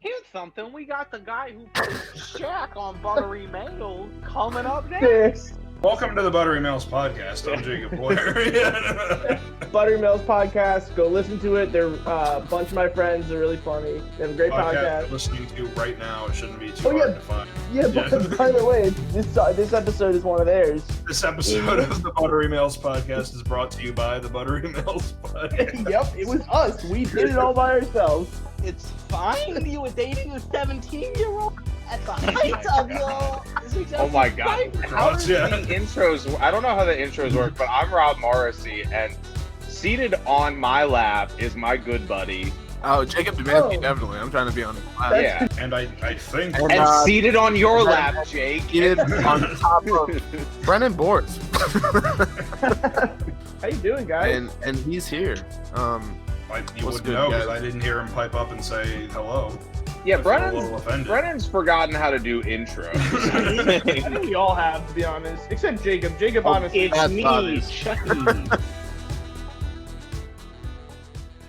Here's something. We got the guy who played Shaq on Buttery Mail coming up next. Welcome to the Buttery Mails podcast. I'm Jacob Blair. Buttery Mails podcast. Go listen to it. They're a bunch of my friends. They're really funny. They have a great podcast. You're listening to right now. It shouldn't be too hard to find. Yeah, but by the way, this episode is one of theirs. This episode of the Buttery Mails podcast is brought to you by the Buttery Mails podcast. Yep, it was us. We did it all by ourselves. It's fine. You were dating a 17-year-old at the height of your... Oh my god. How do the intros... I don't know how the intros work, but I'm Rob Morrissey, and seated on my lap is my good buddy. Oh, Jacob Demansky, definitely. I'm trying to be on his lap. Yeah. And I think... And seated on your lap, Jake. Seated on top of Brennan Boards. How you doing, guys? And he's here. You wouldn't know because I didn't hear him pipe up and say hello. Yeah, Brennan's forgotten how to do intros. I think we all have, to be honest. Except Jacob. Jacob, honestly. It's me, Chucky. How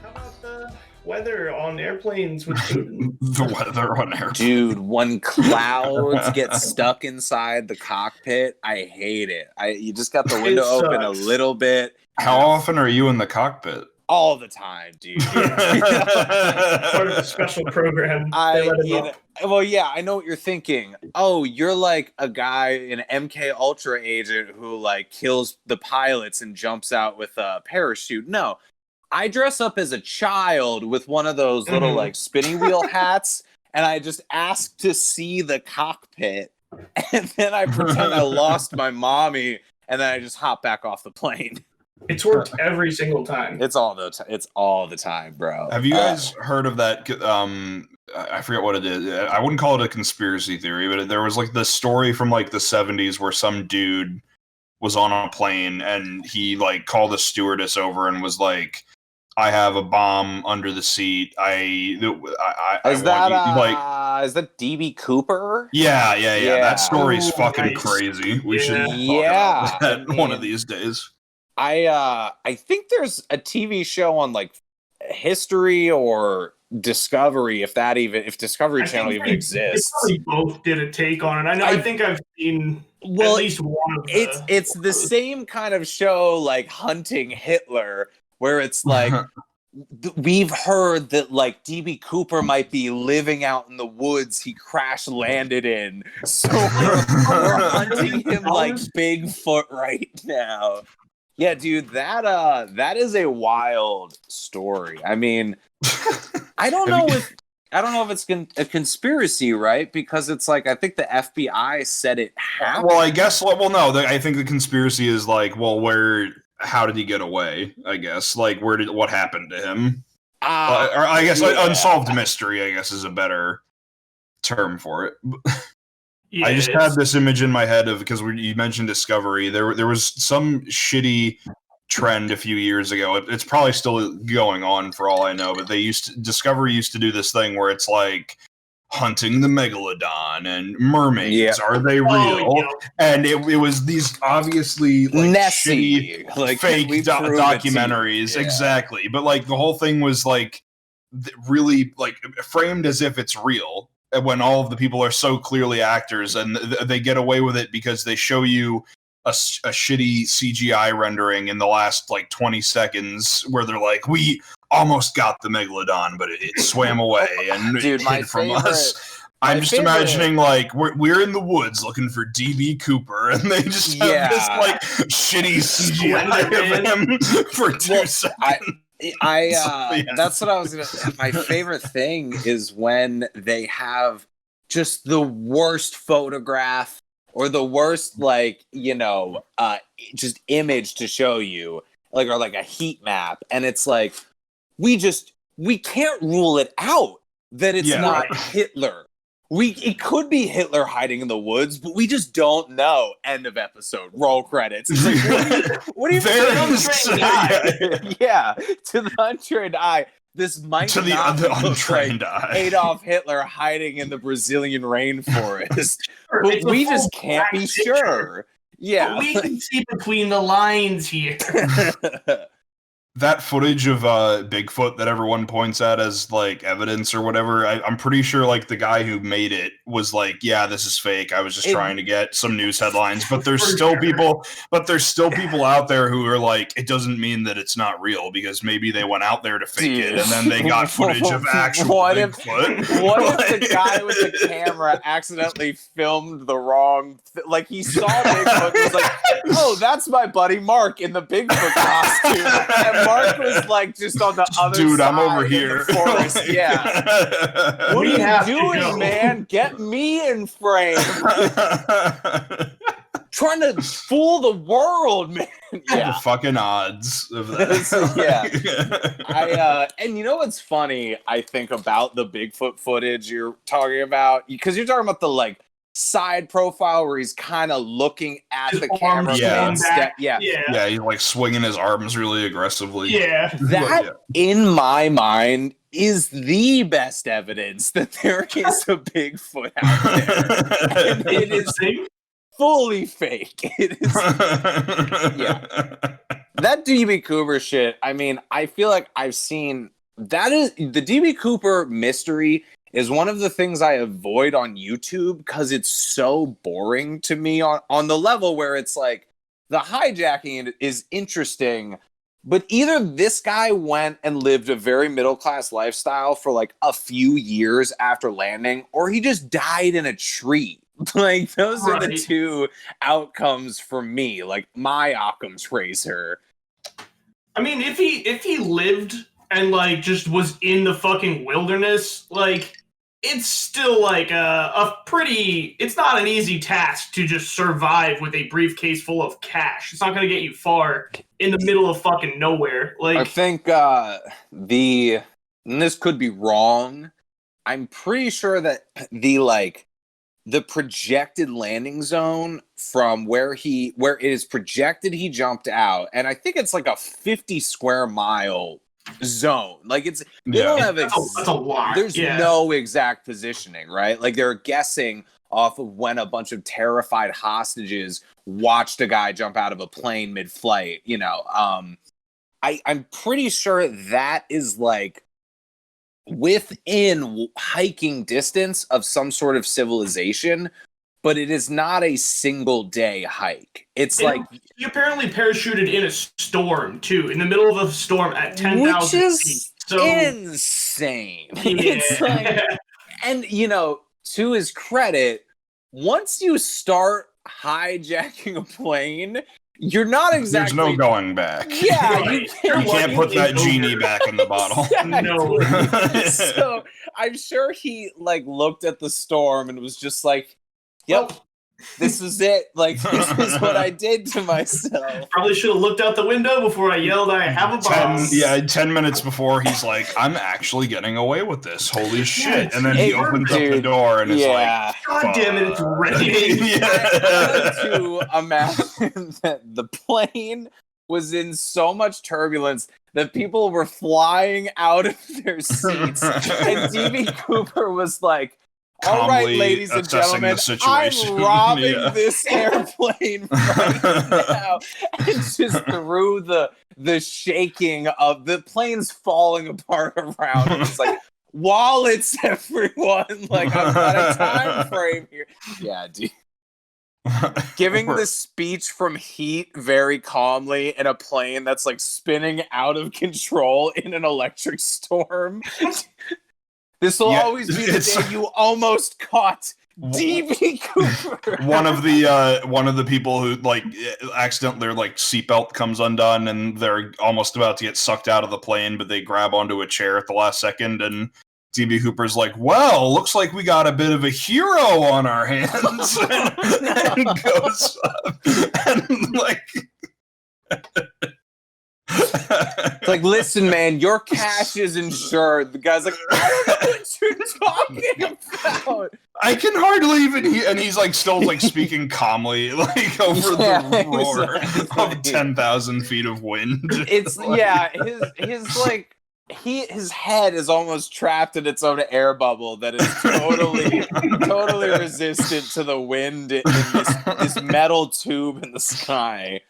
about the weather on airplanes with Putin? The weather on airplanes. Dude, when clouds get stuck inside the cockpit, I hate it. You just got the window open a little bit. How often are you in the cockpit? All the time, dude. Part of the special program. I know what you're thinking. Oh, you're like a guy, an MK Ultra agent who like kills the pilots and jumps out with a parachute. No, I dress up as a child with one of those little like spinning wheel hats, and I just ask to see the cockpit, and then I pretend I lost my mommy, and then I just hop back off the plane. It's worked every single time. It's all the time, bro. Have you guys heard of that? I forget what it is. I wouldn't call it a conspiracy theory, but there was like this story from like the 70s where some dude was on a plane and he like called a stewardess over and was like, "I have a bomb under the seat. Is that DB Cooper? Yeah. That story's fucking crazy. We should talk about that one of these days. I think there's a TV show on like History or Discovery, if Discovery Channel even exists. They probably both did a take on it. I think I've seen at least one of the... It's the same kind of show like Hunting Hitler, where it's like we've heard that like DB Cooper might be living out in the woods he crash landed in, so we're hunting him like Bigfoot right now. Yeah, dude, that is a wild story. I mean, I don't know if it's a conspiracy, right? Because it's like I think the FBI said it happened. Well, I guess. Well, no. I think the conspiracy is like, well, how did he get away? I guess like what happened to him? Or I guess unsolved mystery. I guess is a better term for it. Yeah, I just had this image in my head of because you mentioned Discovery. There was some shitty trend a few years ago. It's probably still going on for all I know. But Discovery used to do this thing where it's like hunting the megalodon and mermaids. Yeah. Are they real? Yeah. And it was these obviously like Nessie, shitty like fake documentaries. Yeah. Exactly. But like the whole thing was like really like framed as if it's real. When all of the people are so clearly actors and they get away with it because they show you a shitty CGI rendering in the last like 20 seconds where they're like, we almost got the megalodon, but it swam away and hid from us. I'm just imagining like we're in the woods looking for DB Cooper and they just have this like shitty CGI of him for 2 seconds. That's what I was gonna say. My favorite thing is when they have just the worst photograph or the worst just image to show you, like, or like a heat map, and it's like we can't rule it out that it's not Hitler. It could be Hitler hiding in the woods, but we just don't know. End of episode. Roll credits. It's like, what do you mean? Yeah, to the untrained eye, this might to not the look untrained like eye. Adolf Hitler hiding in the Brazilian rainforest, but we just can't be sure. Yeah, but we can see between the lines here. that footage of Bigfoot that everyone points at as like evidence or whatever, I'm pretty sure like the guy who made it was like, yeah, this is fake. I was just trying to get some news headlines. But there's still people out there who are like, it doesn't mean that it's not real because maybe they went out there to fake it and then they got footage of actual Bigfoot. What if the guy with the camera accidentally filmed the wrong like he saw Bigfoot and was like, oh, that's my buddy Mark in the Bigfoot costume. And Mark was like just on the other side. Dude, I'm over in here. The forest. Like, yeah. What are you doing, man? Get me in frame. Trying to fool the world, man. Yeah. The fucking odds of that. Yeah. And you know what's funny, I think, about the Bigfoot footage you're talking about? Because you're talking about the like side profile where he's kind of looking at the camera. Yeah, he's like swinging his arms really aggressively. Yeah. That, in my mind, is the best evidence that there is a Bigfoot out there. And it is fully fake. It is. Yeah. That DB Cooper shit, I mean, I feel like I've seen that is the DB Cooper mystery is one of the things I avoid on YouTube because it's so boring to me on the level where it's like the hijacking is interesting, but either this guy went and lived a very middle-class lifestyle for like a few years after landing, or he just died in a tree. Like those are the two outcomes for me, like my Occam's razor. I mean, if he lived and like just was in the fucking wilderness, like it's still like it's not an easy task to just survive with a briefcase full of cash. It's not going to get you far in the middle of fucking nowhere. Like I think and this could be wrong. I'm pretty sure that the projected landing zone from where it is projected he jumped out, and I think it's like a 50 square mile zone. Like it's they don't have that's a lot. There's no exact positioning, right? Like they're guessing off of when a bunch of terrified hostages watched a guy jump out of a plane mid-flight, you know. I'm pretty sure that is like within hiking distance of some sort of civilization, but it is not a single day hike. It's like he apparently parachuted in a storm too, in the middle of a storm at 10,000 feet. So insane. Yeah. It's like, and you know, to his credit, once you start hijacking a plane, you're not exactly. There's no going back. Yeah, you can't put that genie back in the bottle. No. So I'm sure he like looked at the storm and was just like, "Yep, Well, this is it. Like this is what I did to myself." Probably should have looked out the window before I yelled, "I have a bomb." 10 minutes before he's like, I'm actually getting away with this. Holy shit. And then he opens up the door and is like, God damn it, it's raining. I had to imagine that the plane was in so much turbulence that people were flying out of their seats. And DB Cooper was like, all right, ladies and gentlemen, I'm robbing this airplane right now. And just through the shaking of the plane's falling apart around. It's like, wallets, everyone. Like, I've got a time frame here. Yeah, dude. Giving the speech from Heat very calmly in a plane that's like spinning out of control in an electric storm. This will always be the day you almost caught DB Cooper. One of the people who like accidentally their like seatbelt comes undone and they're almost about to get sucked out of the plane, but they grab onto a chair at the last second, and DB Cooper's like, "Well, looks like we got a bit of a hero on our hands," and goes up and like. It's like, listen, man, your cash is insured. The guy's like, I don't know what you're talking about. I can hardly even hear, and he's like still like speaking calmly, like over the roar of 10,000 feet of wind. It's his like his head is almost trapped in its own air bubble that is totally resistant to the wind in this metal tube in the sky.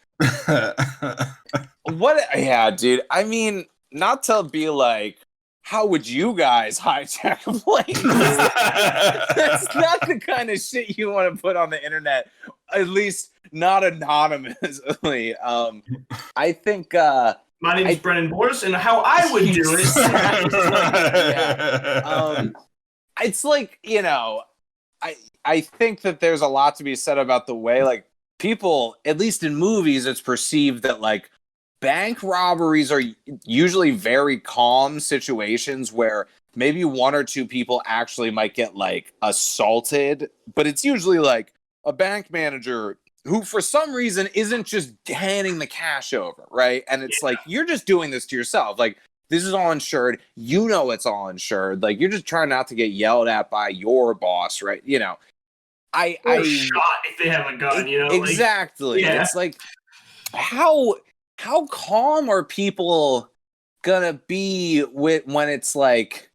What? Yeah, dude. I mean, not to be like, how would you guys hijack a plane? That's not the kind of shit you want to put on the internet, at least not anonymously. I think. My name's Brennan Boris, and how I would do it. Yeah. It's like, you know, I think that there's a lot to be said about the way, like, people, at least in movies, it's perceived that, like, bank robberies are usually very calm situations where maybe one or two people actually might get, like, assaulted, but it's usually, like, a bank manager who for some reason isn't just handing the cash over, right? And it's like, you're just doing this to yourself. Like, this is all insured. You know it's all insured. Like, you're just trying not to get yelled at by your boss, right? You know, I shot if they have a gun, you know? Exactly. Like, it's like, how calm are people gonna be when it's like,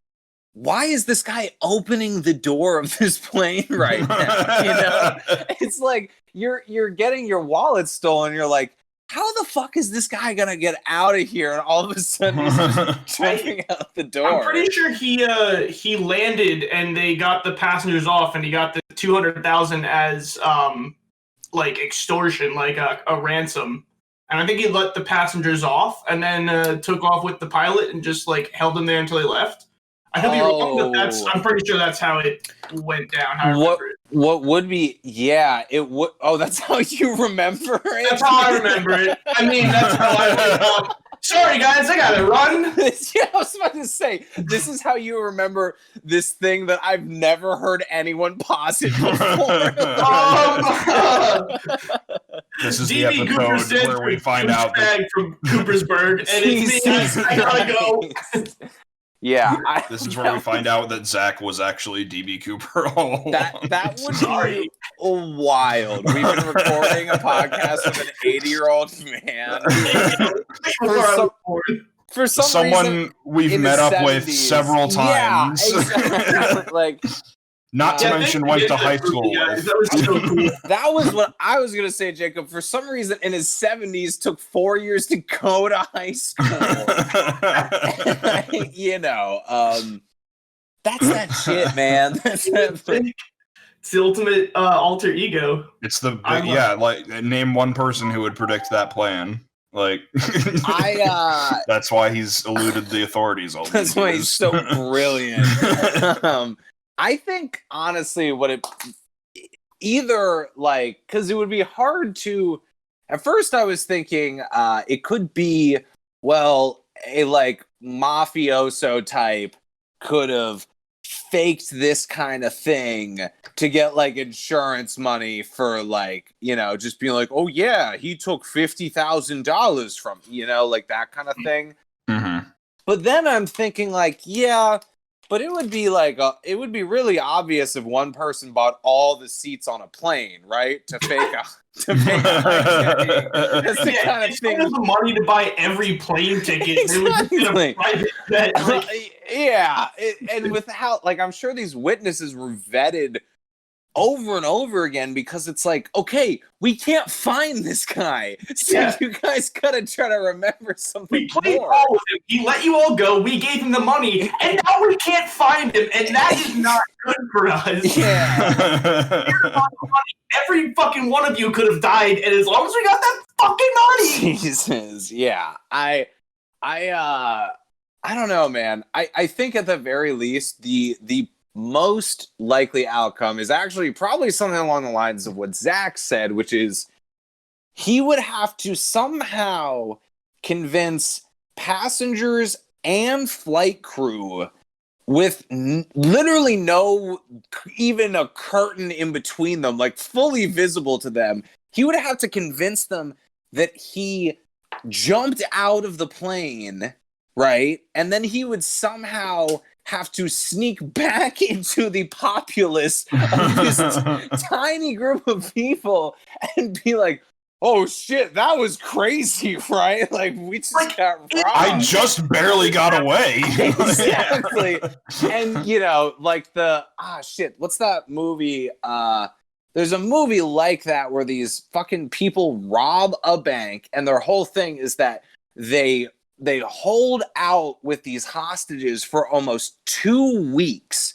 why is this guy opening the door of this plane right now? You know, it's like you're getting your wallet stolen. You're like, how the fuck is this guy gonna get out of here? And all of a sudden he's just jumping out the door. I'm pretty sure he landed and they got the passengers off, and he got the $200,000 as like extortion, like a ransom. And I think he let the passengers off and then took off with the pilot and just like held them there until he left. I could be wrong, but I'm pretty sure that's how it went down. What would be? Yeah, it would. Oh, that's how you remember it. That's how I remember it. I mean, that's how I remember. Sorry, guys, I gotta run. Yeah, I was about to say, this is how you remember this thing that I've never heard anyone posit before. This is the episode where we find out from Coopersburg, and it's me. I gotta go. Yeah, this is where we find out that Zach was actually DB Cooper all along. That would be wild. We've been recording a podcast with an 80-year-old man. For some someone reason, we've met up 70s. With several times. Yeah, exactly. Like, not to mention went to high school. That was so cool. That was what I was gonna say, Jacob. For some reason, in his 70s, took 4 years to go to high school. You know, that's that shit, man. It's the ultimate alter ego. It's the like name one person who would predict that plan. Like, that's why he's eluded the authorities all these years. That's why he's so brilliant. I think, honestly, either, like, because it would be hard to, at first I was thinking it could be, well, a, like, mafioso type could have faked this kind of thing to get, like, insurance money for, like, you know, just being like, oh, yeah, he took $50,000 from, you know, like, that kind of thing. Mm-hmm. But then I'm thinking, like, yeah, but it would be like it would be really obvious if one person bought all the seats on a plane, right? To fake a that's the kind of thing. The money to buy every plane ticket. Exactly. Yeah, and with how, like, I'm sure these witnesses were vetted over and over again, because it's like, okay, we can't find this guy, so you guys gotta try to remember something. We played ball with him. He let you all go. We gave him the money, and now we can't find him, and that is not good for us. Yeah. Every fucking one of you could have died, and as long as we got that fucking money. Jesus, yeah. I don't know, man. I think at the very least, the most likely outcome is actually probably something along the lines of what Zach said, which is he would have to somehow convince passengers and flight crew with literally no even a curtain in between them, like fully visible to them. He would have to convince them that he jumped out of the plane, right? And then he would somehow have to sneak back into the populace of this tiny group of people and be like, oh shit, that was crazy, right? Like, we just got robbed. I just barely got away. Exactly. And, you know, like what's that movie? there's a movie like that where these fucking people rob a bank, and their whole thing is that they hold out with these hostages for almost 2 weeks,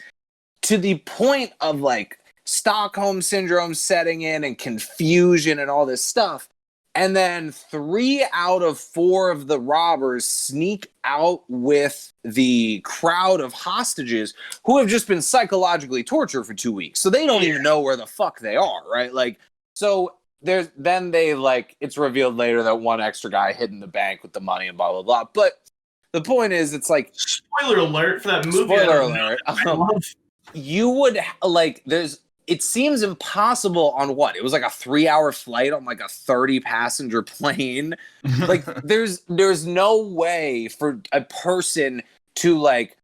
to the point of like Stockholm syndrome setting in and confusion and all this stuff. And then 3 out of 4 of the robbers sneak out with the crowd of hostages who have just been psychologically tortured for 2 weeks. So they don't even know where the fuck they are, right? Like, so then they like, it's revealed later that one extra guy hid in the bank with the money and blah, blah, blah. But the point is, it's like, spoiler alert for that movie. Spoiler alert. You would like, it seems impossible on what? It was like a 3-hour flight on like a 30-passenger plane. Like there's no way for a person to like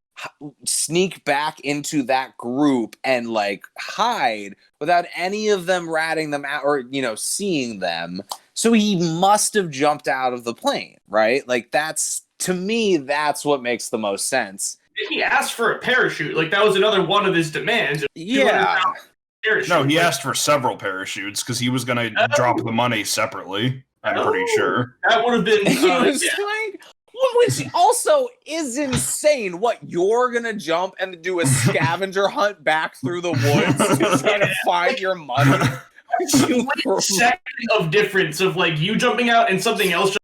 sneak back into that group and like hide without any of them ratting them out or, you know, seeing them. So he must have jumped out of the plane, right? Like that's, to me, that's what makes the most sense. He asked for a parachute. Like that was another one of his demands. Yeah. No, he asked for several parachutes because he was going to drop the money separately. I'm pretty sure. That would have been. He was like, which also is insane. What, you're going to jump and do a scavenger hunt back through the woods to try to find your money? Second of difference of like you jumping out and something else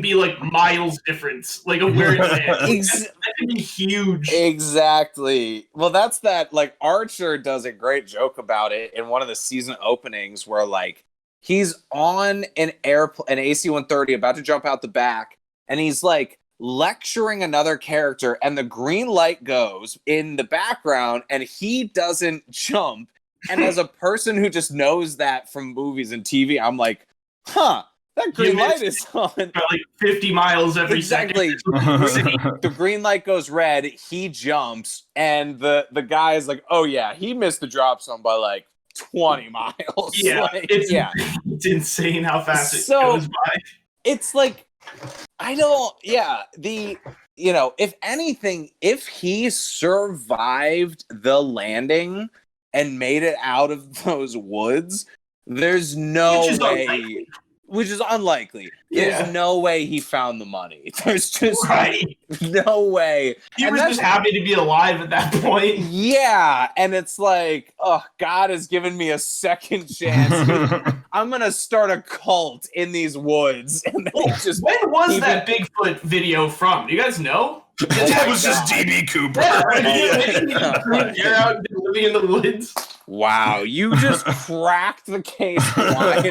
be like miles difference, like of where it's at. That could be huge. Exactly. Well, that's that. Like Archer does a great joke about it in one of the season openings, where like he's on an AC-130 about to jump out the back, and he's like lecturing another character, and the green light goes in the background, and he doesn't jump. And as a person who just knows that from movies and TV, I'm like, huh. That green light is on. Like 50 miles every second. The green light goes red, he jumps, and the guy is like, oh yeah, he missed the drop zone by like 20 miles. Yeah, like, it's insane how fast it goes by. It's like, if anything, if he survived the landing and made it out of those woods, there's no way. Which is unlikely. There's no way he found the money. There's just no way. He was just happy to be alive at that point. Yeah, and it's like, oh, God has given me a second chance. I'm going to start a cult in these woods. And when was that Bigfoot video from? Do you guys know? That was just DB Cooper. You're out living in the woods. Wow, you just cracked the case wide.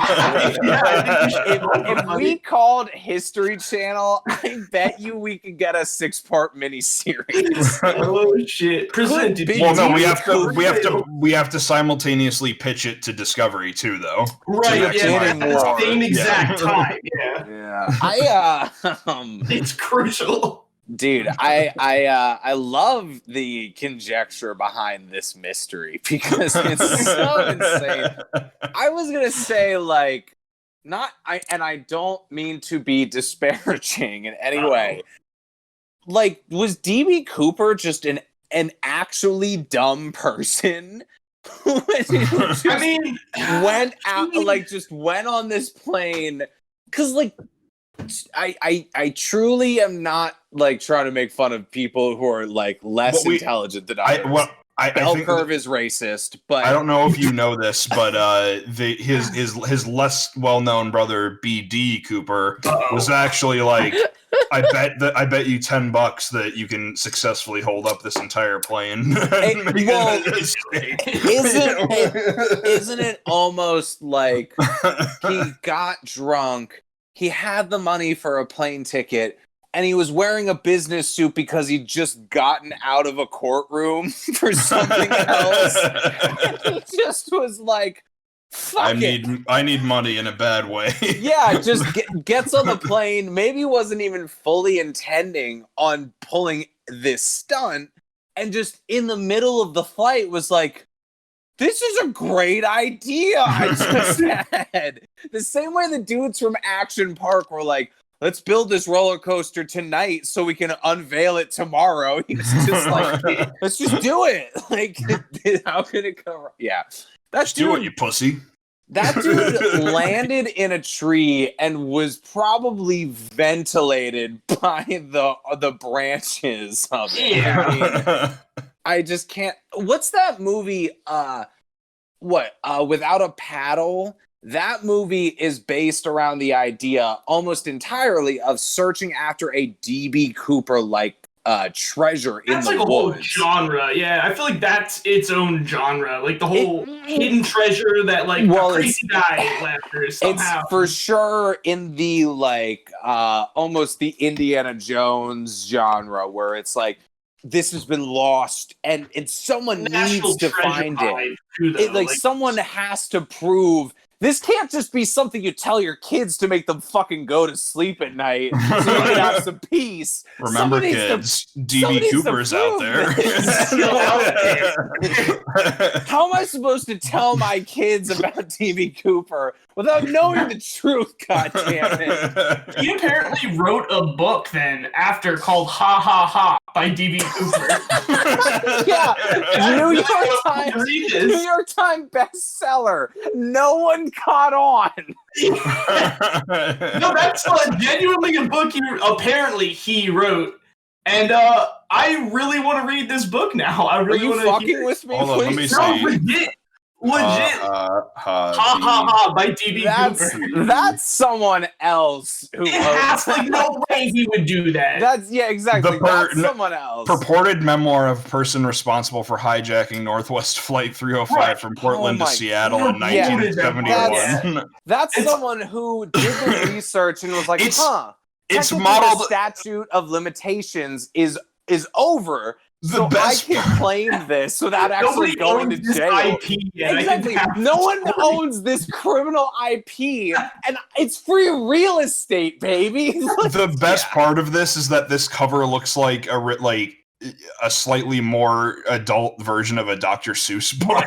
If we called History Channel, I bet you we could get a 6-part miniseries. Oh shit! Presented. Well, no, we have to simultaneously pitch it to Discovery too, though. Right? At the same exact time. Yeah. It's crucial. Dude, I love the conjecture behind this mystery because it's so insane. I was gonna say I don't mean to be disparaging in any way. Like, was DB Cooper just an actually dumb person who just went out, like, just went on this plane? Because, like, I truly am not like trying to make fun of people who are like less intelligent than others. Bell curve is racist, but I don't know if you know this, but his less well-known brother BD Cooper was actually like, I bet you $10 that you can successfully hold up this entire plane. Isn't it almost like he got drunk? He had the money for a plane ticket, and he was wearing a business suit because he'd just gotten out of a courtroom for something else. And he just was like, fuck I need money in a bad way. Yeah, just gets on the plane, maybe wasn't even fully intending on pulling this stunt, and just in the middle of the flight was like, this is a great idea I just had. The same way the dudes from Action Park were like, let's build this roller coaster tonight so we can unveil it tomorrow. He was just like, let's just do it. Like, how could it go wrong? Yeah. Just do it, you pussy. That dude landed in a tree and was probably ventilated by the branches of it. Yeah. I just can't. What's that movie? Without a Paddle? That movie is based around the idea almost entirely of searching after a DB Cooper like treasure in that's the like a woods. whole genre. Yeah, I feel like that's its own genre. Like the whole hidden treasure that like a crazy guy went after somehow. It's for sure in the like almost the Indiana Jones genre where it's like this has been lost and someone National needs to treasure find vibe, it. too, though. Like someone has to prove. This can't just be something you tell your kids to make them fucking go to sleep at night so you can have some peace. Remember, kids, DB Cooper's out there. How am I supposed to tell my kids about DB Cooper without knowing the truth? God damn it! He apparently wrote a book then after called "Ha Ha Ha" by DB Cooper. Yeah, New York Times bestseller. No one caught on. No, that's genuinely a book he wrote, and I really want to read this book now. I really want to. Are you fucking with me? Hold on, let me No, see. legit. Ha ha ha by DB Cooper. That's someone else who It has like no way he would do that. That's exactly. That's someone else. Purported memoir of person responsible for hijacking Northwest Flight 305 from Portland to Seattle in 1971. That's someone who did the research and was like, It's modeled. The statute of limitations is over. So I can claim this without actually going to jail. IP exactly. No one owns this criminal IP, and it's free real estate, baby. The best part of this is that this cover looks like a slightly more adult version of a Dr. Seuss book.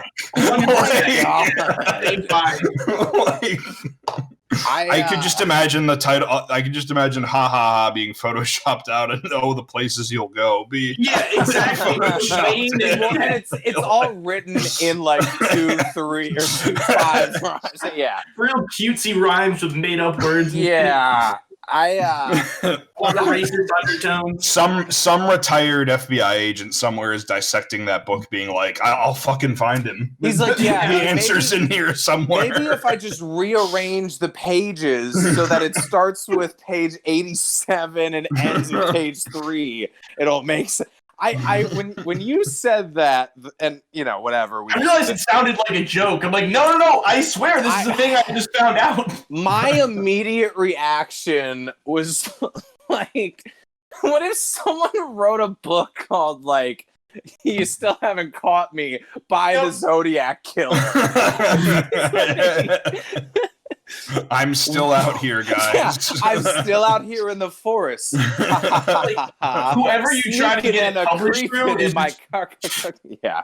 I could just imagine the title. I could just imagine "Ha Ha Ha" being photoshopped out, and the places you'll go. Yeah, exactly. And it's all written in like 2, 3, or 2, 5 rhymes. Yeah, real cutesy rhymes with made up words. Yeah. Racist undertones. Some retired FBI agent somewhere is dissecting that book, being like, "I'll fucking find him." He's like, "Yeah, the answer's in here somewhere." Maybe if I just rearrange the pages so that it starts with page 87 and ends at page 3, it'll make sense. When you said that, and whatever. I realized it sounded like a joke. I'm like, no, I swear this is the thing I just found out. My immediate reaction was like, what if someone wrote a book called like, "You Still Haven't Caught Me" by the Zodiac Killer? I'm still out here, guys. Yeah, I'm still out here in the forest. Whoever you try to get a coverage through is my car. Yeah.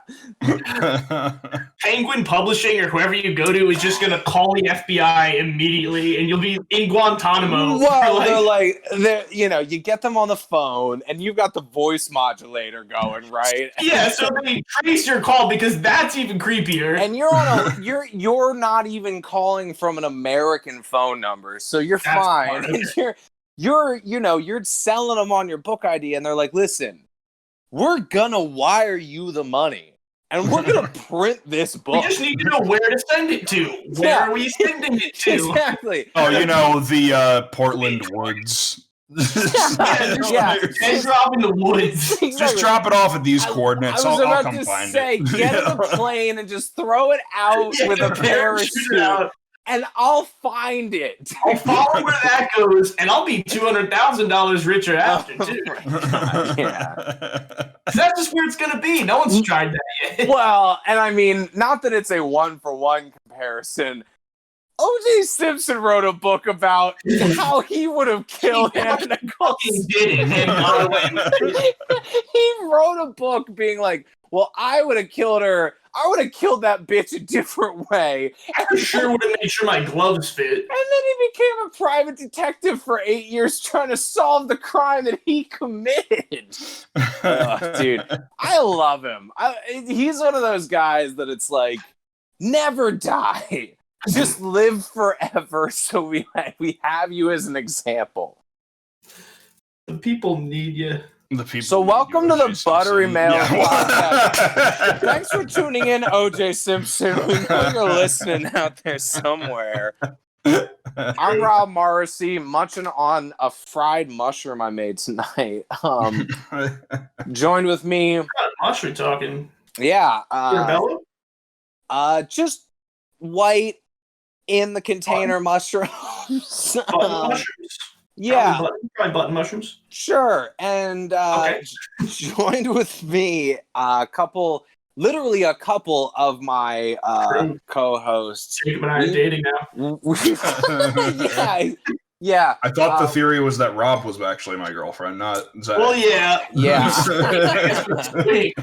Penguin Publishing or whoever you go to is just gonna call the FBI immediately, and you'll be in Guantanamo. Well, you get them on the phone, and you've got the voice modulator going, right? Yeah, so they trace your call because that's even creepier. And you're not even calling from an American phone number, so you're fine. Okay. You're selling them on your book ID, and they're like, "Listen, we're gonna wire you the money, and we're gonna print this book. We just need to know where to send it to. Where are we sending it to?" Exactly. Oh, the Portland woods. And drop in the woods. Exactly. Just drop it off at these coordinates. I was I'll about come to find say, it. get in a plane and just throw it out with a parachute, and I'll find it. I'll follow where that goes, and I'll be $200,000 richer after too. Yeah, that's just where it's gonna be. No one's tried that yet. Well, and I mean, not that it's a 1-for-1 comparison. O.J. Simpson wrote a book about how he would have killed Hannah Fucking did it and got away. He wrote a book being like, "Well, I would have killed her. I would have killed that bitch a different way. I for sure would have made sure my gloves fit." And then he became a private detective for 8 years trying to solve the crime that he committed. Dude, I love him. He's one of those guys that it's like, never die. Just live forever so we have you as an example. The people need you. The people. So welcome to the Buttery Mail podcast. Yeah. Thanks for tuning in, OJ Simpson. We know you're listening out there somewhere. I'm Rob Morrissey, munching on a fried mushroom I made tonight. Joined with me, What mushroom talking? yeah, Portobello? just white in the container mushrooms. Button mushrooms? Yeah, Probably button mushrooms. sure. And Okay. joined with me literally a couple of my True. co-hosts. Jacob and I are dating now. yeah. I thought the theory was that Rob was actually my girlfriend, not Zach. Well, yeah. Yeah. Wait,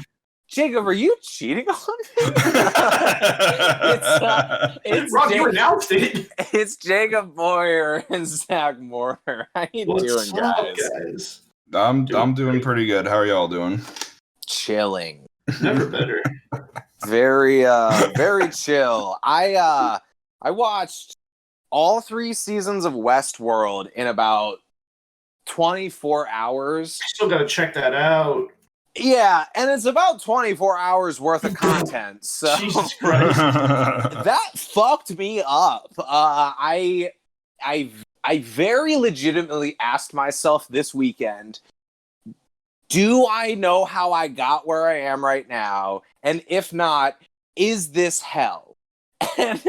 Jacob, are you cheating on me? it's Rob, you announced it. It's Jacob Boyer and Zach Moore. How you What's doing, up, guys? I'm doing pretty good. How are y'all doing? Chilling. Never better. Very very chill. I watched all 3 seasons of Westworld in about 24 hours. Still got to check that out. Yeah, and it's about 24 hours worth of content. So Jesus Christ. that fucked me up. I very legitimately asked myself this weekend, do I know how I got where I am right now? And if not, is this hell? And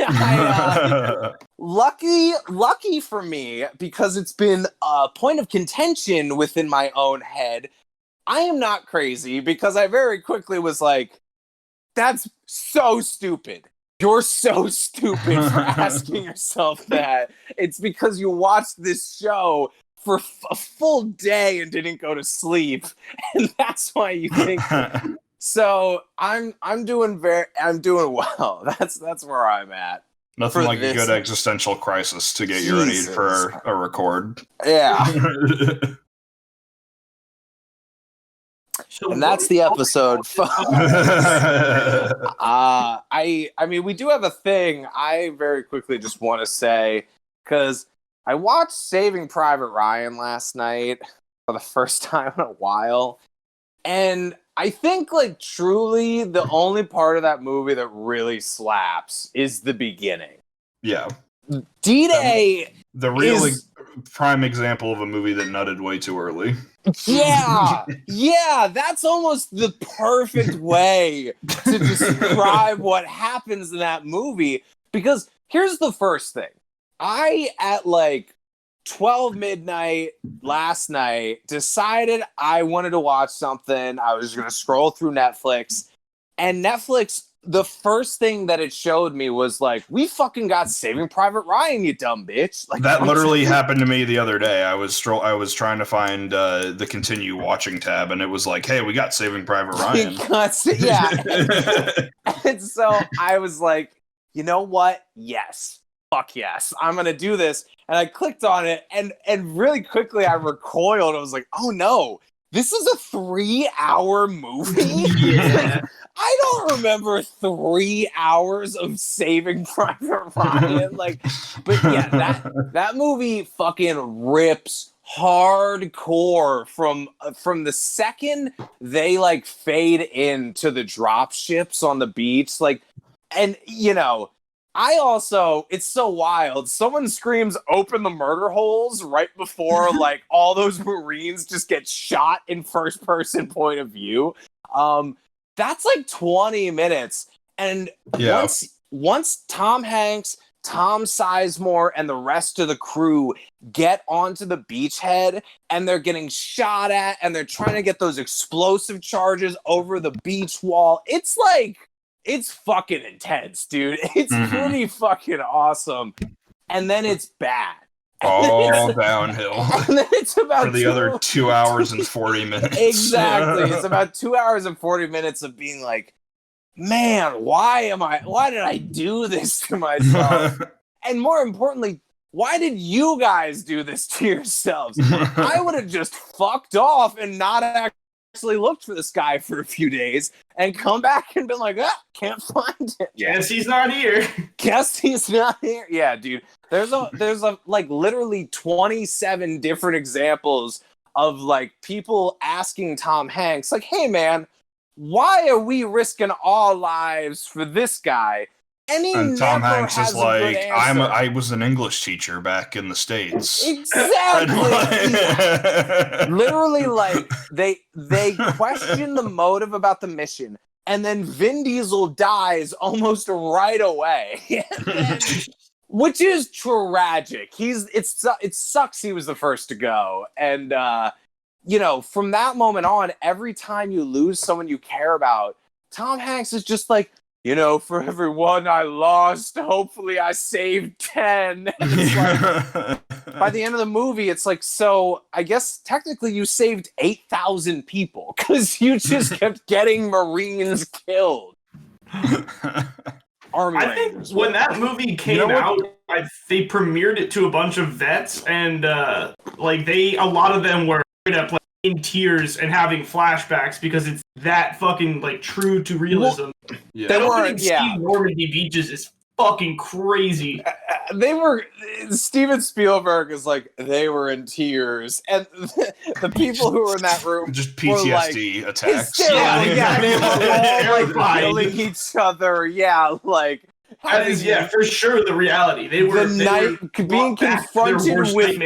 lucky for me, because it's been a point of contention within my own head, I am not crazy, because I very quickly was like, that's so stupid. You're so stupid for asking yourself that. It's because you watched this show for a full day and didn't go to sleep, and that's why you think. So I'm doing well. That's where I'm at. Nothing For like a this- good existential crisis to get you ready Jesus. for a record. Yeah, So and that's the episode. I mean, we do have a thing. I very quickly just want to say, because I watched Saving Private Ryan last night for the first time in a while, and I think, like, truly the only part of that movie that really slaps is the beginning. Yeah. D-Day The really is... prime example of a movie that nutted way too early. Yeah, that's almost the perfect way to describe what happens in that movie. Because here's the first thing. I, at like 12 midnight last night, decided I wanted to watch something. I was going to scroll through Netflix. And Netflix, the first thing that it showed me was like, we fucking got Saving Private Ryan, you dumb bitch. Like, That literally happened to me the other day. I was trying to find the continue watching tab, and it was like, hey, we got Saving Private Ryan. Yeah. And so I was like, you know what? Yes. Fuck yes. I'm going to do this. And I clicked on it, and really quickly I recoiled. I was like, oh no, this is a 3-hour movie? Yeah. I don't remember 3 hours of Saving Private Ryan. But yeah, that movie fucking rips hardcore from the second they like fade into the drop ships on the beach. Like, and you know, it's so wild. Someone screams, open the murder holes right before like all those Marines just get shot in first person point of view. That's like 20 minutes. And Yeah. once Tom Hanks, Tom Sizemore, and the rest of the crew get onto the beachhead and they're getting shot at and they're trying to get those explosive charges over the beach wall, it's fucking intense, dude. It's pretty fucking awesome. And then it's bad. All downhill. And then it's about For the other 2 hours and 40 minutes. Exactly. It's about 2 hours and 40 minutes of being like, man, why did I do this to myself? And more importantly, why did you guys do this to yourselves? I would have just fucked off and not actually looked for this guy for a few days and come back and been like, can't find him. Guess he's not here. Guess he's not here. Yeah, dude. There's a like literally 27 different examples of like people asking Tom Hanks, like, hey man, why are we risking our lives for this guy? And Tom Hanks has is like, answer. I was an English teacher back in the States. Exactly. Literally, like they question the motive about the mission, and then Vin Diesel dies almost right away, which is tragic. It sucks he was the first to go, and from that moment on, every time you lose someone you care about, Tom Hanks is just like, for every one I lost, hopefully I saved 10. And it's like, by the end of the movie, it's like, so I guess technically you saved 8,000 people because you just kept getting Marines killed. I think when that movie came out, they premiered it to a bunch of vets, and a lot of them were straight up like in tears and having flashbacks because it's that fucking like true to realism. Normandy beaches is fucking crazy. Steven Spielberg is like, they were in tears, and the people who were in that room just PTSD were, attacks. They were all like killing each other. Yeah, like that is for sure the reality. They were being confronted with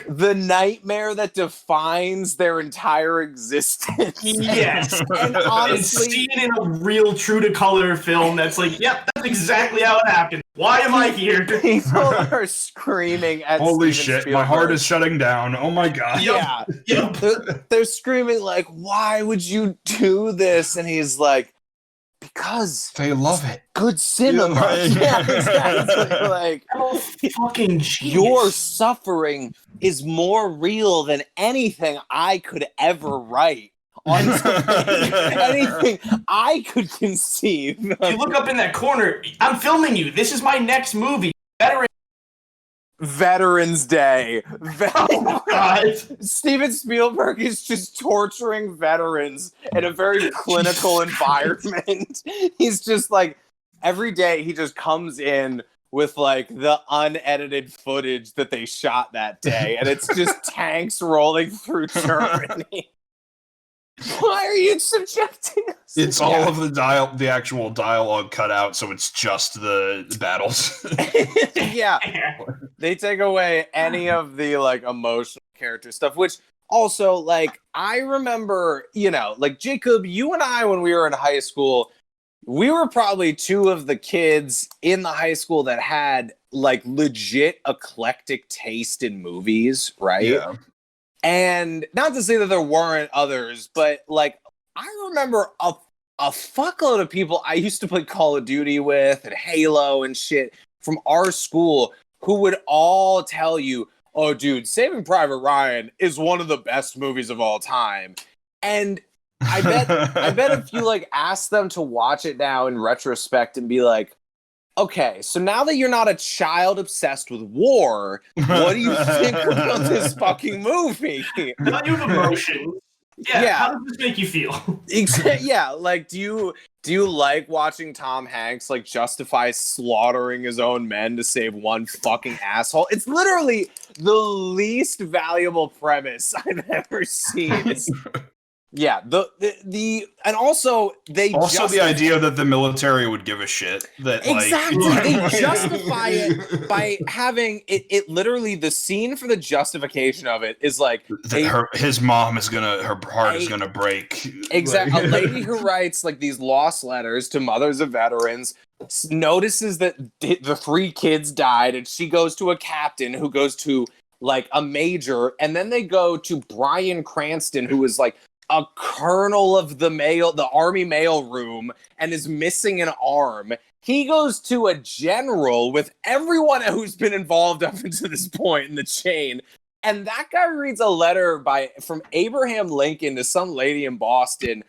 the nightmare that defines their entire existence. Yes, and honestly, and seen in a real true to color film that's like, yep, that's exactly how it happened. Why am I here? People are screaming at holy Steven shit, Spielberg. my heart is shutting down. Oh my god. Yeah. They're screaming like, why would you do this? And he's like, because they love it. Good cinema. Yeah, exactly. Like, fucking genius. Your suffering is more real than anything I could ever write. On anything I could conceive. You look up in that corner. I'm filming you. This is my next movie. Veterans Day. Oh, God. Steven Spielberg is just torturing veterans in a very clinical environment. He's just like, every day he just comes in with like the unedited footage that they shot that day, and it's just tanks rolling through Germany. Why are you subjecting us? It's all of the actual dialogue cut out, so it's just the battles. Yeah. They take away any of the like emotional character stuff, which also like I remember, like Jacob, you and I when we were in high school, we were probably two of the kids in the high school that had like legit eclectic taste in movies, right? Yeah. And not to say that there weren't others, but like I remember a fuckload of people I used to play Call of Duty with and Halo and shit from our school who would all tell you, oh dude, Saving Private Ryan is one of the best movies of all time. And I bet if you like ask them to watch it now in retrospect and be like, okay, so now that you're not a child obsessed with war, what do you think about this fucking movie? Value of emotion. Yeah. How does this make you feel? Yeah, like do you like watching Tom Hanks like justify slaughtering his own men to save one fucking asshole? It's literally the least valuable premise I've ever seen. Yeah, the and also the idea that the military would give a shit that exactly like they justify it by having it literally the scene for the justification of it is like his mom is her heart is gonna break. Exactly, a lady who writes like these lost letters to mothers of veterans notices that the 3 kids died, and she goes to a captain who goes to like a major, and then they go to Bryan Cranston, who is like a colonel of the army mail room and is missing an arm. He goes to a general with everyone who's been involved up until this point in the chain. And that guy reads a letter from Abraham Lincoln to some lady in Boston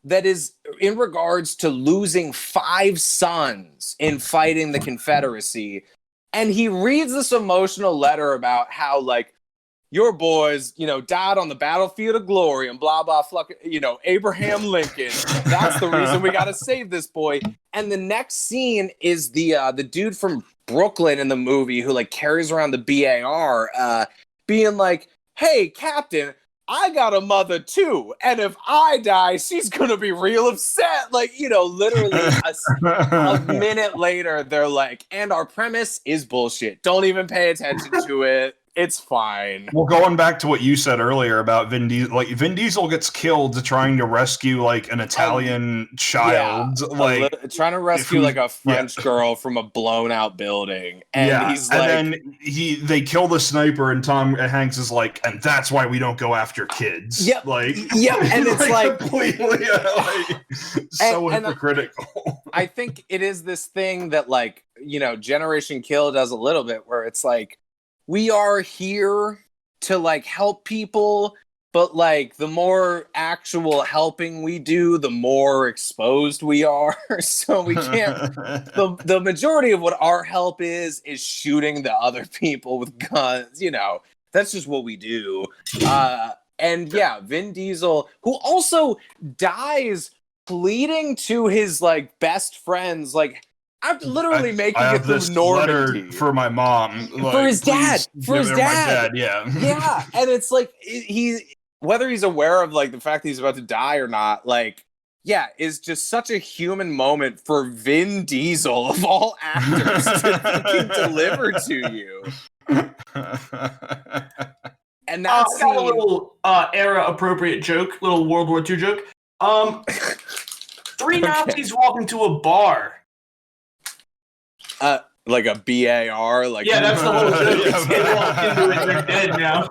that is in regards to losing 5 sons in fighting the Confederacy. And he reads this emotional letter about how like your boys, died on the battlefield of glory and blah, blah, Abraham Lincoln. That's the reason we got to save this boy. And the next scene is the dude from Brooklyn in the movie who like carries around the BAR, being like, hey, Captain, I got a mother too. And if I die, she's going to be real upset. Like, literally a minute later, they're like, and our premise is bullshit. Don't even pay attention to it. It's fine. Well, going back to what you said earlier about Vin Diesel, like Vin Diesel gets killed trying to rescue like an Italian child, trying to rescue like a French girl from a blown out building, and he's like, and then they kill the sniper, and Tom Hanks is like, and that's why we don't go after kids. Yep, like, and it's like completely so hypocritical. I think it is this thing that like Generation Kill does a little bit, where it's like, we are here to like help people, but like the more actual helping we do, the more exposed we are. So we can't. The majority of what our help is shooting the other people with guns. That's just what we do. And yeah, Vin Diesel, who also dies pleading to his like best friends, like, I'm literally making it through Normandy for my mom, like, for his dad, for his dad. Yeah, yeah, and it's like whether he's aware of like the fact that he's about to die or not, like, yeah, is just such a human moment for Vin Diesel of all actors to fucking deliver to you. And that's I got a little era appropriate joke, little World War II joke. Three Nazis walk into a bar. Like a BAR, like, yeah, that's the whole joke. They walk into it, they're dead now.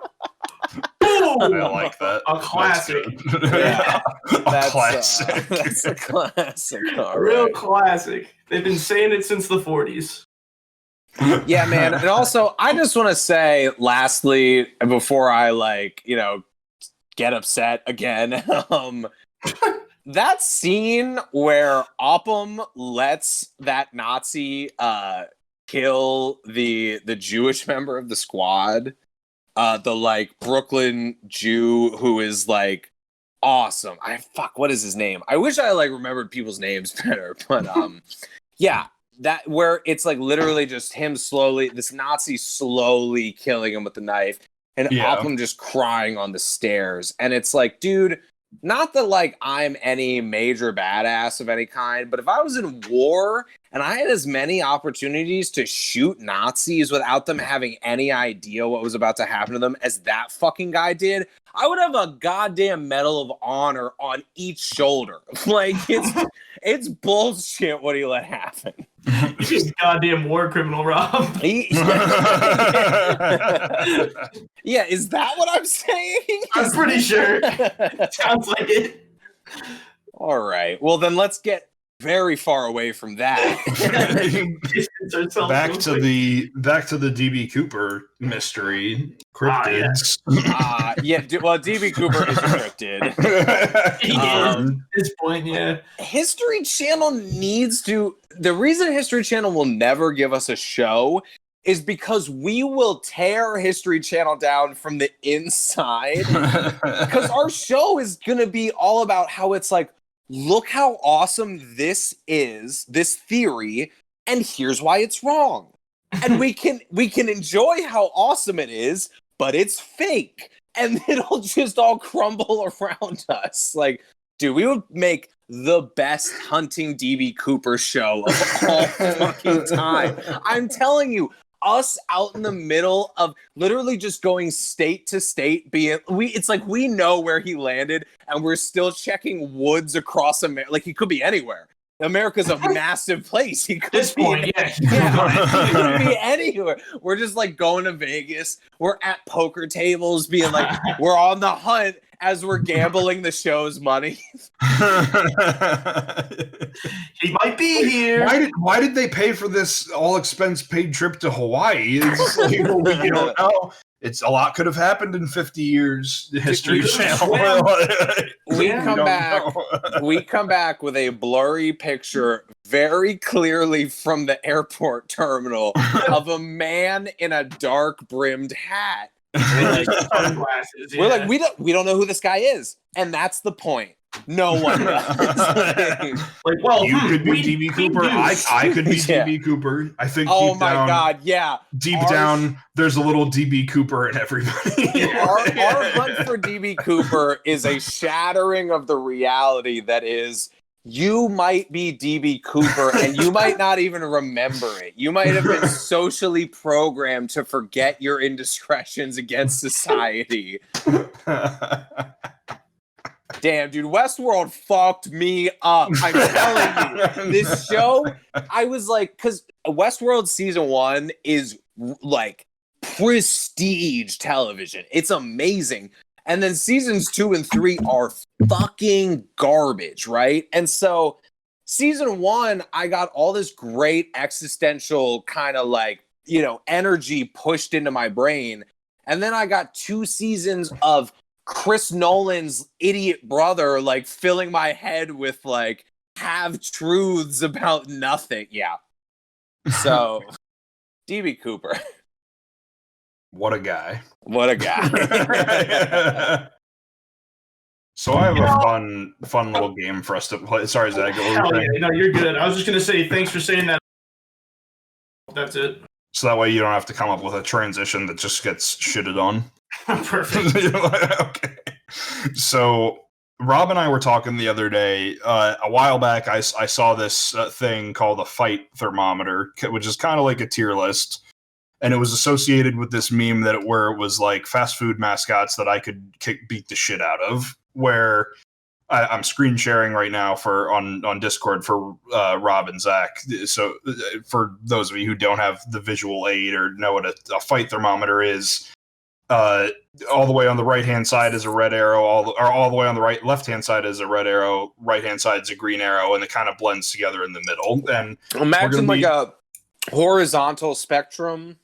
Boom! I like that. A classic. Yeah, a classic. That's a classic. A real classic. They've been saying it since the 40s. Yeah, man. And also, I just want to say, lastly, before I get upset again, that scene where Oppum lets that Nazi kill the Jewish member of the squad, the like Brooklyn Jew who is like awesome. What is his name? I wish I like remembered people's names better, but yeah, that where it's like literally just him slowly, this Nazi slowly killing him with the knife, and Oppum just crying on the stairs, and it's like, dude. Not that like I'm any major badass of any kind, but if I was in war and I had as many opportunities to shoot Nazis without them having any idea what was about to happen to them as that fucking guy did, I would have a goddamn Medal of Honor on each shoulder. Like, it's bullshit what he let happen. He's just a goddamn war criminal, Rob. Yeah, is that what I'm saying? I'm pretty sure. Sounds like it. All right. Well, then let's get very far away from that. back to the DB Cooper mystery, cryptids. Well, DB Cooper is cryptid. At this point, yeah. History Channel needs to. The reason History Channel will never give us a show is because we will tear History Channel down from the inside. Because our show is going to be all about how it's like, look how awesome this is, this theory, and here's why it's wrong. And we can enjoy how awesome it is, but it's fake. And it'll just all crumble around us. Like, dude, we would make the best hunting DB Cooper show of all fucking time. I'm telling you, us out in the middle of literally just going state to state, it's like we know where he landed and we're still checking woods across America. Like, he could be anywhere. America's a massive place. He could this be, point, he could be anywhere. We're just like going to Vegas. We're at poker tables being like, we're on the hunt as we're gambling the show's money. He might be here. Why did they pay for this all expense paid trip to Hawaii? It's like, we don't know. It's a lot could have happened in 50 years. History Channel. We come back with a blurry picture, very clearly from the airport terminal, of a man in a dark brimmed hat Sunglasses. We're yeah. like, we don't know who this guy is, and that's the point. No one knows. Like, well, You could be we DB Cooper. do. I could be Yeah. DB Cooper. I think. Oh deep my down, god, yeah. Deep Ours- down, there's a little DB Cooper in everybody. Our hunt for DB Cooper is a shattering of the reality that is, you might be DB Cooper and you might not even remember it. You might have been socially programmed to forget your indiscretions against society. Damn, dude, Westworld fucked me up. I'm telling you. This show, I was like, because Westworld season 1 is like prestige television. It's amazing. And then seasons 2 and 3 are fucking garbage, right? And so season 1, I got all this great existential kind of like, energy pushed into my brain. And then I got 2 seasons of Chris Nolan's idiot brother, like filling my head with like half-truths about nothing. Yeah. So, DB Cooper. What a guy. What a guy. So I have a fun little game for us to play. Sorry, Zach. Hell yeah, no, you're good. I was just gonna say thanks for saying that. That's it. So that way you don't have to come up with a transition that just gets shitted on. Perfect. Okay. So Rob and I were talking the other day. A while back, I saw this thing called a fight thermometer, which is kind of like a tier list. And it was associated with this meme where it was like fast food mascots that I could beat the shit out of. Where I'm screen sharing right now on Discord for Rob and Zach. So for those of you who don't have the visual aid or know what a fight thermometer is, all the way on the right hand side is a red arrow, all the way on the left hand side is a red arrow, right hand side is a green arrow, and it kind of blends together in the middle. And imagine like a horizontal spectrum.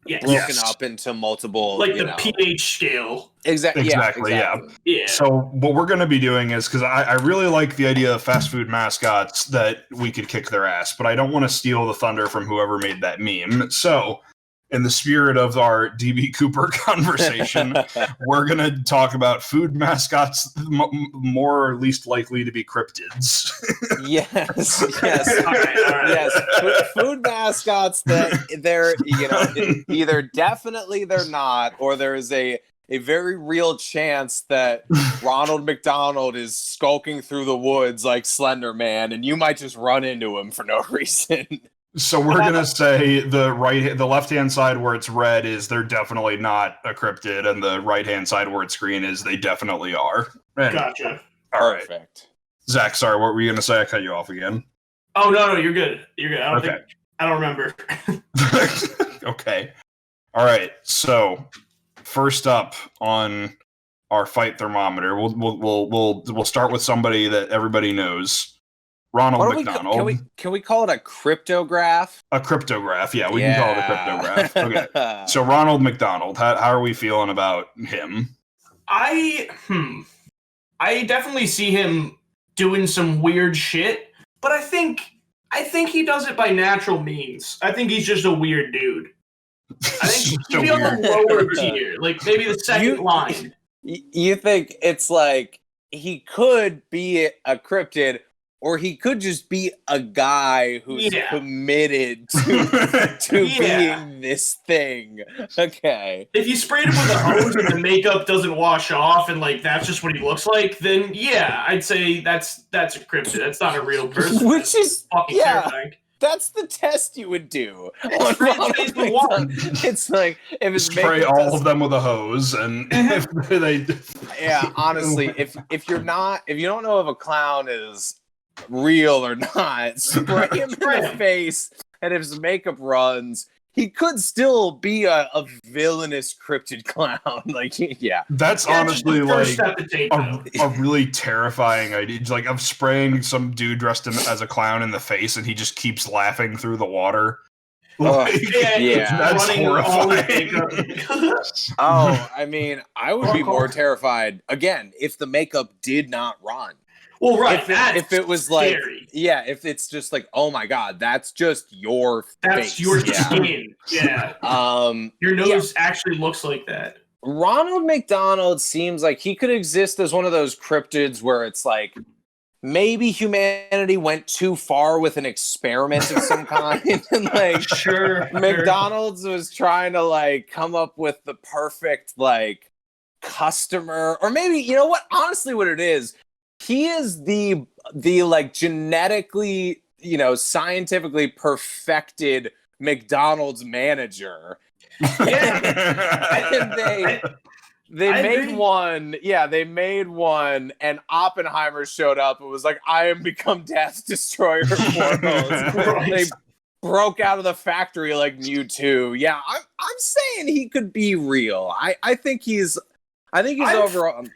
Yes. Broken up into multiple, like the pH scale. Exactly. Yeah. So what we're going to be doing is, because I really like the idea of fast food mascots that we could kick their ass, but I don't want to steal the thunder from whoever made that meme. So in the spirit of our DB Cooper conversation, we're going to talk about food mascots more or least likely to be cryptids. Yes. All right. Yes. Food mascots that they're, either definitely they're not, or there is a very real chance that Ronald Mcdonald is skulking through the woods like Slender Man, and you might just run into him for no reason. So we're gonna say the left-hand side where it's red is they're definitely not a cryptid, and the right-hand side where it's green is they definitely are. And, Gotcha. All right, Perfect. Zach. Sorry, what were you gonna say? I cut you off again. Oh no, you're good. You're good. I don't remember. Okay. All right. So first up on our fight thermometer, we'll start with somebody that everybody knows. Ronald McDonald. Can we call it a cryptograph? A cryptograph, yeah, we can call it a cryptograph. Okay. So Ronald McDonald, how are we feeling about him? I definitely see him doing some weird shit, but I think he does it by natural means. I think he's just a weird dude. I think he'd be on the lower tier, like maybe the second line. You think it's like he could be a cryptid, or he could just be a guy who's committed to being this thing. Okay. If you sprayed him with a hose and the makeup doesn't wash off and like that's just what he looks like, then yeah, I'd say that's a cryptid. That's not a real person. Which is fucking terrifying. That's the test you would do. It's like if it's spray all of them with a hose, and if they honestly, if you don't know if a clown is real or not, spray him in the face, and if his makeup runs, he could still be a villainous cryptid clown. Like, that's honestly like a really terrifying idea. Like, I'm spraying some dude dressed as a clown in the face, and he just keeps laughing through the water. Like, that's horrifying. I mean, I would be more terrified again if the makeup did not run. Well, right. If it was scary. like, if it's just like, oh my god, that's just your face. That's your skin. Yeah. Your nose actually looks like that. Ronald McDonald seems like he could exist as one of those cryptids where it's like maybe humanity went too far with an experiment of some kind, and like Sure. McDonald's was trying to like come up with the perfect like customer, or maybe you know what? Honestly, what it is, he is the like genetically, you know, scientifically perfected McDonald's manager. And they made one. Yeah, they made one, and Oppenheimer showed up and was like, "I am become death, destroyer of worlds." Right. They broke out of the factory like Mewtwo. Yeah, I'm saying he could be real. I think he's overall.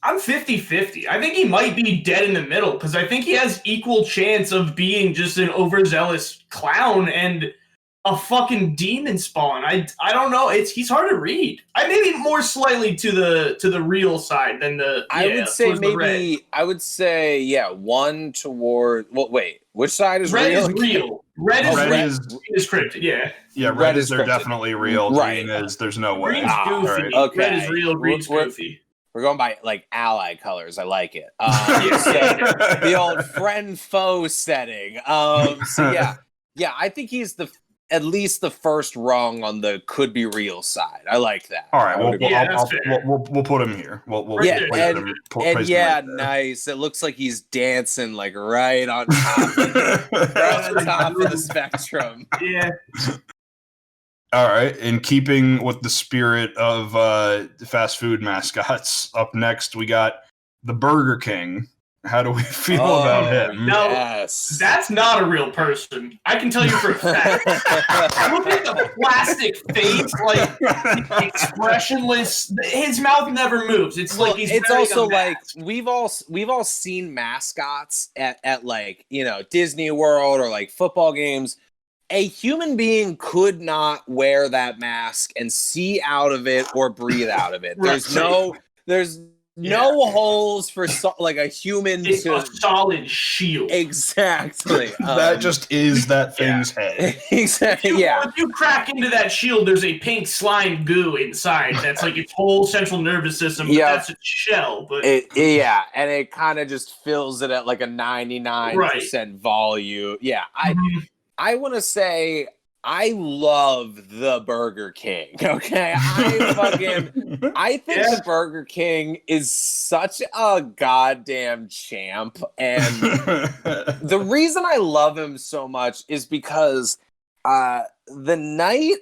I'm 50-50. I think he might be dead in the middle because I think he has equal chance of being just an overzealous clown and a fucking demon spawn. I don't know. He's hard to read. I maybe more slightly to the real side than the. I would say maybe. I would say one toward. Well, wait. Which side is red real? Is real. Red is cryptid. Yeah. Yeah, red is they're definitely real. Right. Green is there's no way. Green's goofy. Right. Okay. Red is real. Green's goofy. We're going by like ally colors. I like it. So the old friend foe setting. So yeah. I think he's at least the first rung on the could be real side. I like that. All right, we'll put him here. We'll and praise him right there. nice. It looks like he's dancing like right on top, of the spectrum. Yeah. All right, in keeping with the spirit of fast food mascots, up next we got the Burger King. How do we feel about him? No, yes. That's not a real person. I can tell you for a fact. Look at the plastic face, like expressionless. His mouth never moves. It's like he's. It's also like unmasked. we've all seen mascots at like, you know, Disney World or like football games. A human being could not wear that mask and see out of it or breathe out of it. There's no holes for like a human. It's a solid shield. Exactly. That just is that thing's head. Exactly. If you crack into that shield, there's a pink slime goo inside. That's like its whole central nervous system. But that's a shell. But and it kind of just fills it at like a 99% volume. Yeah, I want to say I love the Burger King. Okay, I think the Burger King is such a goddamn champ, and the reason I love him so much is because the night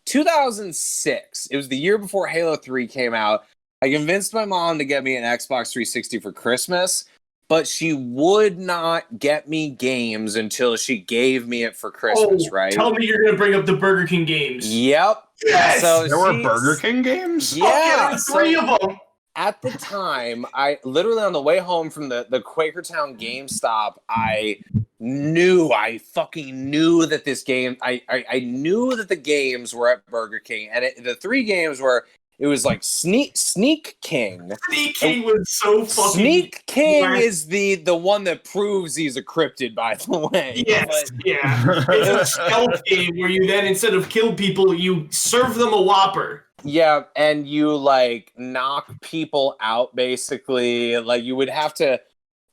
2006, it was the year before Halo 3 came out. I convinced my mom to get me an Xbox 360 for Christmas. But she would not get me games until she gave me it for Christmas, right? Tell me you're going to bring up the Burger King games. Yep. Yes! So there were Burger King games? Yeah. There were 3 of them. At the time, I literally on the way home from the Quakertown GameStop, I fucking knew that this game, I knew that the games were at Burger King. And the 3 games were, it was like Sneak King. Sneak King was so fucking. Sneak King is the one that proves he's a cryptid, by the way. Yes, it's a stealth game where you then, instead of kill people, you serve them a Whopper. Yeah, and you like knock people out. Basically, like you would have to.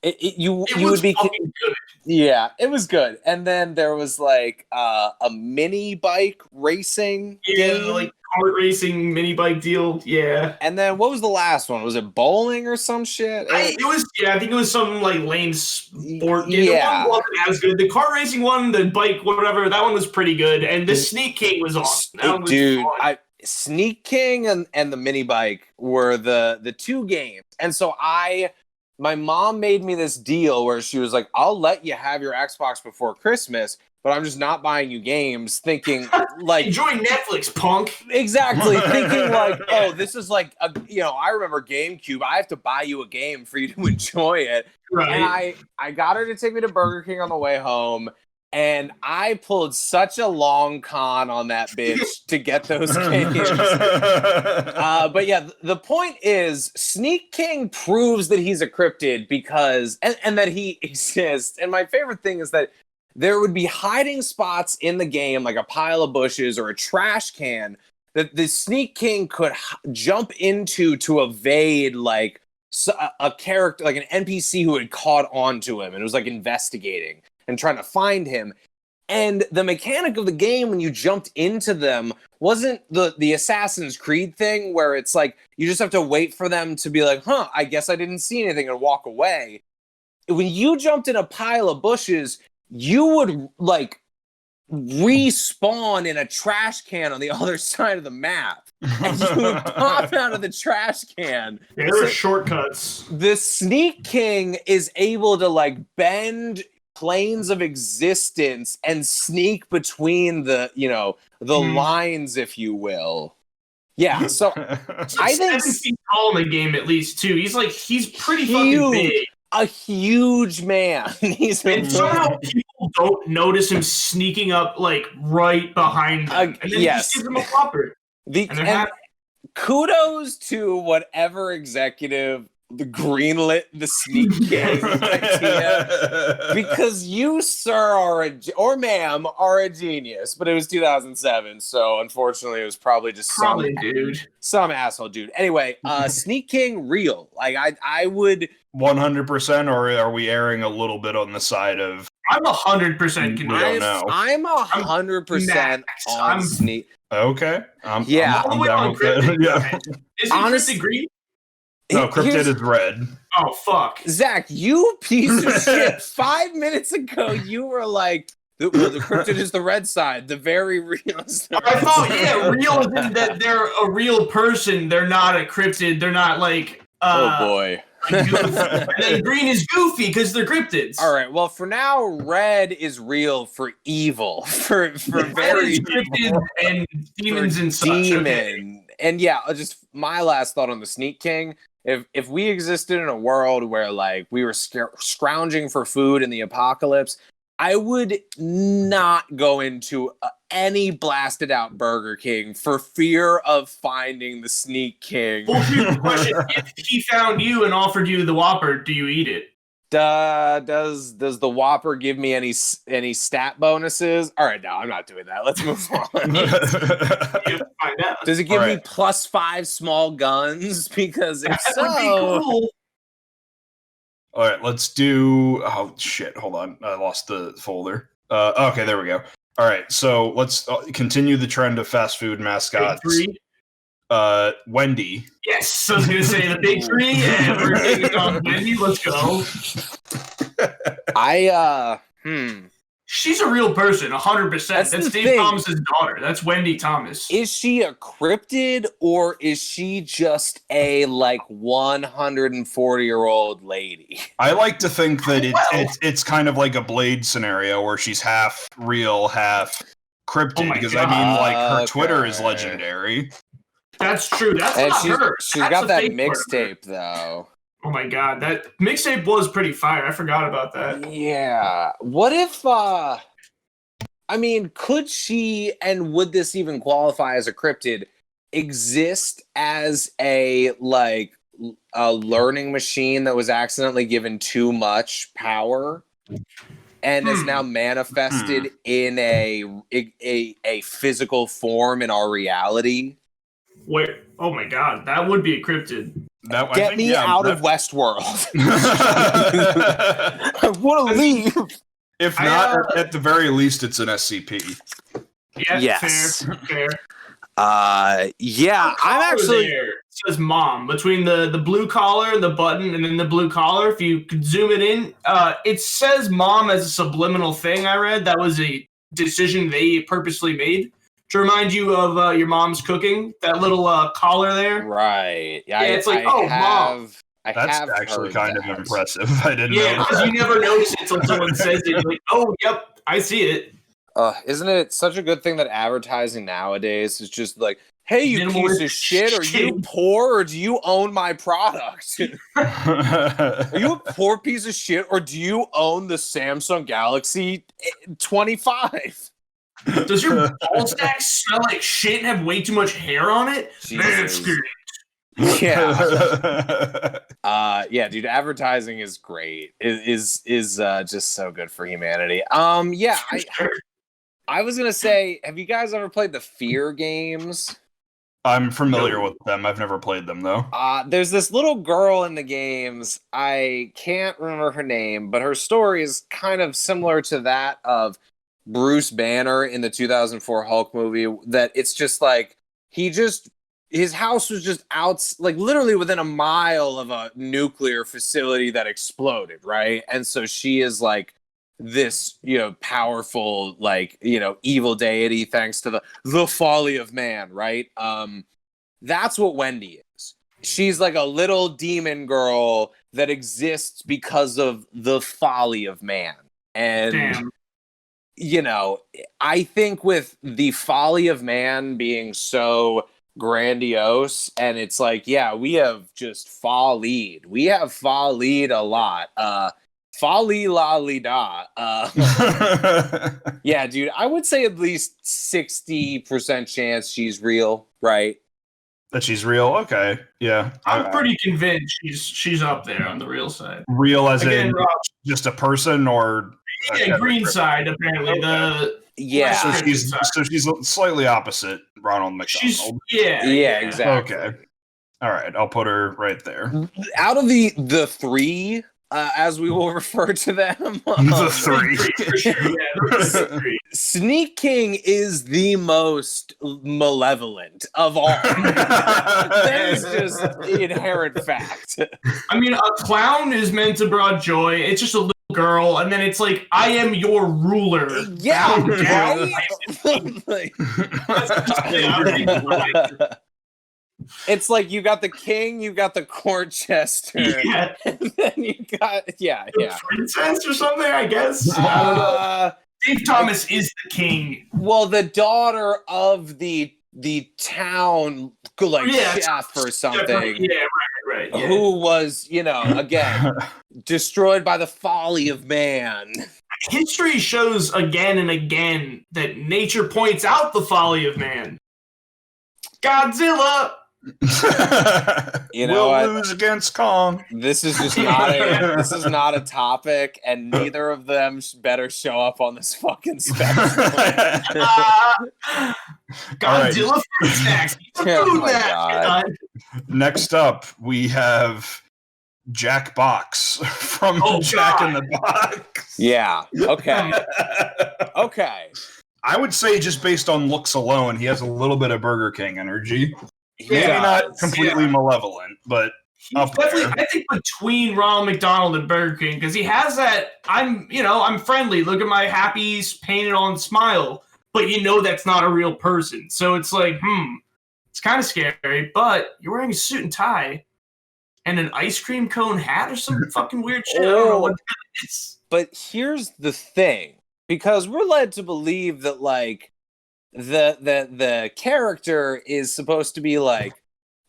You would be. Good. Yeah, it was good. And then there was like a mini bike racing game. Like kart racing mini bike deal. Yeah. And then what was the last one? Was it bowling or some shit? I think it was some like lame sport game. Yeah. The one wasn't as good. The kart racing one, the bike, whatever, that one was pretty good. And the Sneak King was awesome. That one was fun. Sneak King and the mini bike were the 2 games. And so my mom made me this deal where she was like, I'll let you have your Xbox before Christmas, but I'm just not buying you games, thinking like enjoy Netflix, punk. Exactly. Thinking like, oh, this is like I remember GameCube. I have to buy you a game for you to enjoy it. Right. And I got her to take me to Burger King on the way home. And I pulled such a long con on that bitch to get those games. But yeah, the point is, Sneak King proves that he's a cryptid because, and that he exists. And my favorite thing is that there would be hiding spots in the game, like a pile of bushes or a trash can, that the Sneak King could jump into to evade like a character, like an NPC who had caught on to him and was like investigating and trying to find him. And the mechanic of the game when you jumped into them wasn't the Assassin's Creed thing where it's like you just have to wait for them to be like, I guess I didn't see anything and walk away. When you jumped in a pile of bushes, you would like respawn in a trash can on the other side of the map. And you would pop out of the trash can. There are shortcuts. The Sneak King is able to like bend planes of existence and sneak between the lines, if you will. Yeah, so I think 7 feet tall in the game at least too. He's pretty fucking big. A huge man. And somehow people don't notice him sneaking up like right behind them. And then he just gives them a whopper. And kudos to whatever executive greenlit the Sneak King idea, because you, sir, or ma'am, are a genius. But it was 2007, so unfortunately, it was probably just some asshole dude. Anyway, Sneak King, real. Like I would 100%, or are we erring a little bit on the side of? I'm 100% convinced. I'm 100% on Sneak. Okay. I'm down with that. Yeah. Is honestly green? No, Cryptid is red. Oh, fuck. Zach, you piece of shit. 5 minutes ago, you were like, the Cryptid is the red side, the very real. I thought, real is that they're a real person. They're not a Cryptid. They're not like... oh, boy. And then green is goofy because they're cryptids. All right. Well, for now, red is real for evil. For very cryptids and demons and such. Demon. And yeah, just my last thought on the Sneak King. If we existed in a world where like we were scrounging for food in the apocalypse, I would not go into any blasted out Burger King for fear of finding the Sneak King. Well, here's the question: if he found you and offered you the Whopper, do you eat it? Does the Whopper give me any stat bonuses? All right, no, I'm not doing that. Let's move on. Find out. Does it give me +5 small guns? Because if that would be cool. All right, let's do. Oh shit! Hold on, I lost the folder. Okay, there we go. All right, so let's continue the trend of fast food mascots. Wendy. Yes, I was gonna say the big three, and we're taking on Wendy. Let's go. She's a real person, 100%. That's Dave Thomas's daughter. That's Wendy Thomas. Is she a cryptid, or is she just a 140-year-old lady? I like to think that it's kind of like a Blade scenario where she's half real, half cryptid. Because God. I mean, her Twitter is legendary. That's true. That's not her. She's got that mixtape though. Oh my God, that mixtape was pretty fire. I forgot about that. Yeah. What if, could she, and would this even qualify as a cryptid, exist as a learning machine that was accidentally given too much power and is now manifested in a physical form in our reality? Where? Oh my God, that would be a cryptid. Get me out of Westworld. I want to leave. If not, at the very least, it's an SCP. Yeah, yes. Fair. Yeah, I'm actually. There. It says mom between the blue collar, the button, and then the blue collar. If you could zoom it in, it says mom as a subliminal thing. I read that was a decision they purposely made to remind you of your mom's cooking. That little collar there. Right. Yeah, it's like, mom. That's actually kind of impressive. I didn't know. Yeah, because you never notice it until someone says it. You're like, oh, yep, I see it. Isn't it such a good thing that advertising nowadays is just like, hey, you piece of shit, are you poor or do you own my product? Are you a poor piece of shit or do you own the Samsung Galaxy 25? Does your ball stack smell like shit and have way too much hair on it? Yeah. Yeah, dude, advertising is great. It is just so good for humanity. Yeah, I was gonna say, have you guys ever played the Fear games? I'm familiar with them. I've never played them though. There's this little girl in the games. I can't remember her name, but her story is kind of similar to that of Bruce Banner in the 2004 Hulk movie. That it's just like his house was just out, like literally within a mile of a nuclear facility that exploded, right? And so she is like this, powerful, like, evil deity thanks to the folly of man, right? That's what Wendy is. She's like a little demon girl that exists because of the folly of man. And, I think with the folly of man being so grandiose, and it's like, yeah, we have just follied. We have follied a lot. Folly la li da. Yeah, dude, I would say at least 60% chance she's real, right? That she's real? Okay. Yeah. I'm pretty convinced she's up there on the real side. Real as Again, in Rob, just a person or green side, apparently. Okay. So she's slightly opposite Ronald McDonald. Yeah, exactly. Okay. All right, I'll put her right there. Out of the three, as we will refer to them, the three. Sneak King is the most malevolent of all. That is just the inherent fact. I mean, a clown is meant to bring joy. It's just a little girl, and then it's like, I am your ruler. Yeah, right? It's like you got the king, you got the court jester, and then you got the princess or something, I guess. Dave Thomas is the king. Well, the daughter of the town, like chef or something. Yeah, right. Yeah. Who was, again, destroyed by the folly of man. History shows again and again that nature points out the folly of man. Godzilla. We'll lose against Kong. This is just not a topic, and neither of them better show up on this fucking spectrum. Godzilla food snacks. God. Next up, we have Jack Box from Jack in the Box. Yeah. Okay. Okay. I would say just based on looks alone, he has a little bit of Burger King energy. Maybe not completely malevolent, but up definitely, there. I think between Ronald McDonald and Burger King, because he has that, I'm friendly. Look at my happy painted on smile. But that's not a real person. So it's like, it's kind of scary, but you're wearing a suit and tie and an ice cream cone hat or some fucking weird shit. I don't know what that is. But here's the thing, because we're led to believe that, like, the character is supposed to be like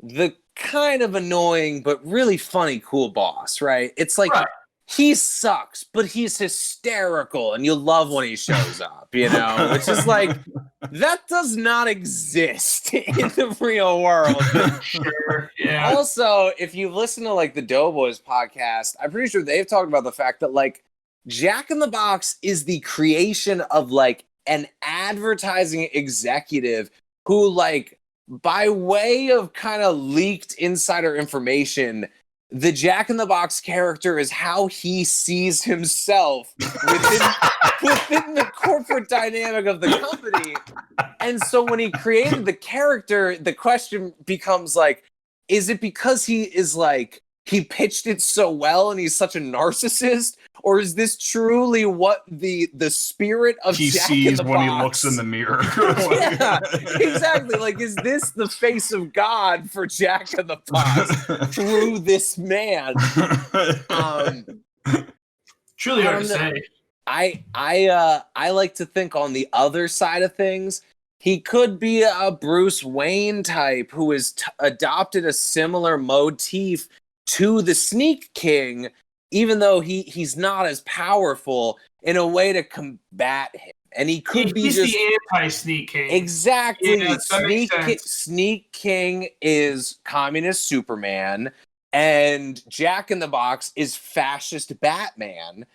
the kind of annoying but really funny cool boss, right? It's like he sucks, but he's hysterical and you love when he shows up, which is like, that does not exist in the real world. Sure, yeah. Also, if you listen to like the Doughboys podcast, I'm pretty sure they've talked about the fact that like Jack in the Box is the creation of like an advertising executive who, like, by way of kind of leaked insider information, the Jack in the Box character is how he sees himself within the corporate dynamic of the company. And so when he created the character, the question becomes like, is it because he is like, he pitched it so well and he's such a narcissist? Or is this truly what the spirit of he Jack sees in the when Box? he looks in the mirror? Yeah, exactly. Like, is this the face of God for Jack in the Box through this man? Truly hard to say. I like to think on the other side of things, he could be a Bruce Wayne type who has adopted a similar motif to the Sneak King, even though he's not as powerful, in a way to combat him. And he could be he's just the anti-Sneak King. Exactly. Yeah, Sneak King is communist Superman, and Jack in the Box is fascist Batman.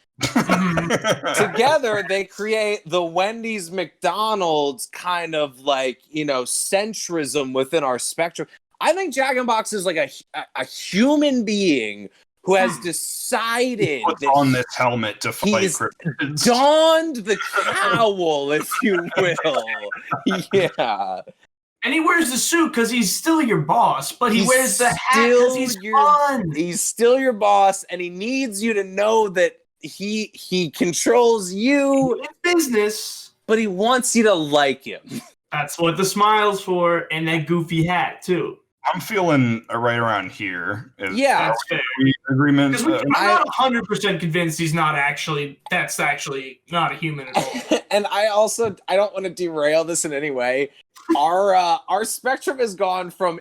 Together, they create the Wendy's McDonald's kind of like, centrism within our spectrum. I think Jack in the Box is like a human being who has decided Puts that on this helmet to fight he's cryptids. donned the cowl, if you will. Yeah. And he wears the suit because he's still your boss, but he wears the hat because he's fun. He's still your boss, and he needs you to know that he controls you in business, but he wants you to like him. That's what the smile's for, and that goofy hat too. I'm feeling right around here. That's fair. Agreement. I'm not 100% convinced he's not actually. That's actually not a human at all. And I don't want to derail this in any way. Our spectrum has gone from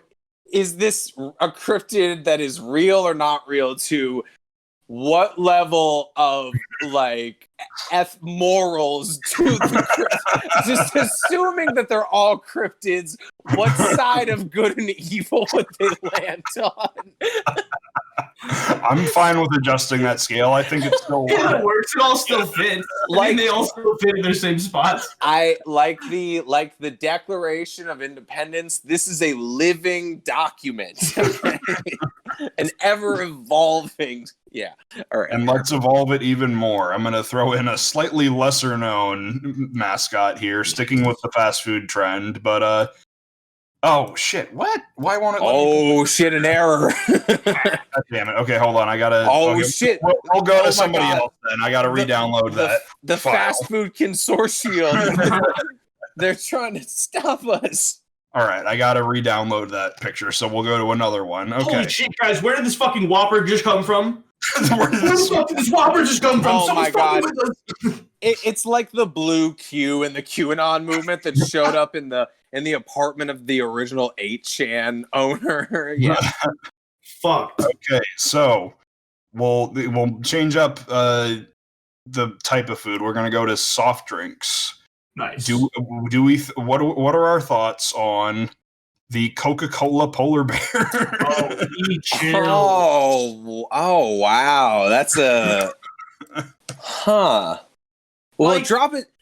is this a cryptid that is real or not real to what level of like morals do the just assuming that they're all cryptids, what side of good and evil would they land on? I'm fine with adjusting that scale. I think it's still it works. It all still fits. They all still fit in their same spots. I like the Declaration of Independence. This is a living document, okay? An ever evolving. Yeah. All right. And let's evolve it even more. I'm going to throw in a slightly lesser known mascot here, sticking with the fast food trend, but oh shit! What? Why won't it? Shit! An error. God damn it! Okay, hold on. I gotta. Shit! We'll go to somebody else then. I gotta re-download that. The file. fast food consortium. They're trying to stop us. All right, I gotta re-download that picture. So we'll go to another one. Okay. Holy shit, guys! Where did this fucking Whopper just come from? Where did this Whopper just come from? Oh my god! With us. It's like the blue Q in the QAnon movement that showed up in the apartment of the original 8chan owner. Yeah. Fuck. Okay, so we'll change up the type of food. We're gonna go to soft drinks. Nice. Do we? What are our thoughts on the Coca-Cola polar bear? Oh, wow. That's a huh. Well,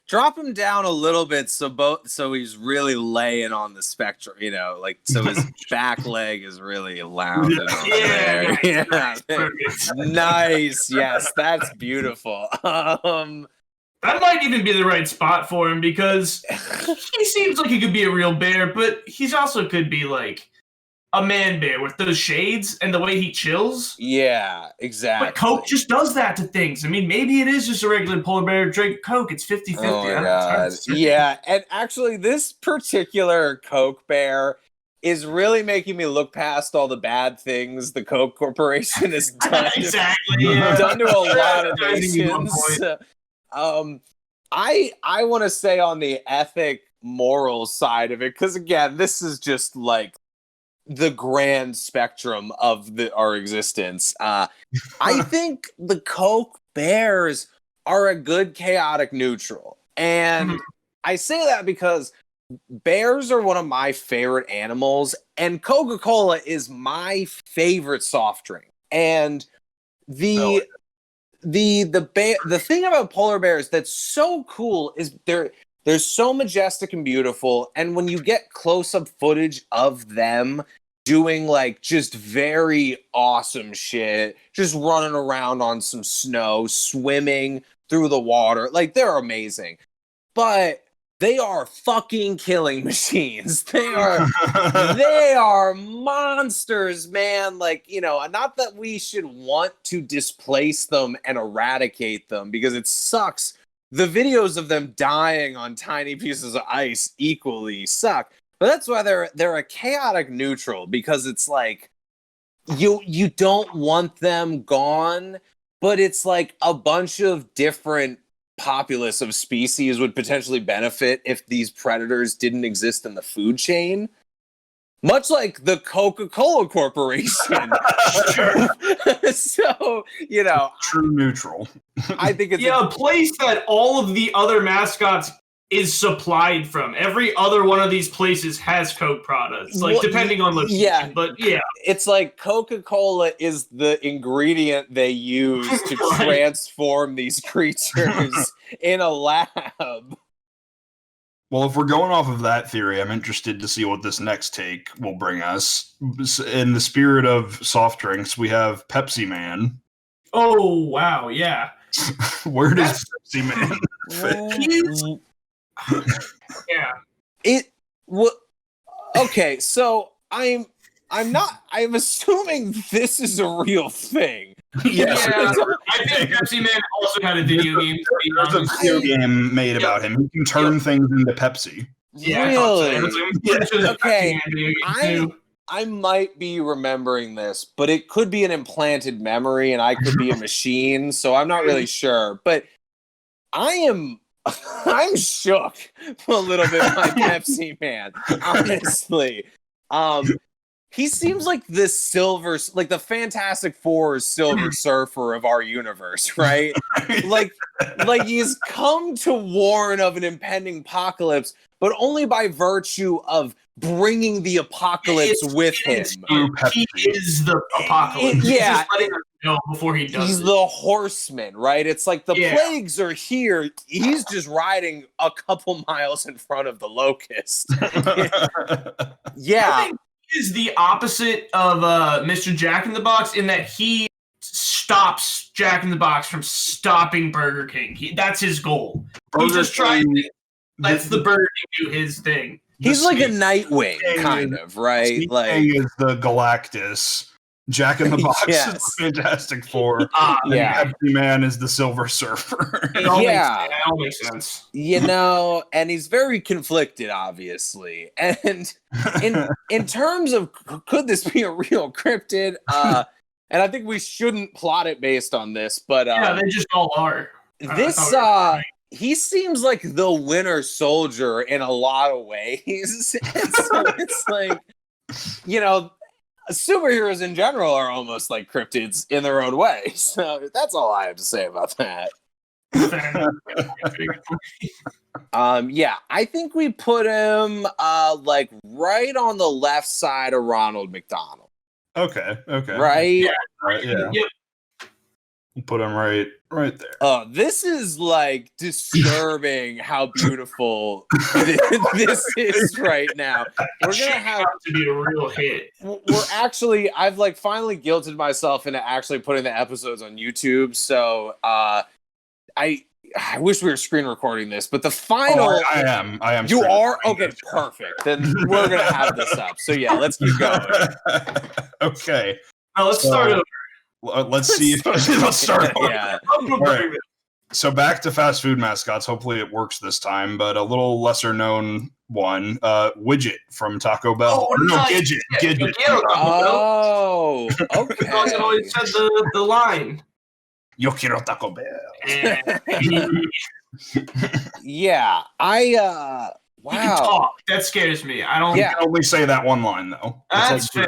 drop him down a little bit so he's really laying on the spectrum, so his back leg is really lounging over there. Yeah. Nice. Yes, that's beautiful. That might even be the right spot for him because he seems like he could be a real bear, but he's also could be like a man bear with those shades and the way he chills. Yeah, exactly. But Coke just does that to things. I mean, maybe it is just a regular polar bear drink Coke. It's 50-50. Oh my god. Yeah, and actually this particular Coke bear is really making me look past all the bad things the Coke Corporation has done. Exactly. Done to a lot of nations. I want to say on the ethic moral side of it, because again, this is just like the grand spectrum of our existence. I think the Coke Bears are a good chaotic neutral. And I say that because bears are one of my favorite animals, and Coca-Cola is my favorite soft drink. And the thing about polar bears that's so cool is they're so majestic and beautiful, and when you get close-up footage of them doing like just very awesome shit, just running around on some snow, swimming through the water, like they're amazing. But they are fucking killing machines. They are monsters, man. Like, not that we should want to displace them and eradicate them, because it sucks. The videos of them dying on tiny pieces of ice equally suck. But that's why they're a chaotic neutral, because it's like you don't want them gone, but it's like a bunch of different populace of species would potentially benefit if these predators didn't exist in the food chain. Much like the Coca-Cola Corporation. Sure. So, true neutral. I think it's a place that all of the other mascots is supplied from. Every other one of these places has Coke products, like depending on location. Yeah. But yeah, It's like Coca-Cola is the ingredient they use to transform these creatures in a lab. Well, if we're going off of that theory, I'm interested to see what this next take will bring us. In the spirit of soft drinks, we have Pepsi Man. oh wow, yeah. Where does Pepsi Man fit? Yeah. Okay, so I'm assuming this is a real thing. Yes, Yeah, I think Pepsi Man also had a video game. To be there's a honest. video game made about him. He can turn things into Pepsi. Yeah, I thought so. Really? I'm pretty sure there's a Okay, Pepsi Man video game too. I might be remembering this, but it could be an implanted memory and I could be a machine, so I'm not really sure. But I'm shook a little bit by Pepsi Man, honestly. He seems like the Fantastic Four's Silver Surfer of our universe, right? like he's come to warn of an impending apocalypse, but only by virtue of bringing the apocalypse with him. He is the apocalypse. He's just letting us know before he does He's it. the horseman, right? It's like the plagues are here. He's just riding a couple miles in front of the locust. Yeah. I think he is the opposite of Mr. Jack in the Box in that he stops Jack in the Box from stopping Burger King. That's his goal. He just tries to lets the Burger King do his thing. He's like a Nightwing, kind of, right? Like is the Galactus. Jack in the Box is the Fantastic Four. Yeah. Pepsi Man is the Silver Surfer. It all makes sense. You know, and he's very conflicted, obviously. And in terms of could this be a real cryptid? And I think we shouldn't plot it based on this, but yeah, they just all are. He seems like the Winter Soldier in a lot of ways. And so it's like, you know, superheroes in general are almost like cryptids in their own way. So that's all I have to say about that. Yeah, I think we put him like right on the left side of Ronald McDonald. Okay. Right? Yeah. Yep. Put him right there. Oh, this is like disturbing how beautiful this is right now. We're gonna have to be a real hit. We're actually, I've like finally guilted myself into actually putting the episodes on YouTube. So I wish we were screen recording this, but the final. Oh, I am. You are? Okay, perfect. Then we're gonna have this up. So yeah, let's keep going. Okay. Now let's start over. Let's see. Let's start. Yeah. Right. So back to fast food mascots. Hopefully it works this time, but a little lesser known one, Widget from Taco Bell. Oh, no, nice. Gidget. Oh, okay. Because it always said the line. Yo quiero Taco Bell. Yeah, He can talk. That scares me. I don't. You can only say that one line though. That's fair.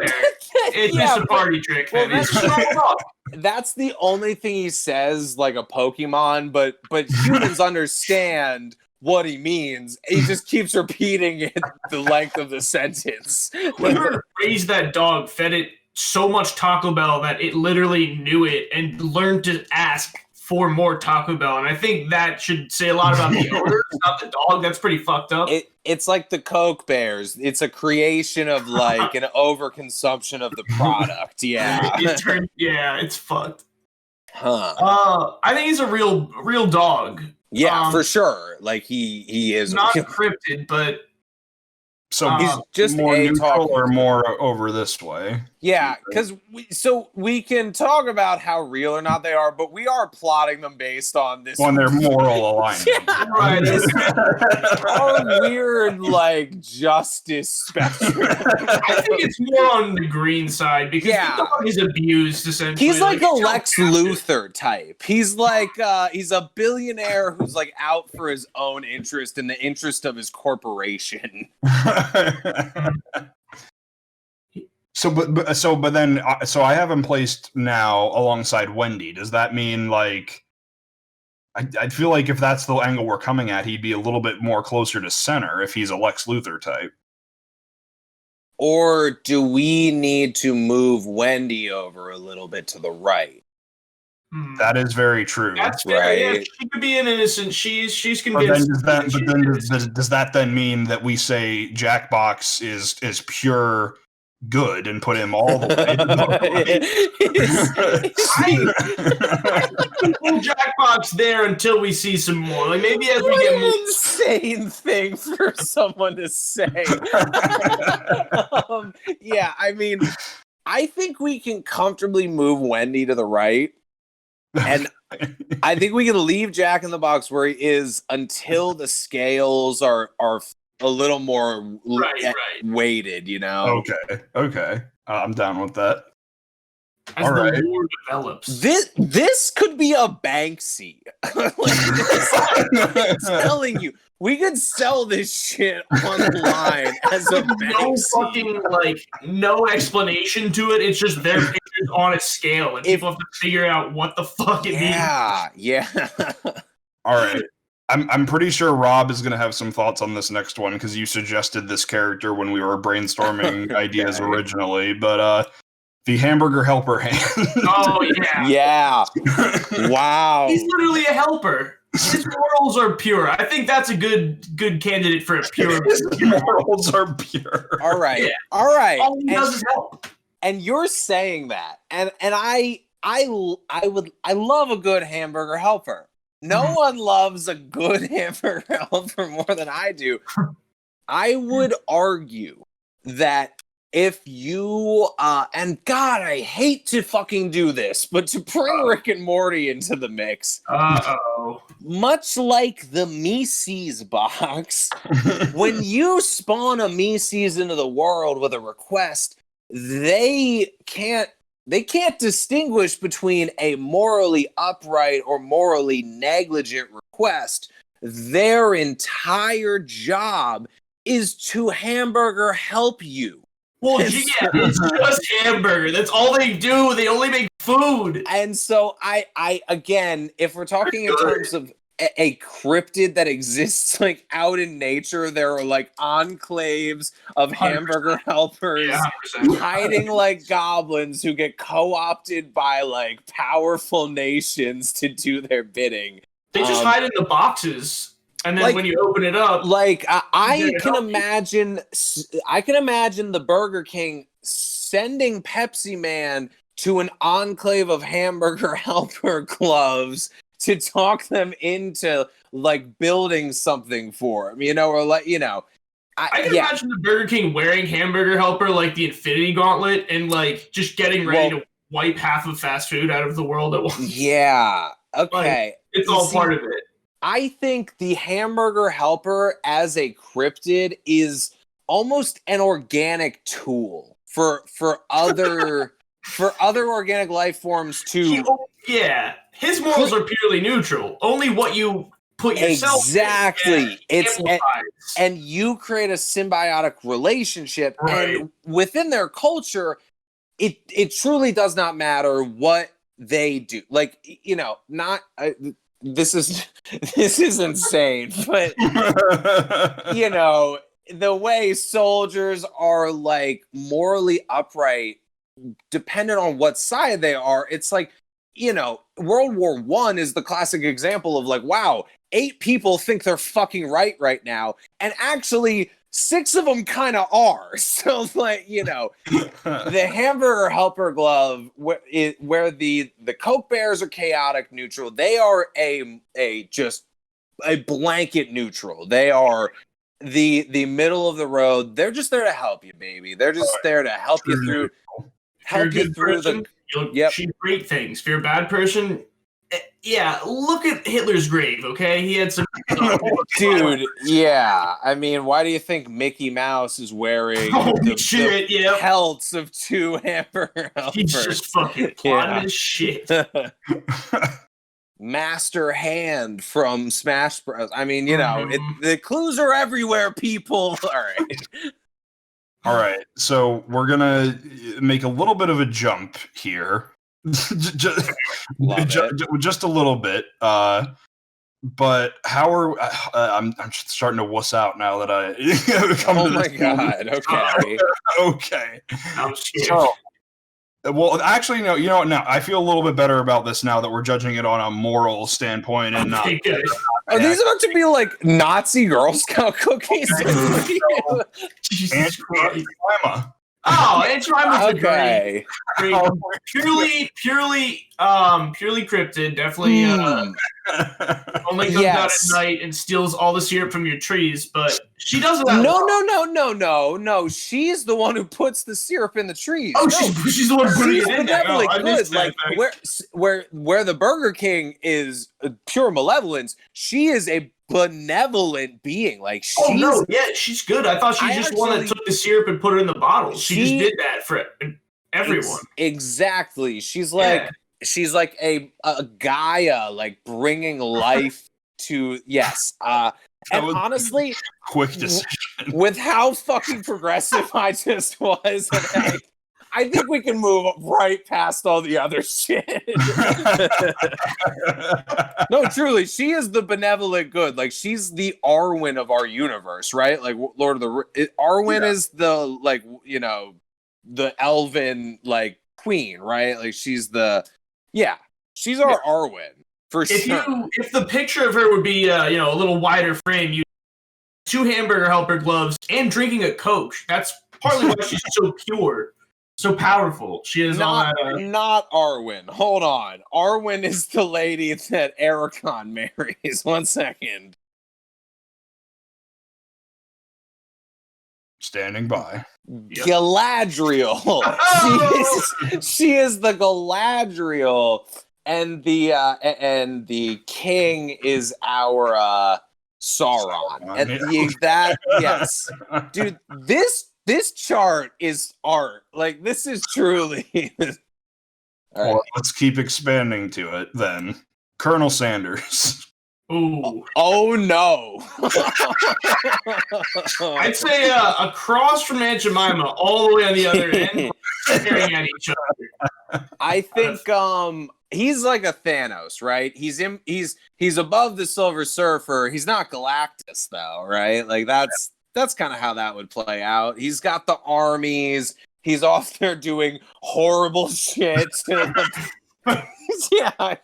It's just a party trick. Well, It's just that's the only thing he says, like a Pokemon, but humans understand what he means. He just keeps repeating it the length of the sentence. Whoever raised that dog fed it so much Taco Bell that it literally knew it and learned to ask for more Taco Bell. And I think that should say a lot about the owner, not the dog. That's pretty fucked up. It's like the Coke Bears. It's a creation of like an overconsumption of the product. Yeah. It's fucked. Huh. I think he's a real dog. Yeah, for sure. Like he is not cryptid, but so he's just more a neutral talking. or more over this way. Yeah, because we can talk about how real or not they are, but we are plotting them based on this on their moral alignment. Yeah, right. Our weird like justice spectrum. I think it's more on the green side because the dog is abused essentially. He's like a Lex Luthor type. He's like he's a billionaire who's like out for his own interest in the interest of his corporation. But then I have him placed now alongside Wendy. Does that mean like I feel like if that's the angle we're coming at, he'd be a little bit more closer to center if he's a Lex Luthor type. Or do we need to move Wendy over a little bit to the right? That is very true. That's fair. Right. Yeah, she could be an innocent. She's But convinced. then does that then mean that we say Jackbox is pure good and put him all the way? We'll Jackbox there until we see some more. Like maybe as we What get an more. insane thing for someone to say. Yeah, I mean, I think we can comfortably move Wendy to the right. And I think we can leave Jack in the Box where he is until the scales are a little more weighted, you know? Okay. I'm down with that. As All the right. lore develops. This could be a Banksy. I'm telling you, we could sell this shit online as a Banksy. No explanation to it. It's just their pictures on a scale, and people have to figure out what the fuck it means. Yeah. All right. I'm pretty sure Rob is going to have some thoughts on this next one because you suggested this character when we were brainstorming ideas originally. But the Hamburger Helper hand. Oh yeah. Yeah. Wow. He's literally a helper. His morals are pure. I think that's a good candidate for a pure. Morals are pure. All right. Yeah. All right. All he does is help. And you're saying that, and I love a good Hamburger Helper. No one loves a good Hamburger Helper more than I do. I would argue that if you and God, I hate to fucking do this, but to bring Rick and Morty into the mix, much like the Mises box, when you spawn a Mises into the world with a request, they can't distinguish between a morally upright or morally negligent request. Their entire job is to hamburger help you. Well, yeah, it's just hamburger. That's all they do. They only make food. And so I again, if we're talking in terms of a cryptid that exists like out in nature, there are like enclaves of hamburger helpers hiding like goblins who get co-opted by like powerful nations to do their bidding. They just hide in the boxes. And then when you open it up, I can imagine the Burger King sending Pepsi Man to an enclave of hamburger helper gloves to talk them into like building something for him, or like, I can imagine the Burger King wearing Hamburger Helper like the Infinity Gauntlet and like just getting ready to wipe half of fast food out of the world at once. Yeah. Okay. It's all part of it. I think the Hamburger Helper as a cryptid is almost an organic tool for other organic life forms to. Yeah, his morals are purely neutral. Only what you put yourself exactly. And you create a symbiotic relationship, and within their culture, it truly does not matter what they do. Like this is insane, but the way soldiers are like morally upright, dependent on what side they are, it's like, World War I is the classic example of like, wow, 8 people think they're fucking right now, and actually 6 of them kind of are. So like, the Hamburger Helper glove, where the Coke Bears are chaotic neutral, they are just a blanket neutral. They are the middle of the road. They're just there to help you, baby. They're just there to help you through. Help you through you'll achieve great things. If you're a bad person, look at Hitler's grave, okay? He had some... Dude, yeah. I mean, why do you think Mickey Mouse is wearing the pelts of 2 hamburger helpers? He's just fucking plotting his shit. Master Hand from Smash Bros. I mean, the clues are everywhere, people. All right, so we're gonna make a little bit of a jump here, just a little bit. But how are I'm starting to wuss out now that I come Oh to my this god. Okay. okay. I'm scared. So, well, actually, no. You know what? No, I feel a little bit better about this now that we're judging it on a moral standpoint and not. Okay, good. Are these about to be like Nazi Girl Scout cookies? Jesus Aunt Christ. Jemima. Oh, Aunt Jemima's Okay. great. Purely cryptid. Definitely only comes out at night and steals all the syrup from your trees, but she doesn't have No. She's the one who puts the syrup in the trees. Oh, no, she's the one putting she's it in there. benevolent I good. missed that Like fact. where the Burger King is pure malevolence, she is a benevolent being. Like she's good. I thought she was just one that took the syrup and put it in the bottles. She just did that for everyone. Exactly. She's like a Gaia, like bringing life to and honestly, quick decision. With how fucking progressive I just was, I think we can move right past all the other shit. No, truly, she is the benevolent good. Like, she's the Arwen of our universe, right? Like, Lord of the Arwen is the, like, you know, the elven, like, queen, right? Like, she's she's our Arwen for sure. If the picture of her would be, a little wider frame, you 2 Hamburger Helper gloves and drinking a Coke. That's partly why she's so pure. So powerful. She is not Arwen. Hold on. Arwen is the lady that Ericon marries. 1 second. Standing by. Galadriel. She is the Galadriel, and the king is our Sauron. And yes, dude. This chart is art. Like, this is truly. All right. Let's keep expanding to it then. Colonel Sanders. Ooh. Oh no. I'd say across from Aunt Jemima, all the way on the other end, staring at each other. I think he's like a Thanos, right? He's above the Silver Surfer. He's not Galactus though, right? Like that's kind of how that would play out. He's got the armies. He's off there doing horrible shit. Yeah.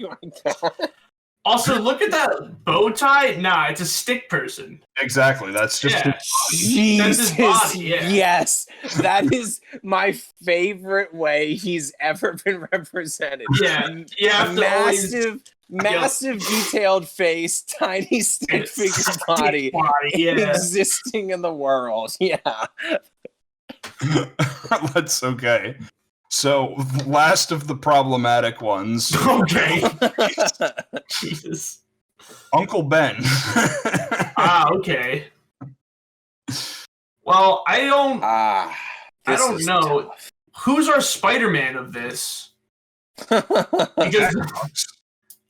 Also, look at that bow tie. Nah, it's a stick person. Exactly. That's just Jesus. That's his body, yeah. Yes, that is my favorite way he's ever been represented. Yeah. Massive detailed face, tiny stick figure body, existing in the world. Yeah. That's okay. So, last of the problematic ones. Okay. Jesus. Uncle Ben. Okay. Well, I don't know. Tough. Who's our Spider-Man of this? Because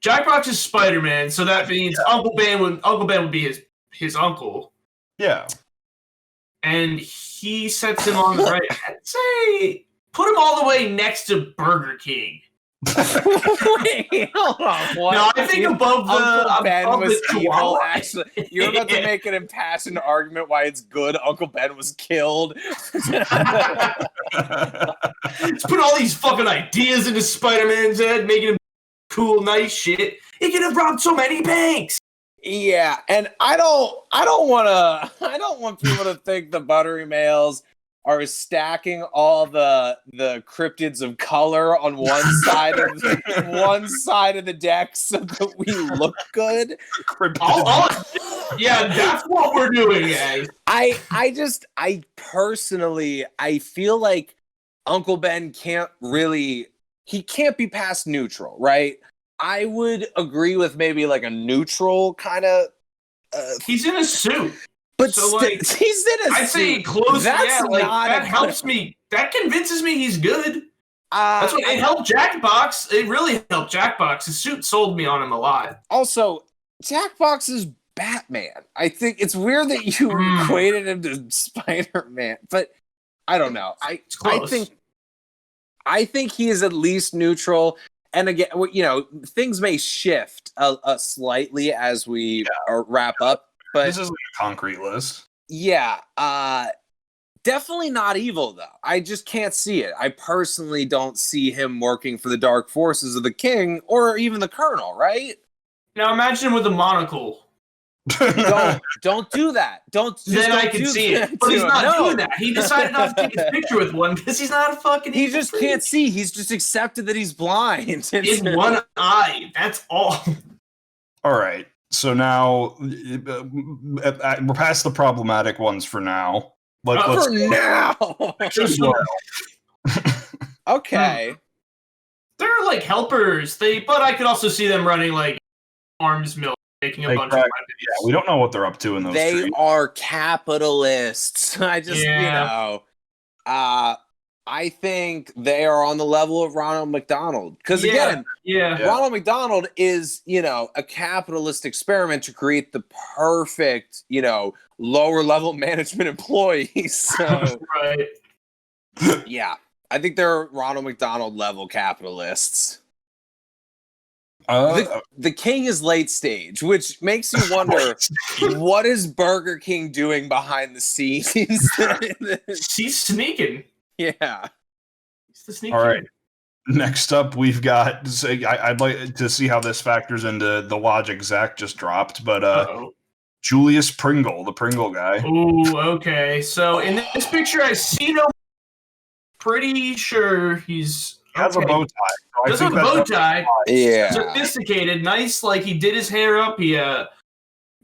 Jackbox is Spider-Man, so that means Uncle Ben would be his uncle. Yeah. And he sets him on the right. I'd say put him all the way next to Burger King. Wait, hold on. What? No, I think above Uncle Ben above was the evil. Chihuahua. Actually, you're about to make an impassioned argument why it's good Uncle Ben was killed. Let's put all these fucking ideas into Spider-Man's head, making him cool, nice shit. He could have robbed so many banks. Yeah, and I don't want people to think the Buttery Males are stacking all the cryptids of color on one side of the deck so that we look good. Yeah, that's what we're doing, guys. I personally feel like Uncle Ben can't be past neutral, right? I would agree with maybe like a neutral kind of. He's in a suit. But so, he's in a suit. I'd say close. That's that helps me. That convinces me he's good. That's what it helped Jackbox. It really helped Jackbox. His suit sold me on him a lot. Also, Jackbox is Batman. I think it's weird that you equated him to Spider-Man, but I don't know. I think he is at least neutral. And again, you know, things may shift slightly as we wrap up, but this is like a concrete list. Yeah, definitely not evil though. I just can't see it. I personally don't see him working for the dark forces of the king or even the colonel, right? Now imagine him with a monocle. Don't do that. Then I can see it. But he's not doing that. He decided not to take his picture with one because he's not a fucking. He just can't see. He's just accepted that he's blind. In one eye. That's all. All right. So now we're past the problematic ones for now. For now. Okay. They're like helpers. But I could also see them running like arms mill, making a bunch of weapons. Yeah, we don't know what they're up to in those. They trees. are capitalists. I just, I think they are on the level of Ronald McDonald. Because again, Ronald McDonald is, a capitalist experiment to create the perfect, lower level management employees. So, right. Yeah, I think they're Ronald McDonald level capitalists. The king is late stage, which makes you wonder what is Burger King doing behind the scenes. He's sneaking. Yeah. He's the sneaky. All right. Next up, we've got. I'd like to see how this factors into the logic Zach just dropped, but Julius Pringle, the Pringle guy. Ooh, okay. So in this picture, I see no. Pretty sure he's. He has a bow tie. Does have a bow tie. Yeah. Sophisticated, nice. Like he did his hair up. He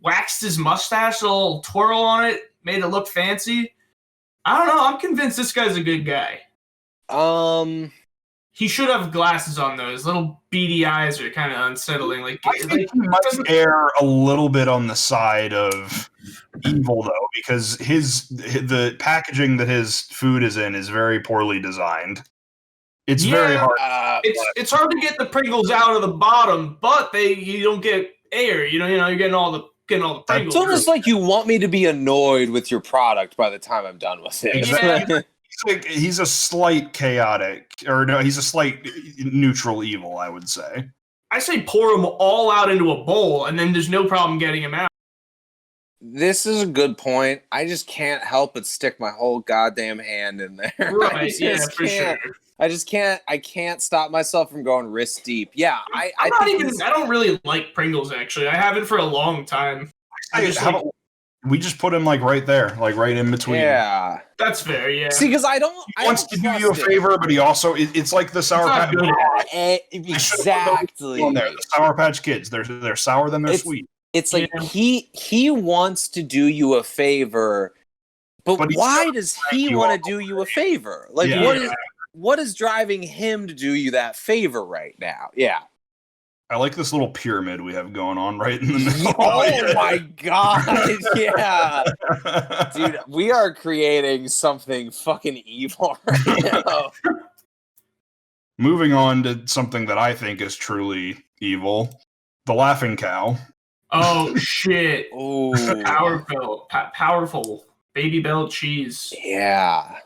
waxed his mustache, a little twirl on it, made it look fancy. I don't know. I'm convinced this guy's a good guy. He should have glasses on though. His little beady eyes are kind of unsettling. Like I think he might err a little bit on the side of evil though, because the packaging that his food is in is very poorly designed. It's very hard. It's hard to get the Pringles out of the bottom, but you don't get air. You're getting all the Pringles. It's almost like you want me to be annoyed with your product by the time I'm done with it. Yeah. He's a slight chaotic, or no, he's a slight neutral evil, I would say. I say pour them all out into a bowl, and then there's no problem getting them out. This is a good point. I just can't help but stick my whole goddamn hand in there. Right, yeah, for sure. I can't stop myself from going wrist deep. Yeah, I don't really like Pringles, actually. I haven't for a long time. We just put him right there, right in between. Yeah. That's fair, yeah. See, because he wants to do you a favor, but he also, it's like the Sour Patch Kids. Exactly. The Sour Patch Kids. They're sour, then they're sweet. It's like he wants to do you a favor, but why does he want to do you a favor? Like, what is driving him to do you that favor right now? Yeah. I like this little pyramid we have going on right in the middle. Oh my god, yeah. Dude, we are creating something fucking evil right now. Moving on to something that I think is truly evil. The Laughing Cow. Oh, shit. Ooh. Powerful. Baby Bell cheese. Yeah.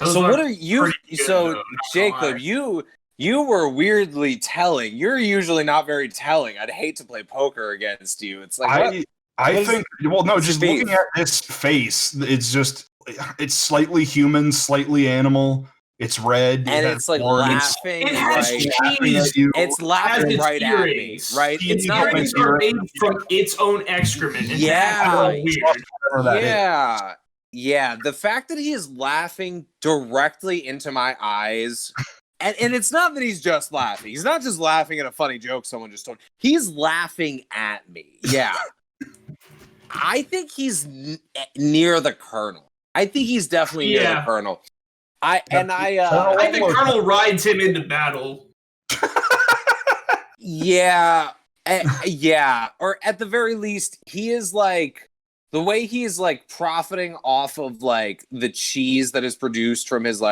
So what are you... So, Jacob, you were weirdly telling. You're usually not very telling. I'd hate to play poker against you. It's like I think just looking at this face, it's slightly human, slightly animal. It's red, and it's like laughing. It has cheese. It's laughing right at me. Right? It's not like are made from its own excrement. Yeah. Weird. Yeah. The fact that he is laughing directly into my eyes. And it's not that he's just laughing. He's not just laughing at a funny joke someone just told. He's laughing at me. Yeah. I think he's near the Colonel. I think he's definitely near the Colonel. I think the Colonel rides him into battle. Yeah. Yeah. Or at the very least, he is like... The way he is profiting off of the cheese that is produced from his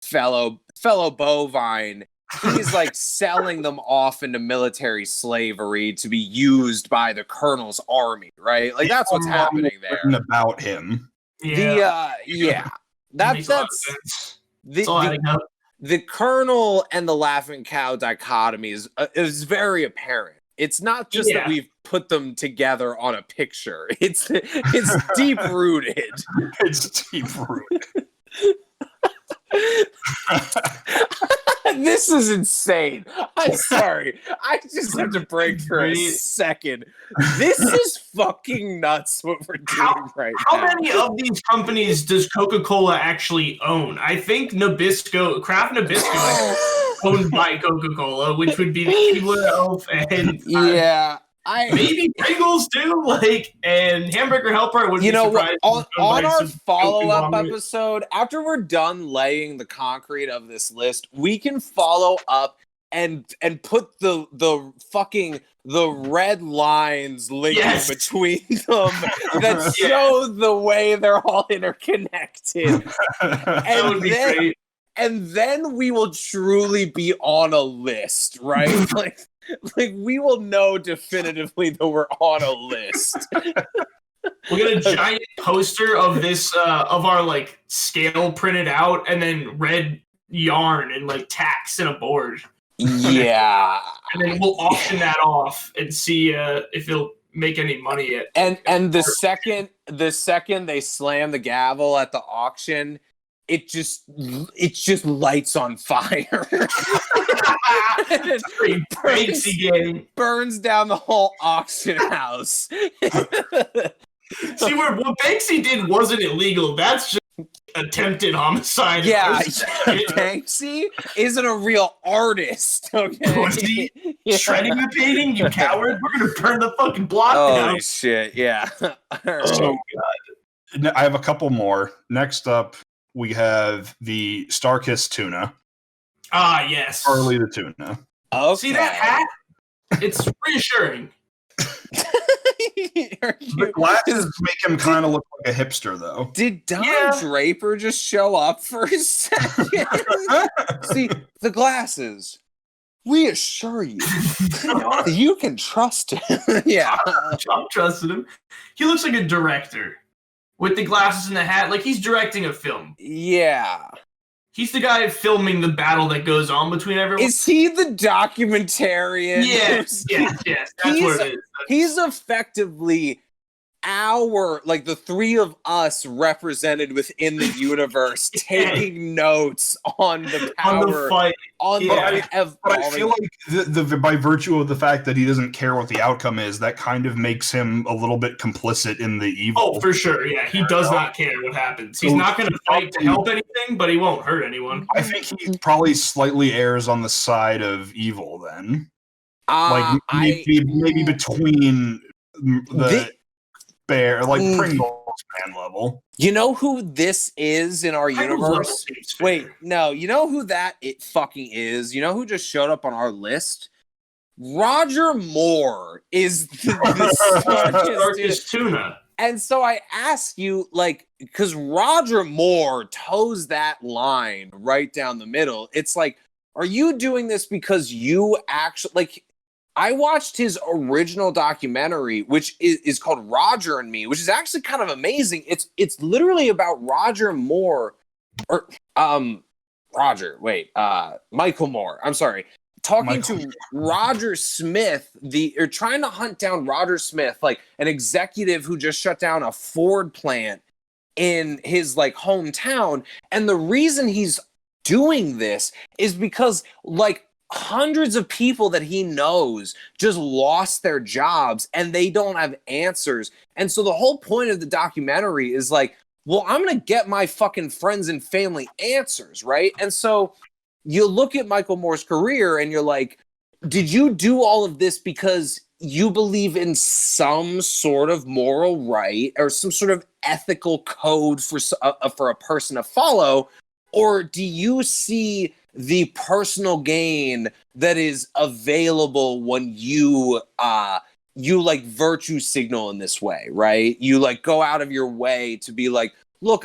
fellow bovine, he's selling them off into military slavery to be used by the Colonel's army, right? That's what's happening there. About him. Yeah. That's the Colonel and the Laughing Cow dichotomy is very apparent. It's not just that we've put them together on a picture. It's deep rooted. It's deep rooted. This is insane. I'm sorry. I just have to break for a second. This is fucking nuts what we're doing right now. How many of these companies does Coca-Cola actually own? I think Kraft Nabisco is owned by Coca-Cola, which would be the Keebler Elf and maybe Pringles too, and Hamburger Helper. Would be surprised. On our follow-up episode, after we're done laying the concrete of this list, we can follow up and put the red lines linking between them that show the way they're all interconnected. That would be great. And then we will truly be on a list, right? like we will know definitively that we're on a list. We'll get a giant poster of this of our scale printed out, and then red yarn and tacks in a board. Yeah. And then we'll auction that off and see if it'll make any money yet. And the second they slam the gavel at the auction, it just lights on fire. burns down the whole auction house. See, what Banksy did wasn't illegal. That's just attempted homicide. Yeah, Banksy isn't a real artist. Okay, was he shredding the painting? You coward! We're gonna burn the fucking block down. Oh shit! Yeah. So I have a couple more. Next up, we have the Starkist tuna. Ah, yes. Charlie the tuna. Okay. See that hat? It's reassuring. The glasses make him kind of look like a hipster, though. Did Don Draper just show up for a second? See, the glasses. We assure you, you can trust him. Yeah, I'm trusting him. He looks like a director with the glasses and the hat, like he's directing a film. Yeah. He's the guy filming the battle that goes on between everyone. Is he the documentarian? Yes. That's what it is. He's effectively the three of us represented within the universe, taking notes on the power, on the fight. But I feel like the by virtue of the fact that he doesn't care what the outcome is, that kind of makes him a little bit complicit in the evil. Oh, for sure. Yeah, he does not care what happens. He's not going to fight to help anything, but he won't hurt anyone. I think he probably slightly errs on the side of evil then. Maybe between the bear, Pringles man level. You know who this is in our universe? Wait, no. You know who that it fucking is? You know who just showed up on our list? Roger Moore is the Starkist tuna. And so I ask you, because Roger Moore toes that line right down the middle. It's like, are you doing this because you actually I watched his original documentary, which is called Roger and Me, which is actually kind of amazing. It's literally about Roger Moore, Michael Moore. I'm sorry. Talking to Roger Smith, trying to hunt down Roger Smith, an executive who just shut down a Ford plant in his hometown. And the reason he's doing this is because hundreds of people that he knows just lost their jobs and they don't have answers. And so the whole point of the documentary is I'm going to get my fucking friends and family answers, right? And so you look at Michael Moore's career and you're like, did you do all of this because you believe in some sort of moral right or some sort of ethical code for a person to follow? Or do you see the personal gain that is available when you virtue signal in this way, right? You go out of your way to be look,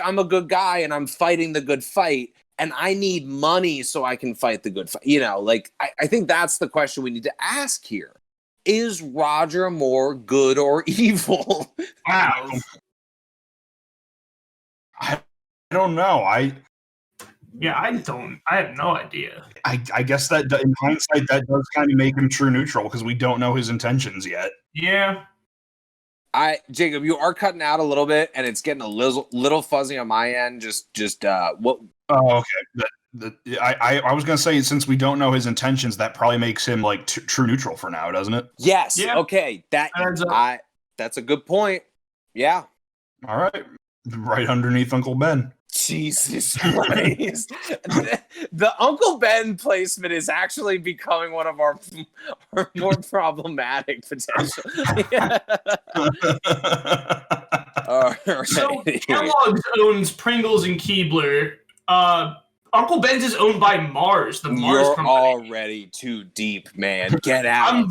I'm a good guy and I'm fighting the good fight and I need money so I can fight the good fight. I think that's the question we need to ask here. Is Roger Moore good or evil? Wow. I don't know. Yeah, I have no idea. I guess that in hindsight, that does kind of make him true neutral because we don't know his intentions yet. Yeah. Jacob, you are cutting out a little bit, and it's getting a little fuzzy on my end. Just what? Oh, okay. I was gonna say, since we don't know his intentions, that probably makes him like true neutral for now, doesn't it? Yes. Yeah. Okay. That's a good point. Yeah. All right. Right underneath Uncle Ben. Jesus Christ. The Uncle Ben placement is actually becoming one of our more problematic potential. All right. So Kellogg's owns Pringles and Keebler. Uncle Ben's is owned by Mars, the Mars You're company. already too deep, man. Get out.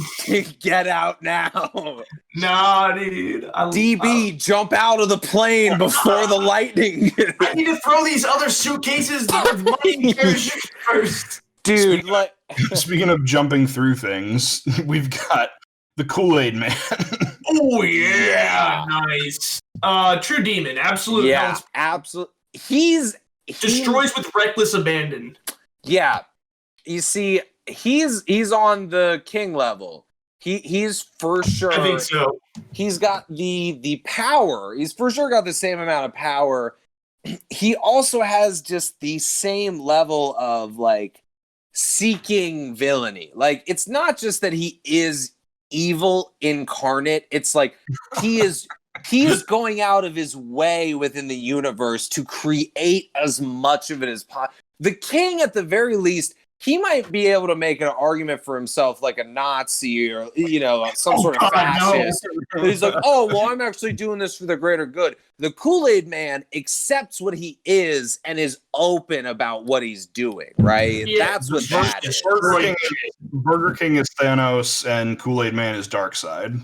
Get out now. Nah, dude. DB, jump out of the plane before the lightning. I need to throw these other suitcases with money parachute first. Dude, Speaking of jumping through things, we've got the Kool-Aid Man. Oh, yeah. Nice. True demon. Absolute. yeah, absolutely. He Destroys with reckless abandon. Yeah. You see, he's on the king level. He's for sure. I think so. He's got the power. He's for sure got the same amount of power. He also has just the same level of like seeking villainy. Like it's not just that he is evil incarnate. It's like he is going out of his way within the universe to create as much of it as possible. The king, at the very least, he might be able to make an argument for himself like a Nazi or, some sort of fascist. No. He's like, oh, well, I'm actually doing this for the greater good. The Kool-Aid Man accepts what he is and is open about what he's doing, right? Yeah, that's what that is. Burger King is Thanos and Kool-Aid Man is Darkseid.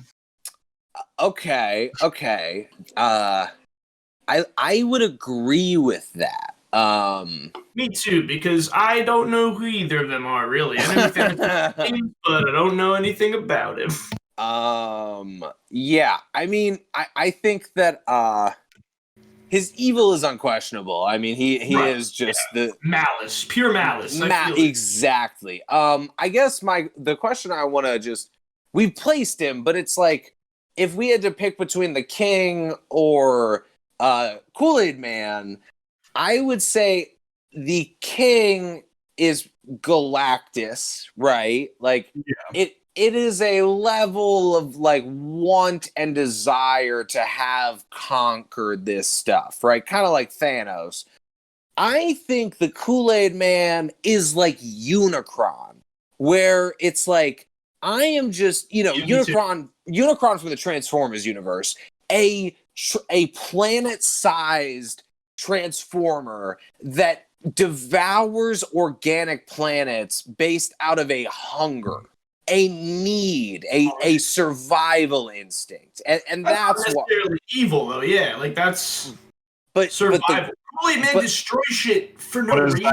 Okay. I would agree with that. Me too, because I don't know who either of them are really. I know Thanos, but I don't know anything about him. Yeah. I mean, I think that his evil is unquestionable. I mean, he is just the malice, pure malice. Exactly. I guess the question I want to we've placed him, but it's like, if we had to pick between the king or Kool-Aid Man, I would say the king is Galactus, right? Like it is a level of like want and desire to have conquered this stuff, right? Kind of like Thanos. I think the Kool-Aid Man is like Unicron, where it's like, I am just, Unicron from the Transformers universe, a planet-sized transformer that devours organic planets based out of a hunger, a need, a survival instinct, and that's not necessarily evil though. Yeah, like that's survival. Kool-Aid Man destroys shit for no reason.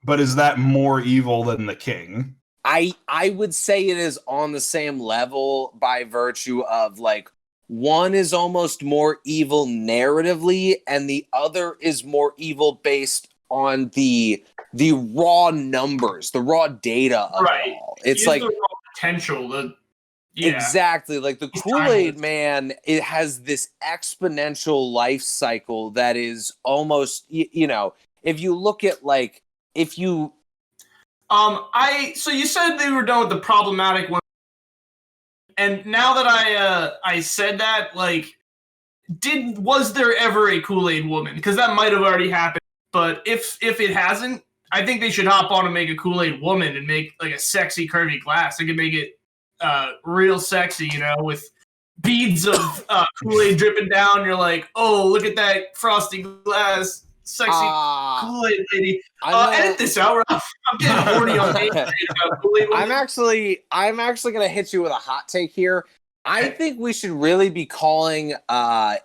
But is that more evil than the king? I would say it is on the same level by virtue of like one is almost more evil narratively and the other is more evil based on the raw numbers, the raw data of it all. It's like the raw potential. Exactly. Like the Kool-Aid Man, it has this exponential life cycle that is almost, if you look at like, if you... So you said they were done with the problematic one, and now that I said that, like, was there ever a Kool-Aid woman? Because that might have already happened. But if it hasn't, I think they should hop on and make a Kool-Aid woman and make like a sexy curvy glass. They could make it real sexy, with beads of Kool-Aid dripping down. You're like, oh, look at that frosty glass. Sexy Kool-Aid lady. Edit this out, Ralph. I'm getting horny on Kool-Aid. I'm actually gonna hit you with a hot take here. I think we should really be calling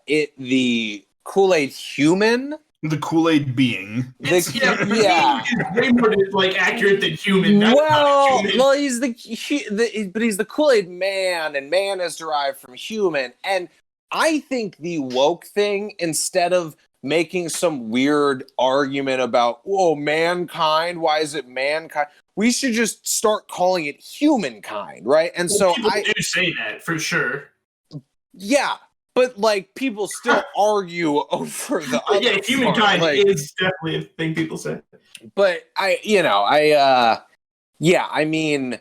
it the Kool-Aid human. The Kool-Aid being. It's way more like accurate than human. Well, he's the Kool-Aid Man, and man is derived from human. And I think the woke thing, instead of making some weird argument about, whoa, mankind, why is it mankind? We should just start calling it humankind, right? And so people do say that for sure. Yeah, but like people still argue over the other yeah, humankind part, like, is definitely a thing people say. But I mean,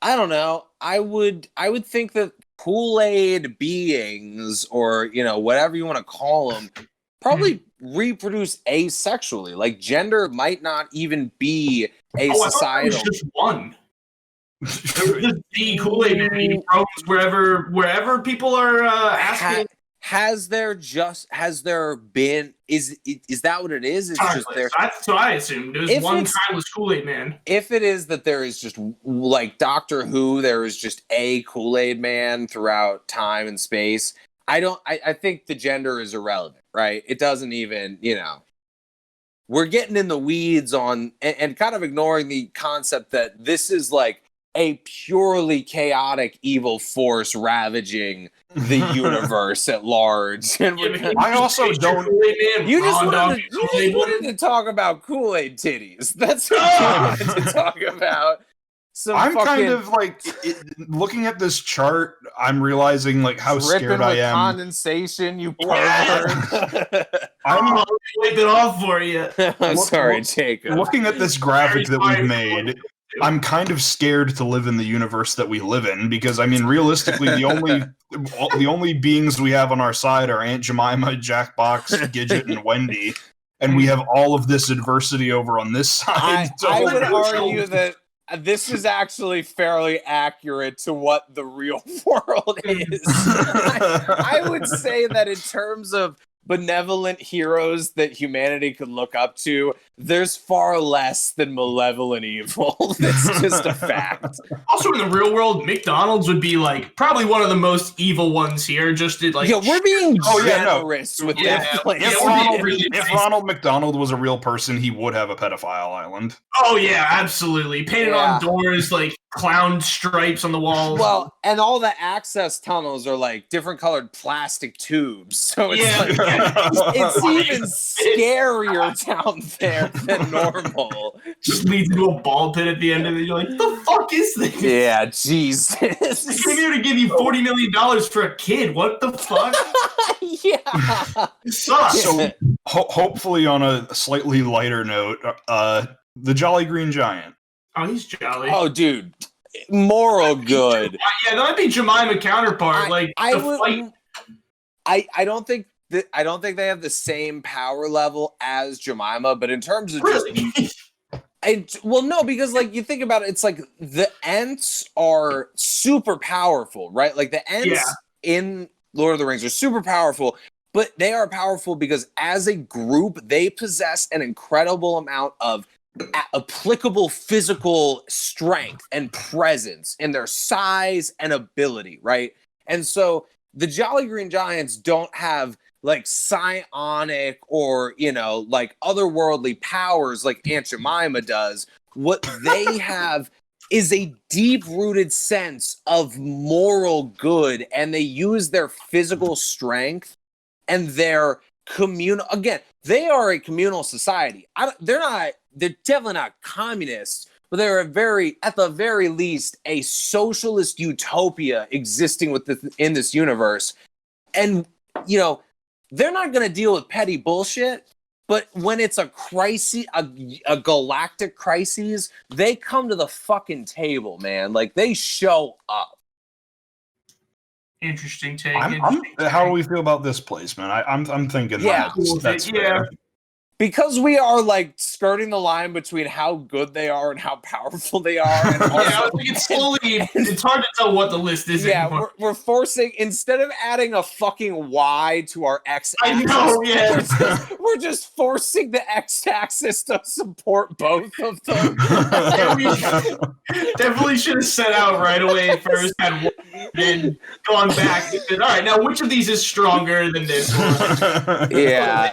I don't know. I would think that Kool-Aid beings, or whatever you want to call them, probably reproduce asexually. Like gender might not even be a societal. I thought it was just one. Just the Kool-Aid man eating problems wherever people are asking. Has there been? Is that what it is? It's just there. That's what I assumed. It was one timeless Kool-Aid man. If it is that there is just like Doctor Who, there is just a Kool-Aid man throughout time and space. I think the gender is irrelevant, right? It doesn't even, we're getting in the weeds on and kind of ignoring the concept that this is like a purely chaotic evil force ravaging the universe at large. And I also don't. You just wanted to talk about Kool-Aid titties. That's what you wanted to talk about. I'm kind of like looking at this chart. I'm realizing like how scared I am. Condensation, you pervert. I'm wipe it off for you. I'm sorry, Jacob. Looking at this graphic that we've made, I'm kind of scared to live in the universe that we live in, because I mean, realistically, the only beings we have on our side are Aunt Jemima, Jackbox, Gidget, and Wendy, and we have all of this adversity over on this side. I would argue that this is actually fairly accurate to what the real world is. I would say that in terms of benevolent heroes that humanity could look up to, there's far less than malevolent evil. That's just a fact. Also, in the real world, McDonald's would be like probably one of the most evil ones here. Just to like, we're being generous with that place. If Ronald McDonald was a real person, he would have a pedophile island. Oh yeah, absolutely. Painted on doors, like clown stripes on the walls. Well, and all the access tunnels are like different colored plastic tubes, so it's it's even scarier down there than normal. Just leads into a ball pit at the end of it. You're like, the fuck is this? Yeah, Jesus. I came here to give you $40 million for a kid. What the fuck? Yeah. It sucks. So hopefully on a slightly lighter note, the Jolly Green Giant. Oh, he's jolly. Oh, dude. Moral good. Yeah, that might be Jemima counterpart. I don't think they have the same power level as Jemima, but in terms of no, because like you think about it, it's like the Ents are super powerful, right? Like the Ents in Lord of the Rings are super powerful, but they are powerful because as a group, they possess an incredible amount of applicable psical strength and presence in their size and ability, right? And so the Jolly Green Giants don't have like psionic or, like otherworldly powers like Aunt Jemima does. What they have is a deep-rooted sense of moral good, and they use their physical strength and their communal. Again, they are a communal society. They're definitely not communists, but they're at the very least, a socialist utopia existing in this universe. And, they're not going to deal with petty bullshit, but when it's a crisis, a galactic crisis, they come to the fucking table, man. Like, they show up. Interesting take. How do we feel about this place, man? I'm thinking that's fair. Because we are like skirting the line between how good they are and how powerful they are. And I think it's hard to tell what the list is anymore. We're forcing, instead of adding a fucking Y to our x-axis, we're just forcing the x-axis to support both of them. Definitely should have set out right away first, had one, then gone back. All right, now which of these is stronger than this one? Yeah.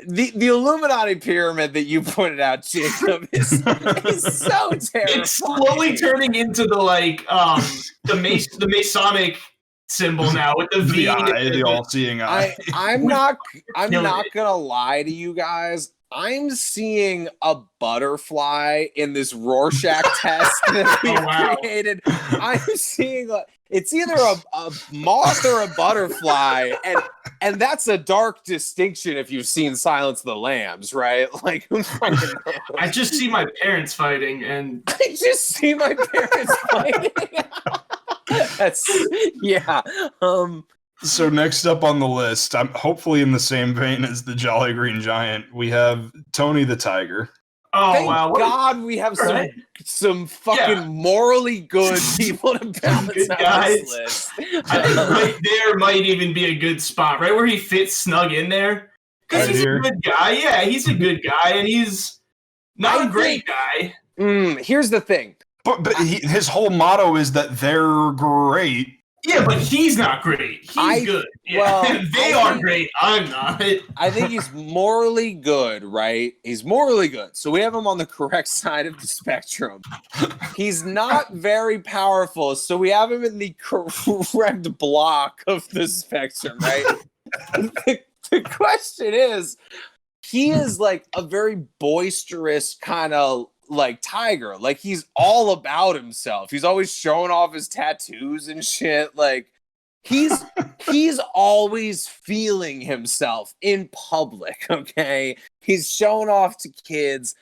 The Illuminati pyramid that you pointed out, Jacob, is so terrible. It's slowly turning into the Masonic symbol now with the V. The all-seeing eye. I'm not gonna lie to you guys. I'm seeing a butterfly in this Rorschach test that we created. I'm seeing it's either a moth or a butterfly, and that's a dark distinction if you've seen Silence of the Lambs, right? Like, who fucking knows? I just see my parents fighting, and I just see my parents fighting. That's yeah. So next up on the list, I'm hopefully in the same vein as the Jolly Green Giant, we have Tony the Tiger. oh Thank wow, God we have some fucking morally good people to balance Good out guys. this list. I think right there might even be a good spot, right where he fits snug in there. Because Right he's here? a good guy. Yeah, he's a good guy, and he's not I a great guy. Here's the thing. But his whole motto is that they're great. Yeah, but he's not great. He's good. Yeah. well, they I are think- great. I'm not. I think he's morally good, right? He's morally good. So we have him on the correct side of the spectrum. He's not very powerful, so we have him in the correct block of the spectrum, right? The question is, he is like a very boisterous kind of like tiger. Like, he's all about himself. He's always showing off his tattoos and shit. Like, he's always feeling himself in public. Okay, he's showing off to kids.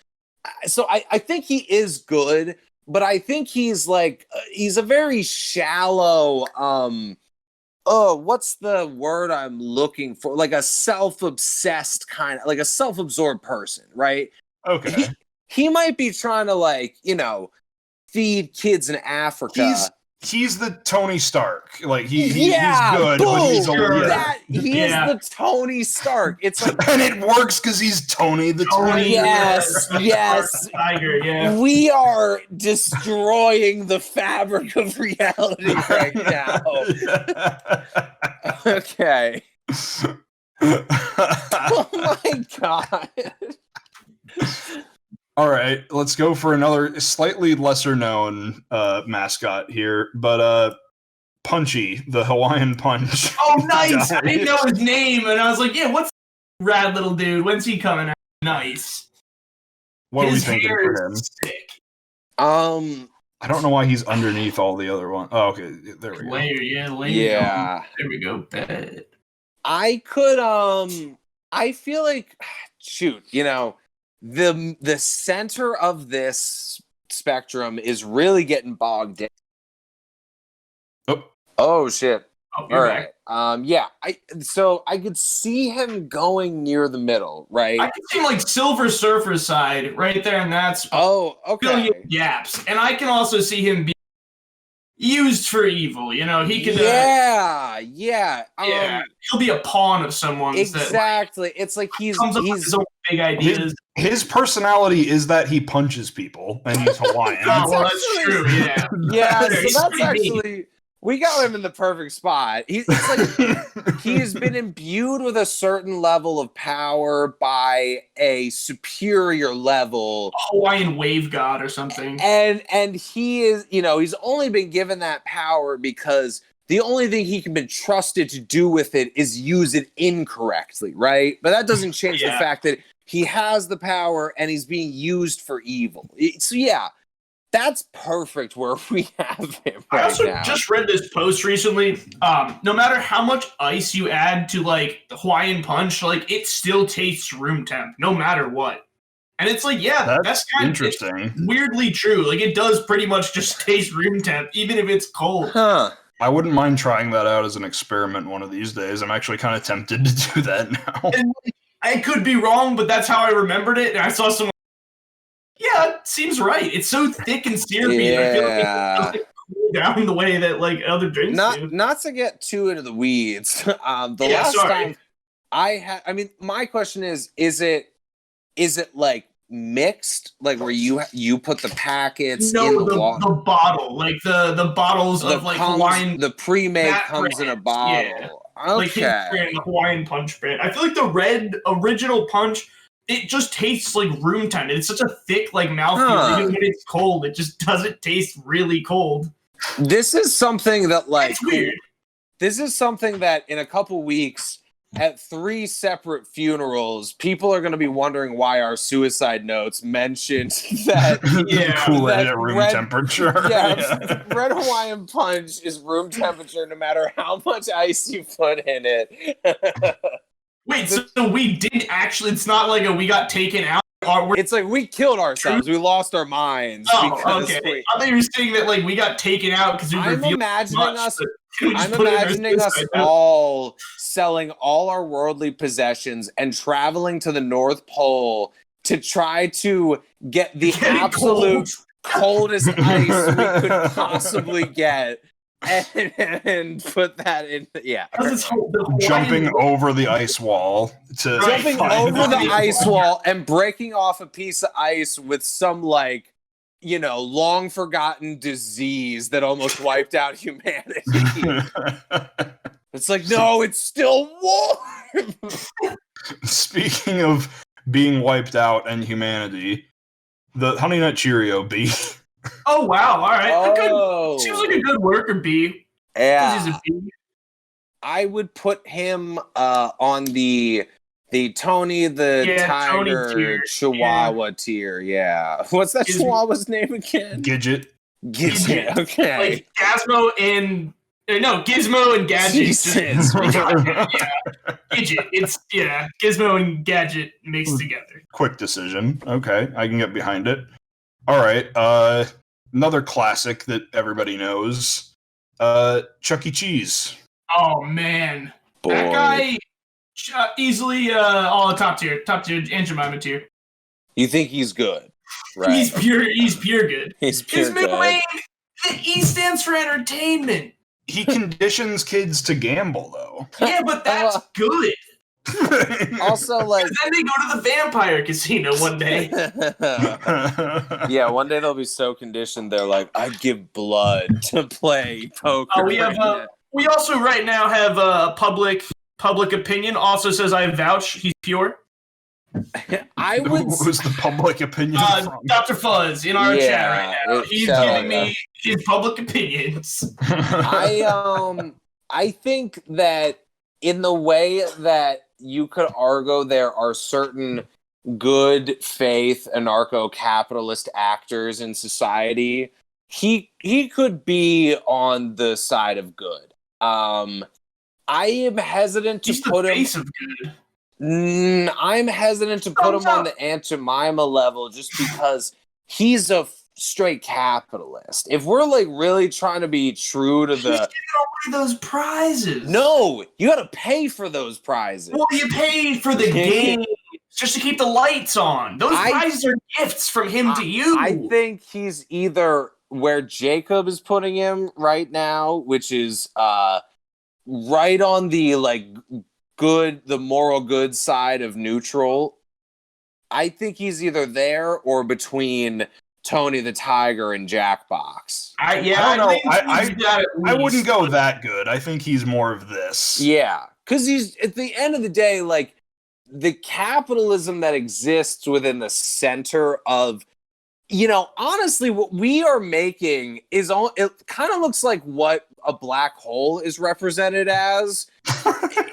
So I think he is good, but I think he's like he's a very shallow what's the word I'm looking for? Like a self-obsessed kind of, like a self-absorbed person, right? Okay. He might be trying to, like, you know, feed kids in Africa. He's the Tony Stark. Like he's Yeah, good, boom, but he's a leader. He is the Tony Stark. It's like, And it works because he's Tony the Tiger. yes. Tiger, yeah. We are destroying the fabric of reality right now. Okay. Oh my God. All right, let's go for another slightly lesser known mascot here, but Punchy, the Hawaiian Punch. Oh, nice. I didn't know his name, and I was like, yeah, what's rad little dude? When's he coming out? Nice. What are we His thinking hair for him? is sick. I don't know why he's underneath all the other ones. Oh, okay, there we go. Layer. Yeah. There we go. Bet. I could I feel like, shoot, you know, the center of this spectrum is really getting bogged down. Oh shit. Oh, All you're right. Yeah, I could see him going near the middle, right? I can see like Silver Surfer's side right there in that spot. Oh, okay. Billion gaps. And I can also see him be used for evil. You know, he could Yeah. he'll be a pawn of someone's Exactly. It's like that comes up with his own big ideas. His personality is that he punches people, and he's Hawaiian. Oh, well, that's true, yeah. Yeah, so He's that's pretty actually, we got him in the perfect spot. It's like he has been imbued with a certain level of power by a superior level, Hawaiian wave god or something. and he is, you know, he's only been given that power because the only thing he can be trusted to do with it is use it incorrectly, right? But that doesn't change the fact that he has the power and he's being used for evil. So yeah, that's perfect where we have him right I also now. just read this post recently. No matter how much ice you add to like the Hawaiian Punch, like it still tastes room temp, no matter what. And it's like, yeah, that's kind interesting. Of weirdly true. Like it does pretty much just taste room temp, even if it's cold. Huh. I wouldn't mind trying that out as an experiment one of these days. I'm actually kind of tempted to do that now. And I could be wrong, but that's how I remembered it. And I saw someone. Yeah, it seems right. It's so thick and syrupy. I feel like it doesn't cool down the way that like other drinks do. Not to get too into the weeds. The Yeah, last sorry. time I mean, my question is it like mixed, like where you put the packets in the water? The bottle, like the bottles of like Hawaiian. The pre-made that comes in a brand, bottle. yeah. Okay. Like his brand, the Hawaiian Punch brand. I feel like the red original Punch, it just tastes like room temp. It's such a thick like mouthfeel. Even when it's cold, it just doesn't taste really cold. This is something that like It's weird. This is something that in a couple weeks, at 3 separate funerals, people are going to be wondering why our suicide notes mentioned that Kool-Aid at room temperature. Yeah, Red Hawaiian Punch is room temperature no matter how much ice you put in it. Wait, so we did actually? It's not like we got taken out. It's like we killed ourselves. We lost our minds. Oh, okay. I thought you were saying that like we got taken out because we revealed I'm imagining us all selling all our worldly possessions and traveling to the North Pole to try to get the absolute coldest ice we could possibly get and put that in. Yeah. Jumping over the ice wall jumping over the ice wall and breaking off a piece of ice with some like, long forgotten disease that almost wiped out humanity. It's like, no, it's still warm. Speaking of being wiped out and humanity, the Honey Nut Cheerio bee. Oh wow! All right, Oh. seems like a good worker bee. Yeah, He's a bee. I would put him on the Tony the Tiger Tony Chihuahua tier. Yeah, what's that Chihuahua's name again? Gidget. Gidget. Okay. Like Gizmo and Gadget. Jesus. Gidget. It's Gizmo and Gadget mixed together. Quick decision. Okay, I can get behind it. All right. Another classic that everybody knows. Chuck E. Cheese. Oh man, Boy. that guy easily all top tier Aunt Jemima tier. You think he's good, right? He's pure good. He's pure His good. middle name, the E stands for entertainment. He conditions kids to gamble, though. Yeah, but that's good. Also, like, then they go to the vampire casino one day. Yeah, one day they'll be so conditioned they're like, I'd give blood to play poker. We also right now have a public opinion. Also says I vouch he's pure. I would. Who's the public opinion from? Dr. Fuzz in our chat right now. He's giving me his public opinions. I think that in the way that you could argue there are certain good faith anarcho-capitalist actors in society, he could be on the side of good. I am hesitant to put him. Face of good. I'm hesitant to put him on the Aunt Jemima level just because he's a straight capitalist. If we're like really trying to be true to He's giving away those prizes. No, you got to pay for those prizes. Well, you pay for the game just to keep the lights on. Those prizes are gifts from him to you. I think he's either where Jacob is putting him right now, which is right on the like the moral good side of neutral. I think he's either there or between Tony the Tiger and Jackbox. I don't know. I wouldn't go that good. I think he's more of this. Yeah, because he's at the end of the day, like the capitalism that exists within the center of, honestly, what we are making is all. It kind of looks like what a black hole is represented as.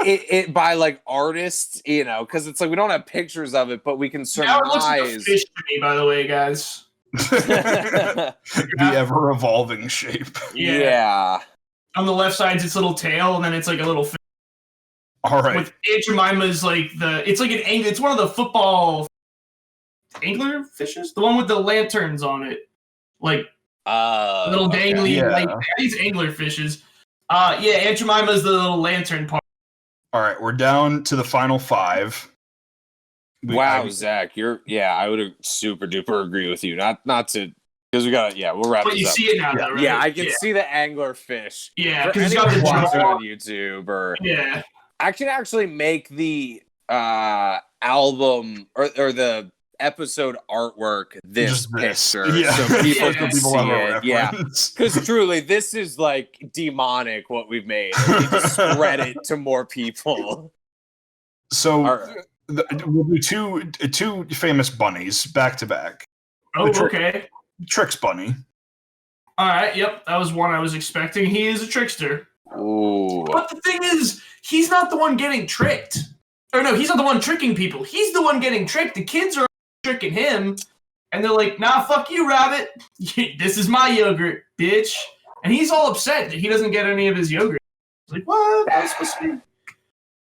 It by like artists, because it's like we don't have pictures of it, but we can surmise. Now it looks like a fish to me, by the way, guys. The ever-evolving shape. Yeah. On the left side's its little tail, and then it's like a little fish. All right. With Aunt Jemima's like it's like it's one of the football angler fishes, the one with the lanterns on it, like little dangly. Like these angler fishes. Aunt Jemima's the little lantern part. All right, we're down to the final 5. Wow, Zach, I would super duper agree with you. Not to, because we got we'll wrap this up. But you see it now, though, right? Yeah, I can see the angler fish. Yeah, because he's got the watching jaw on YouTube or yeah. I can actually make the album or the episode artwork this picture, so people can see it. Yeah, because truly, this is like demonic what we've made. We need to spread it to more people. So we'll do two famous bunnies back to back. Oh, okay. Trix Bunny. All right. Yep, that was one I was expecting. He is a trickster. Ooh. But the thing is, he's not the one getting tricked. Or no, he's not the one tricking people. He's the one getting tricked. The kids are tricking him. And they're like, nah, fuck you, Rabbit. This is my yogurt, bitch. And he's all upset that he doesn't get any of his yogurt. He's like, what? That was supposed to be...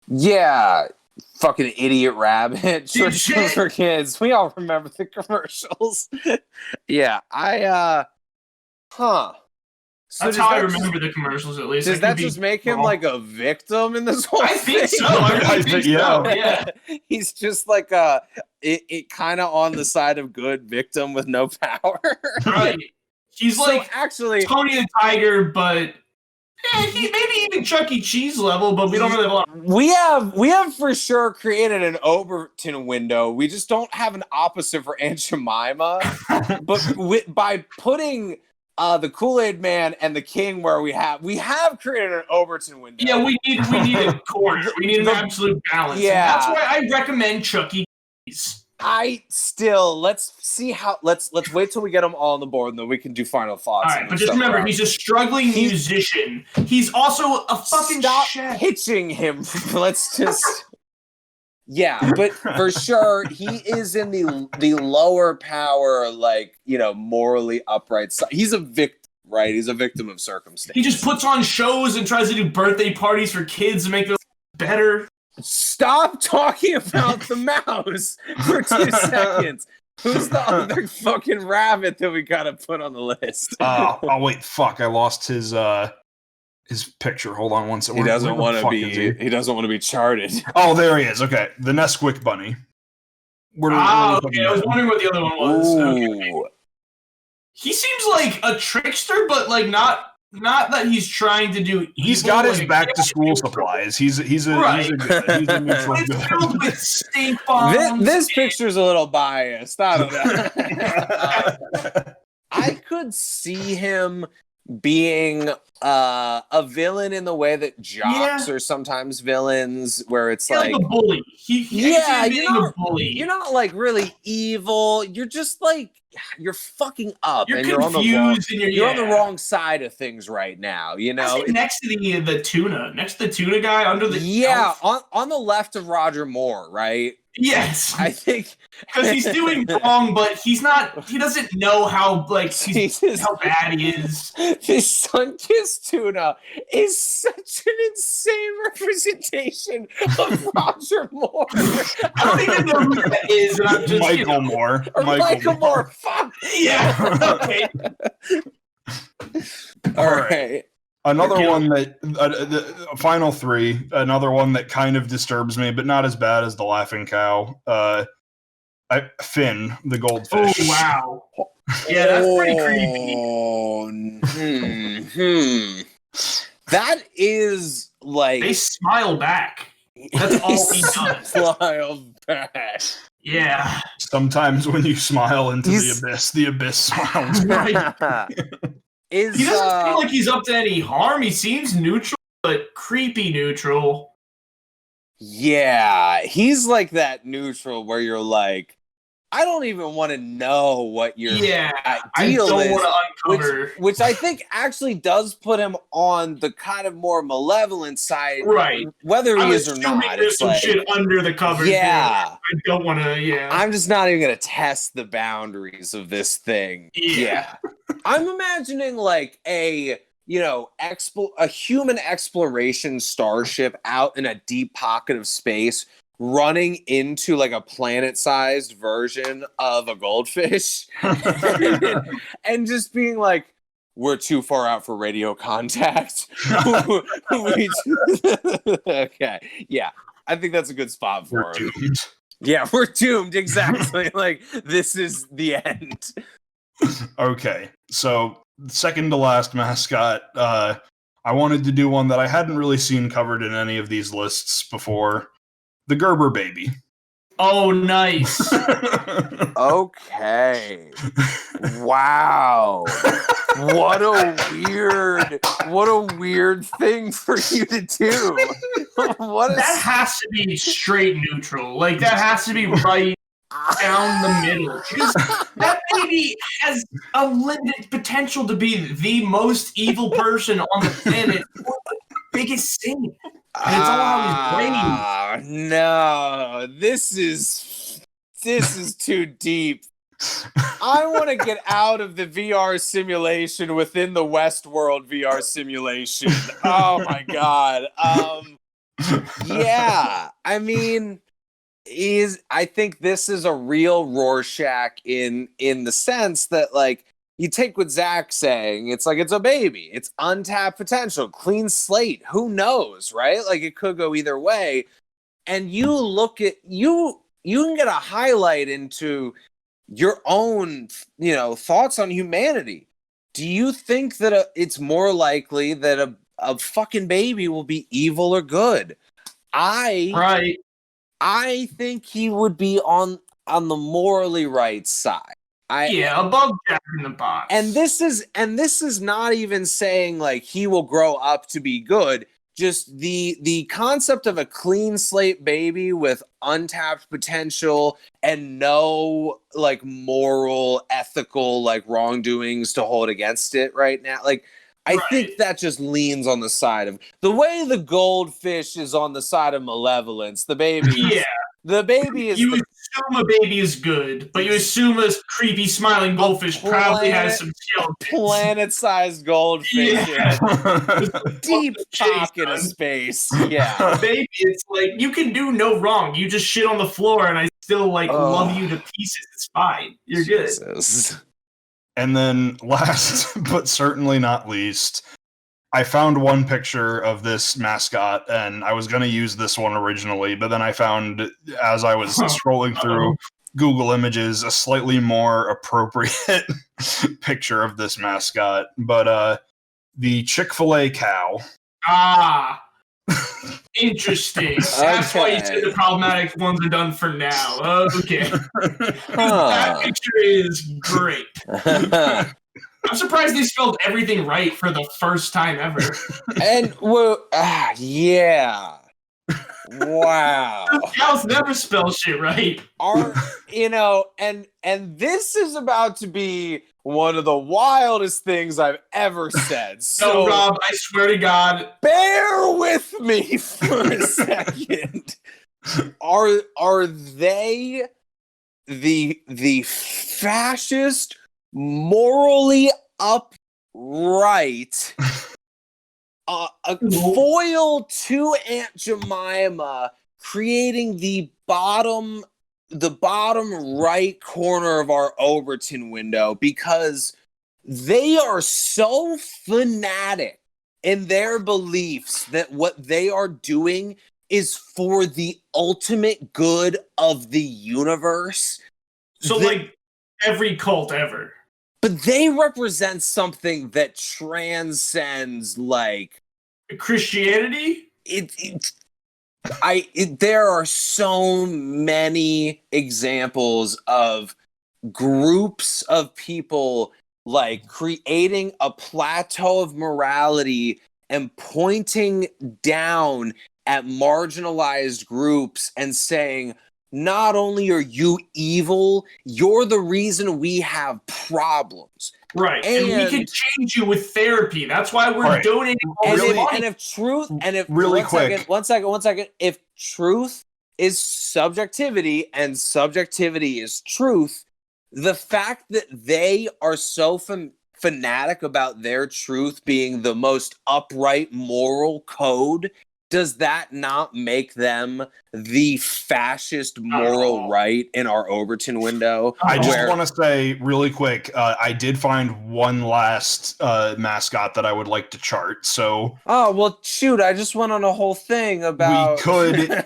Yeah. Fucking idiot Rabbit. Dude, Short for kids. We all remember the commercials. Yeah. So That's how I remember the commercials, at least. Does that just make him like a victim in this whole I thing? think so. I really think so. Yeah. He's just like it kind of on the side of good victim with no power. Right. He's So like actually, Tony the Tiger, but he maybe even Chuck E. Cheese level, but we don't really have a lot. we have for sure created an Overton window. We just don't have an opposite for Aunt Jemima. But by putting the Kool-Aid Man and the King where we have created an Overton window. Yeah, we need a corner. We need an absolute balance. Yeah. And that's why I recommend Chuck E. Cheese. Let's wait till we get them all on the board and then we can do final thoughts. All right, but just remember, he's a struggling musician. He's also a fucking Stop chef. pitching him. Let's just... Yeah, but for sure, he is in the lower power, like, morally upright side. He's a victim, right? He's a victim of circumstance. He just puts on shows and tries to do birthday parties for kids to make them better. Stop talking about the mouse for 2 seconds. Who's the other fucking rabbit that we gotta put on the list? Oh wait, fuck! I lost his picture. Hold on one second. He doesn't want to be. He doesn't want to be charted. Oh, there he is. Okay, the Nesquik Bunny. Okay. I was wondering what the other one was. Okay. He seems like a trickster, but like not that he's trying to do evil. He's got his like, back to school supplies. He's a neutral It's good. filled with stink bombs. This picture's a little biased. I don't know. I could see him being a villain in the way that jocks are sometimes villains, where it's like a bully. You're a bully. You're not like really evil. You're just like you're fucking up, You're and confused, you're on the wrong side of things right now. Next to the tuna, next to the tuna guy under the on the left of Roger Moore, right? Yes, I think because he's doing wrong, but he doesn't know how how bad he is. This sun-kissed tuna is such an insane representation of Roger Moore. I don't even know who that is. And I'm just, Michael Moore. Michael Moore. Fuck. Yeah. Okay. All right. Another one that the final three. Another one that kind of disturbs me, but not as bad as the laughing cow. Finn, the goldfish. Oh wow. Yeah, that's pretty creepy. That is like they smile back. That's all he does. Smile back. Yeah. Sometimes when you smile into the abyss smiles. Right. He doesn't seem like he's up to any harm. He seems neutral, but creepy neutral. Yeah, he's like that neutral where you're like, I don't even want to know what your ideal I don't is, want to uncover. which I think actually does put him on the kind of more malevolent side, right? Whether he is or not, there's some shit under the covers. Yeah, I don't want to. Yeah, I'm just not even gonna test the boundaries of this thing. Yeah. I'm imagining like a human exploration starship out in a deep pocket of space, running into like a planet-sized version of a goldfish, and just being like, "We're too far out for radio contact." Okay, yeah, I think that's a good spot for him. Doomed. Yeah, we're doomed. Exactly. Like this is the end. Okay, so second to last mascot. I wanted to do one that I hadn't really seen covered in any of these lists before. The Gerber baby. Oh, nice. Okay. Wow. What a weird thing for you to do. That has to be straight neutral. Like that has to be right down the middle. That baby has a limited potential to be the most evil person on the planet. biggest sin. And it's all how he's brain. No, this is too deep. I want to get out of the VR simulation within the Westworld VR simulation. Oh my god. Yeah, I mean, I think this is a real Rorschach in the sense that, like, you take what Zach's saying, it's like it's a baby, it's untapped potential, clean slate. Who knows, right? Like, it could go either way. And you look at you can get a highlight into your own, thoughts on humanity. Do you think that it's more likely that a fucking baby will be evil or good? I think he would be on the morally right side. Above Jack in the Box. And this is not even saying like he will grow up to be good. Just the concept of a clean slate baby with untapped potential and no like moral, ethical like wrongdoings to hold against it right now. Like, I think that just leans on the side of the way the goldfish is on the side of malevolence. The baby, the baby is. You assume a baby is good, but you assume a creepy smiling goldfish probably has some skeletons. Planet-sized goldfish, deep pocket of space. Yeah, baby, it's like you can do no wrong. You just shit on the floor, and I still love you to pieces. It's fine. You're Jesus. Good. And then last but certainly not least, I found one picture of this mascot, and I was going to use this one originally, but then I found, as I was scrolling through Google Images, a slightly more appropriate picture of this mascot. But the Chick-Fil-A Cow. Interesting. That's why you said the problematic ones are done for now. Okay. That picture is great. I'm surprised they spelled everything right for the first time ever. And yeah. Wow. Cows never spell shit right. And this is about to be one of the wildest things I've ever said. So, Rob, I swear to God, bear with me for a second. Are they the fascist, morally upright a foil to Aunt Jemima, creating the bottom right corner of our Overton window, because they are so fanatic in their beliefs that what they are doing is for the ultimate good of the universe. So like every cult ever. But they represent something that transcends like Christianity. There are so many examples of groups of people like creating a plateau of morality and pointing down at marginalized groups and saying, not only are you evil, you're the reason we have problems. Right. And we can change you with therapy. That's why we're donating all this money. One second. If truth is subjectivity and subjectivity is truth, the fact that they are so fanatic about their truth being the most upright moral code, does that not make them the fascist moral right in our Overton window? I just want to say really quick, I did find one last mascot that I would like to chart. So, well, shoot! I just went on a whole thing about. We could.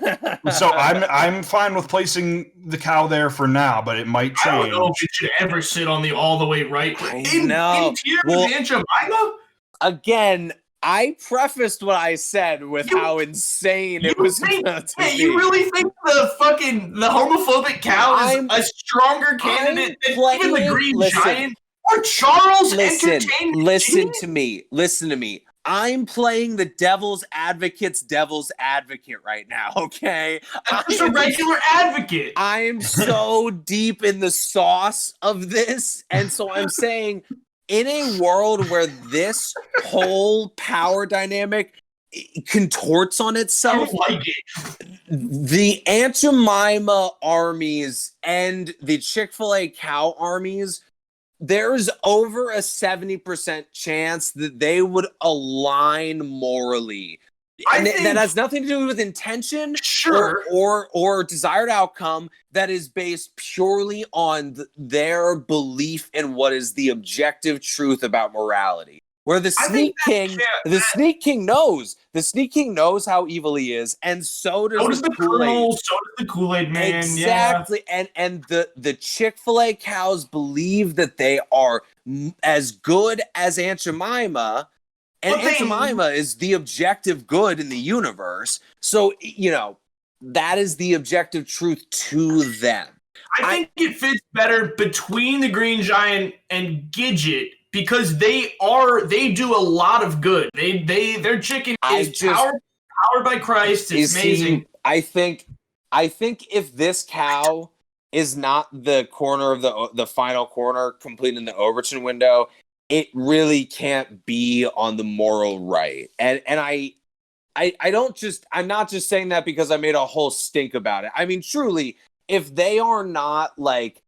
So I'm fine with placing the cow there for now, but it might change. I don't know if it should ever sit on the all the way right. I know. In tier with Aunt Jemima? Again, I prefaced what I said with how insane it was about to be. You really think the homophobic cow is a stronger candidate than even the Green Giant or Charles Entertainment? Listen to me. I'm playing the devil's advocate's devil's advocate right now, okay? I'm just a regular advocate. I'm so deep in the sauce of this, and so I'm saying, in a world where this whole power dynamic contorts on I itself. don't like it. The Aunt Jemima armies and the Chick-fil-A Cow armies, there's over a 70% chance that they would align morally. And that has nothing to do with intention or desired outcome. That is based purely on their belief in what is the objective truth about morality. Where the Sneak King knows. The Sneak King knows how evil he is, and so does the Colonel, so does the Kool-Aid Man. Exactly. Yeah. And the Chick-fil-A cows believe that they are as good as Aunt Jemima. And Aunt Jemima is the objective good in the universe. So, that is the objective truth to them. I think it fits better between the Green Giant and Gidget because they do a lot of good. Their chicken is powered by Christ. It's amazing. I think if this cow is not the corner of the final corner completing the Overton window, it really can't be on the moral right. And I'm not just saying that because I made a whole stink about it. I mean, truly, if they are not like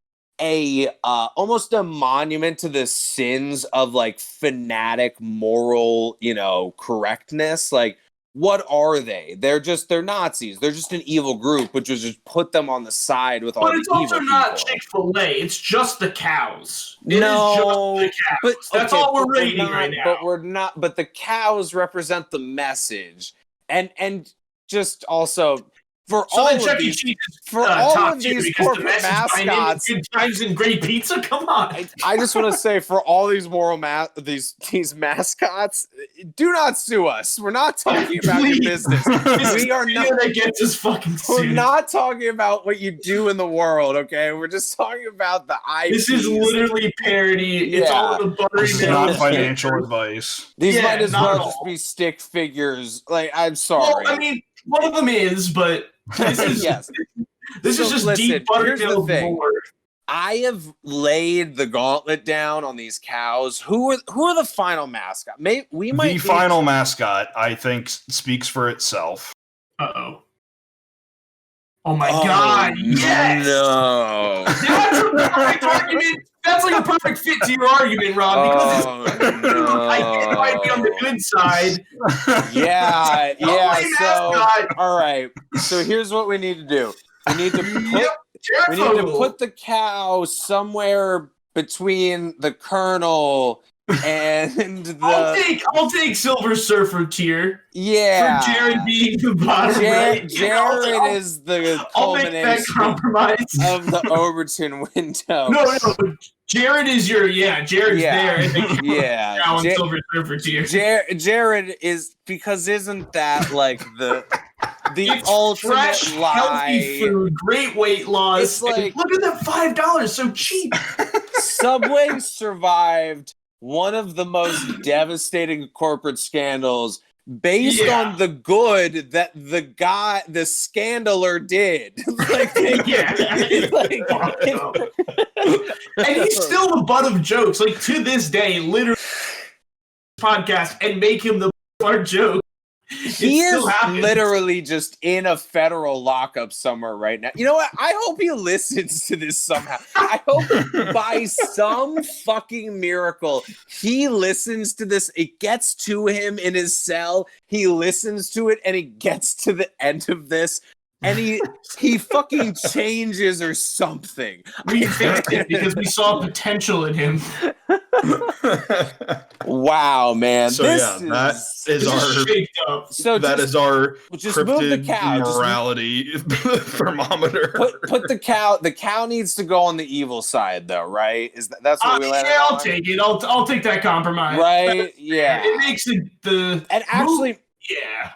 almost a monument to the sins of like fanatic moral, correctness, like what are they? They're Nazis. They're just an evil group, which was just put them on the side with all the evil people. But it's also not Chick-fil-A. It's just the cows. No, just the cows. But that's all we're rating right now. But we're not. But the cows represent the message, and just also. For all of these corporate mascots, good times and great pizza. Come on! I just want to say, for all these these mascots, do not sue us. We're not talking about your business. We are not that gets us fucking sued. We're not talking about what you do in the world. Okay, we're just talking about the IP. This is literally parody. It's all the buttery. It's not financial advice. These might as well just be stick figures. Like, I'm sorry. Well, I mean, one of them is, but. This is this is just deep buttermilk board. I have laid the gauntlet down on these cows. Who are the final mascot? Final mascot, I think, speaks for itself. Uh-oh. Oh my god! Yes. No. That's a perfect argument. That's like a perfect fit to your argument, Rob. Because I might be on the good side. Yeah. So, all right. So here's what we need to do. We need to put the cow somewhere between the Colonel and the. I'll take Silver Surfer tier. Yeah. For Jared being the bottom right. Jared is the culmination of the Overton window. No. Jared is Jared's there. And yeah. Silver Surfer tier. Jared is, because isn't that like the it's ultimate fresh, lie? Healthy food, great weight loss. It's like, look at that $5, so cheap. Subway survived one of the most devastating corporate scandals based on the good that the scandaler did. And he's still the butt of jokes. Like, to this day, literally podcast and make him the butt joke. He is literally just in a federal lockup somewhere right now. You know what? I hope he listens to this somehow. I hope by some fucking miracle he listens to this. It gets to him in his cell. He listens to it and he gets to the end of this. And he fucking changes or something. We fixed it because we saw potential in him. Wow, man. So that is our cryptid morality thermometer. Put the cow. The cow needs to go on the evil side, though, right? That's what we landed on? Yeah, I'll take it. I'll take that compromise. Right? Yeah. It makes the and actually.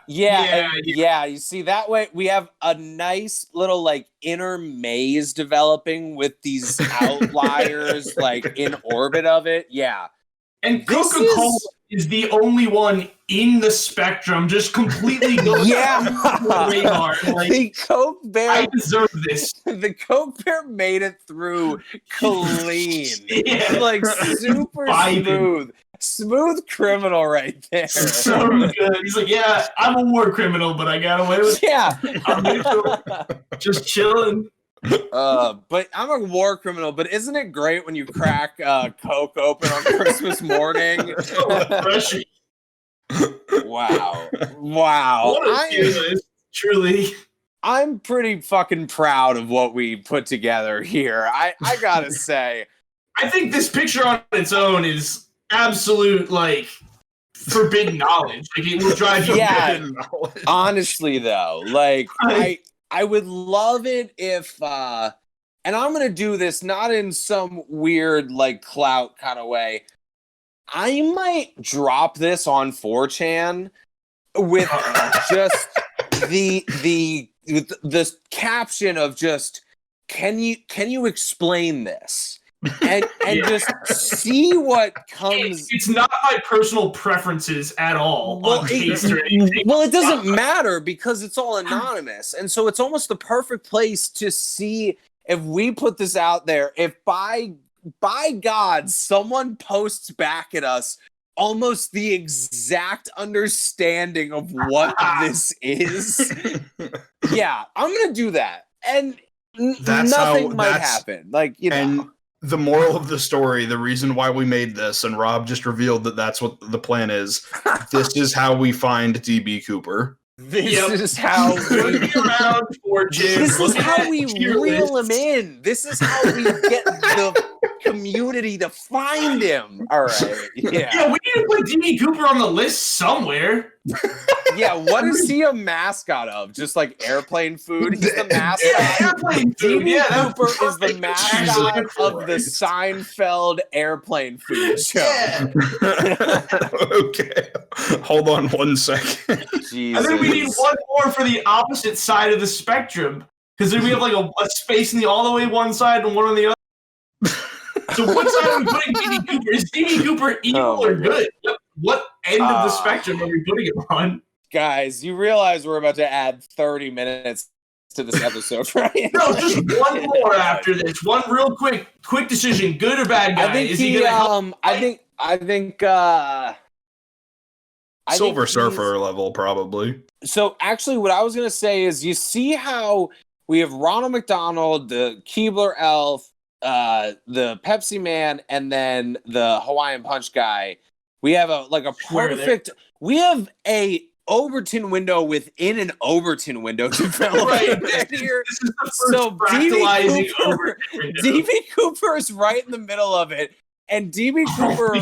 Yeah. You see, that way we have a nice little like inner maze developing with these outliers like in orbit of it. Yeah. And Coca-Cola is the only one in the spectrum, just completely going the radar. Like, the Coke Bear, I deserve this. The Coke Bear made it through clean, like super smooth. Smooth criminal right there. So good. He's like, yeah, I'm a war criminal, but I got away with it. Yeah. Just chilling. But I'm a war criminal, but isn't it great when you crack Coke open on Christmas morning? Refreshing. Wow. What a feeling, truly. I'm pretty fucking proud of what we put together here. I gotta say. I think this picture on its own is absolute, like, forbidden knowledge. Like, it will drive you Yeah. Honestly, though, like, I would love it if, and I'm gonna do this not in some weird, like, clout kind of way. I might drop this on 4chan with just the caption of just, can you explain this? And just see what comes. It's not my personal preferences at all on taste or anything. Well, it doesn't matter because it's all anonymous, and so it's almost the perfect place to see if we put this out there. If by God someone posts back at us almost the exact understanding of what this is, yeah, I'm gonna do that, and nothing might happen. Like, you know. And the moral of the story, the reason why we made this, and Rob just revealed that that's what the plan is. This is how we find DB Cooper. This is how we around for This is how we reel him in. This is how we get the community to find him. All right. Yeah, we need to put DB Cooper on the list somewhere. Yeah, what is he a mascot of? Just like airplane food? He's the mascot. Yeah, airplane food. DB Yeah, Cooper is the mascot of the Seinfeld airplane food show. Okay. Hold on 1 second. Jesus. I think we need one more for the opposite side of the spectrum. Because then we have like a space in the all the way one side and one on the other. So what side are we putting DB Cooper? Is DB Cooper evil or good? What end of the spectrum are we putting him on? Guys, you realize we're about to add 30 minutes to this episode, right? No, just one more after this. One real quick decision, good or bad guy. I think is he gonna help? I think Silver Surfer level, probably. So actually what I was gonna say is, you see how we have Ronald McDonald, the Keebler elf, the Pepsi Man, and then the Hawaiian Punch guy. We have a perfect. We have a Overton window within an Overton window developed right here. This is the first fractalizing Overton window. DB Cooper is right in the middle of it, and DB Cooper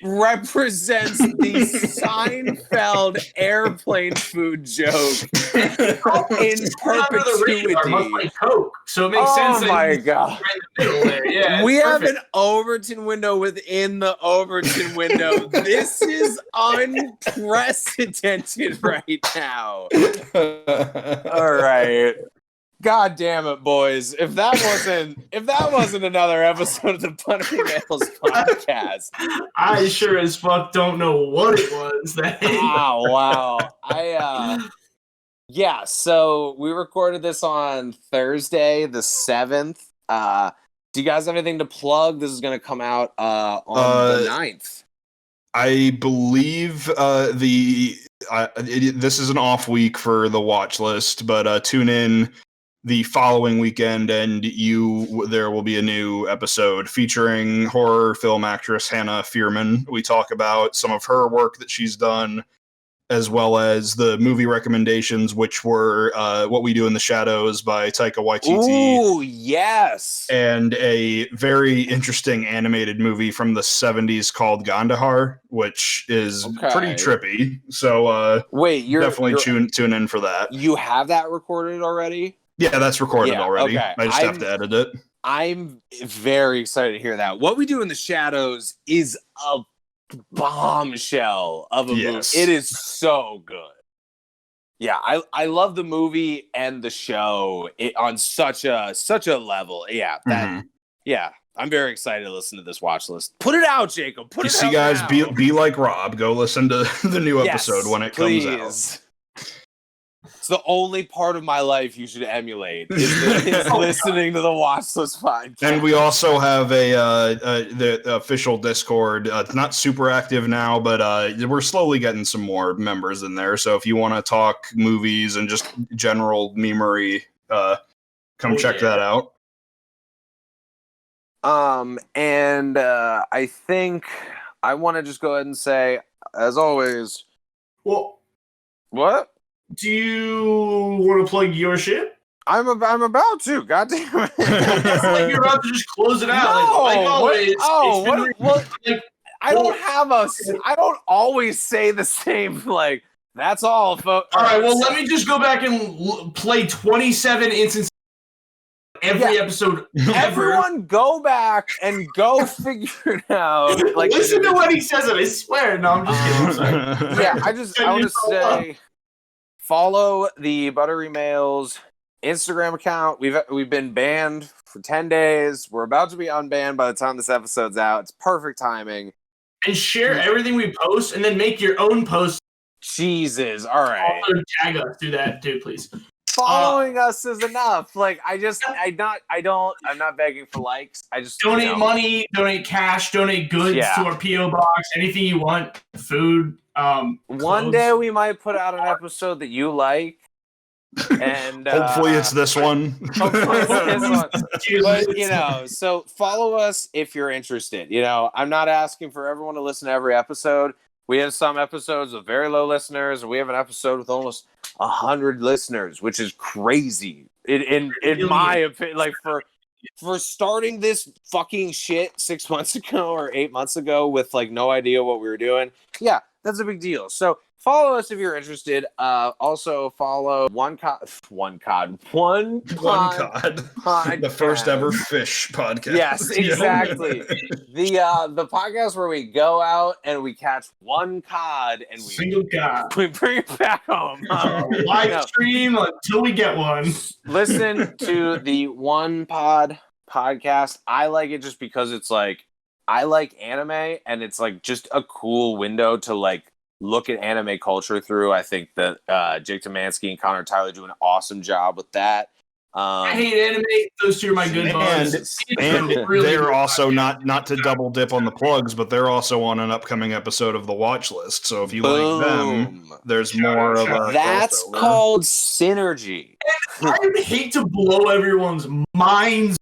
represents the Seinfeld airplane food joke in perpetuity. Much like Coke, so it makes sense. Oh my God! Right in the middle there. Yeah, we have an Overton window within the Overton window. This is unprecedented right now. All right. God damn it, boys. If that wasn't another episode of the Buttery Males podcast. I sure as fuck don't know what it was. Wow. Yeah, so we recorded this on Thursday, the 7th. Do you guys have anything to plug? This is going to come out on the 9th. I believe this is an off week for the watch list, but tune in the following weekend and there will be a new episode featuring horror film actress Hannah Fierman. We talk about some of her work that she's done, as well as the movie recommendations, which were What We Do in the Shadows by Taika Waititi. Ooh, yes! And a very interesting animated movie from the 70s called Gandahar, which is pretty trippy. So you're tune in for that. You have that recorded already? Yeah, that's recorded already. Okay. I just have to edit it. I'm very excited to hear that. What We Do in the Shadows is a bombshell of a movie. It is so good. Yeah, I love the movie and the show on such a level. Yeah, I'm very excited to listen to this watch list. Put it out, Jacob. Put it out. Guys, be like Rob. Go listen to the new episode when it comes out. It's the only part of my life you should emulate. Is listening to the Watchlist podcast. And we also have the official Discord. It's not super active now, but we're slowly getting some more members in there. So if you want to talk movies and just general memery, come check that out. And I think I want to just go ahead and say, as always, Well, what? do you want to plug your shit? I'm about to. God damn it! It's like you're about to just close it out. Like always. I don't always say the same. Like that's all, folks. All right. Well, let me just go back and play 27 instances every episode ever. Everyone, go back and go figure it out. Like, listen to what he says, and I swear. No, I'm just kidding. I'm sorry. Yeah, I want to say, follow the Buttery Mails Instagram account. We've been banned for 10 days. We're about to be unbanned by the time this episode's out. It's perfect timing. And share everything we post, and then make your own post. Jesus, all right. Also tag us. Do that too, please. Following us is enough. Like I'm not begging for likes. I just donate money, donate cash, donate goods to our PO box. Anything you want, food. One day we might put out an episode that you like, and hopefully it's this one. Hopefully it's this one. But so follow us if you're interested. I'm not asking for everyone to listen to every episode. We have some episodes with very low listeners, and we have an episode with almost 100 listeners, which is crazy. In my opinion, like for starting this fucking shit 6 months ago or 8 months ago with like no idea what we were doing. Yeah, that's a big deal. So follow us if you're interested. Also follow One Cod, the first ever fish podcast. Yes, exactly. The podcast where we go out and we catch one cod and we bring it back home. Live stream until we get one. Listen to the One Pod podcast. I like it just because it's like I like anime and it's like just a cool window to like look at anime culture through. I think that Jake Demansky and Connor Tyler do an awesome job with that. I hate anime. Those two are my good buds. And really they're also not to double dip on the plugs, but they're also on an upcoming episode of the watch list. So if you like them, there's more of a that's crossover. Called synergy. And I hate to blow everyone's minds,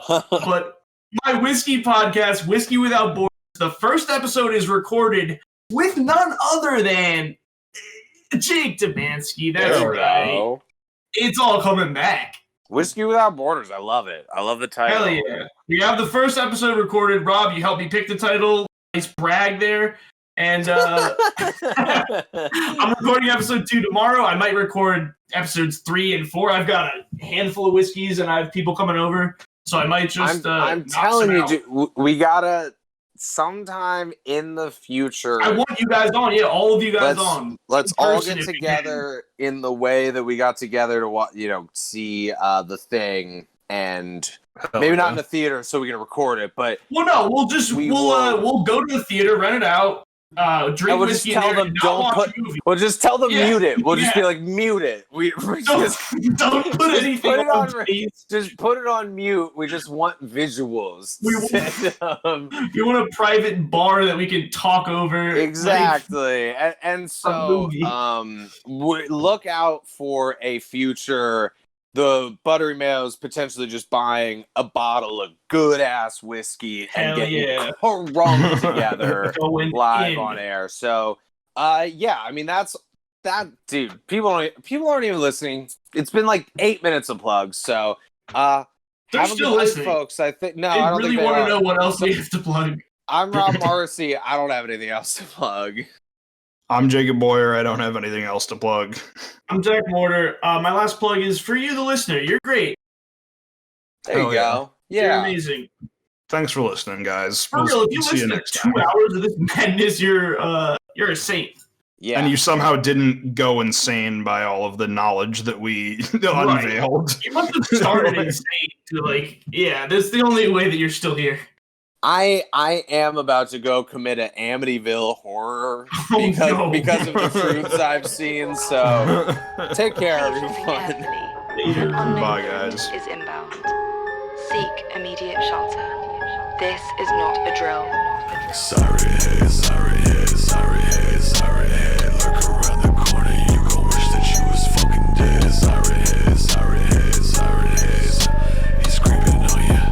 but my whiskey podcast, Whiskey Without Borders, the first episode is recorded with none other than Jake Demansky. That's right. It's all coming back. Whiskey Without Borders. I love it. I love the title. Hell yeah. We have the first episode recorded. Rob, you helped me pick the title. Nice brag there. And I'm recording episode 2 tomorrow. I might record episodes 3 and 4. I've got a handful of whiskeys and I have people coming over. So I might just I'm telling you, we gotta sometime in the future. I want you guys on. Yeah, all of you guys on. Let's all get together in the way that we got together to see the thing, and maybe not in the theater so we can record it. But we'll go to the theater, rent it out. Drink whiskey just tell them we'll just tell them mute it. We'll just be like mute it. Don't put anything on, please. Just put it on mute. We just want visuals. We want a private bar that we can talk over. Exactly. And so look out for a future. The Buttery Mails potentially just buying a bottle of good ass whiskey and getting crunk together live on air. So, I mean that's that, dude. People aren't even listening. It's been like 8 minutes of plugs. So, they're still listening, folks. I think I don't really want to know what else we have to plug. I'm Rob Morrissey. I don't have anything else to plug. I'm Jacob Boyer. I don't have anything else to plug. I'm Jack Mortar. My last plug is for you, the listener. You're great. There you go. Yeah. You're amazing. Thanks for listening, guys. For real, if you listen to 2 hours of this madness, you're a saint. Yeah. And you somehow didn't go insane by all of the knowledge that we unveiled. You must have started insane to that's the only way that you're still here. I am about to go commit an Amityville horror because of the truths I've seen. So take care, everyone. Bye, guys. Is inbound. Seek immediate shelter. This is not a drill. Sorry, hey, sorry, hey, sorry, hey, sorry, hey. Look around the corner, you gon' wish that you was fucking dead. Sorry, hey, sorry, hey, sorry, hey. He's creeping on ya,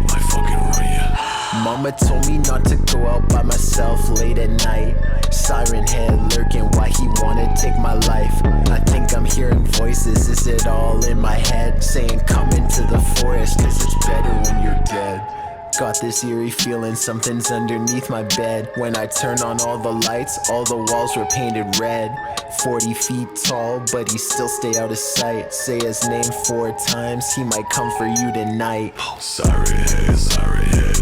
might fucking run ya. Mama told me not to go out by myself late at night. Siren head lurking, why he wanna take my life. I think I'm hearing voices, is it all in my head? Saying come into the forest, cause it's better when you're dead. Got this eerie feeling something's underneath my bed. When I turn on all the lights, all the walls were painted red. 40 feet tall, but he still stay out of sight. Say his name 4 times, he might come for you tonight. Sorry, hey, sorry, hey.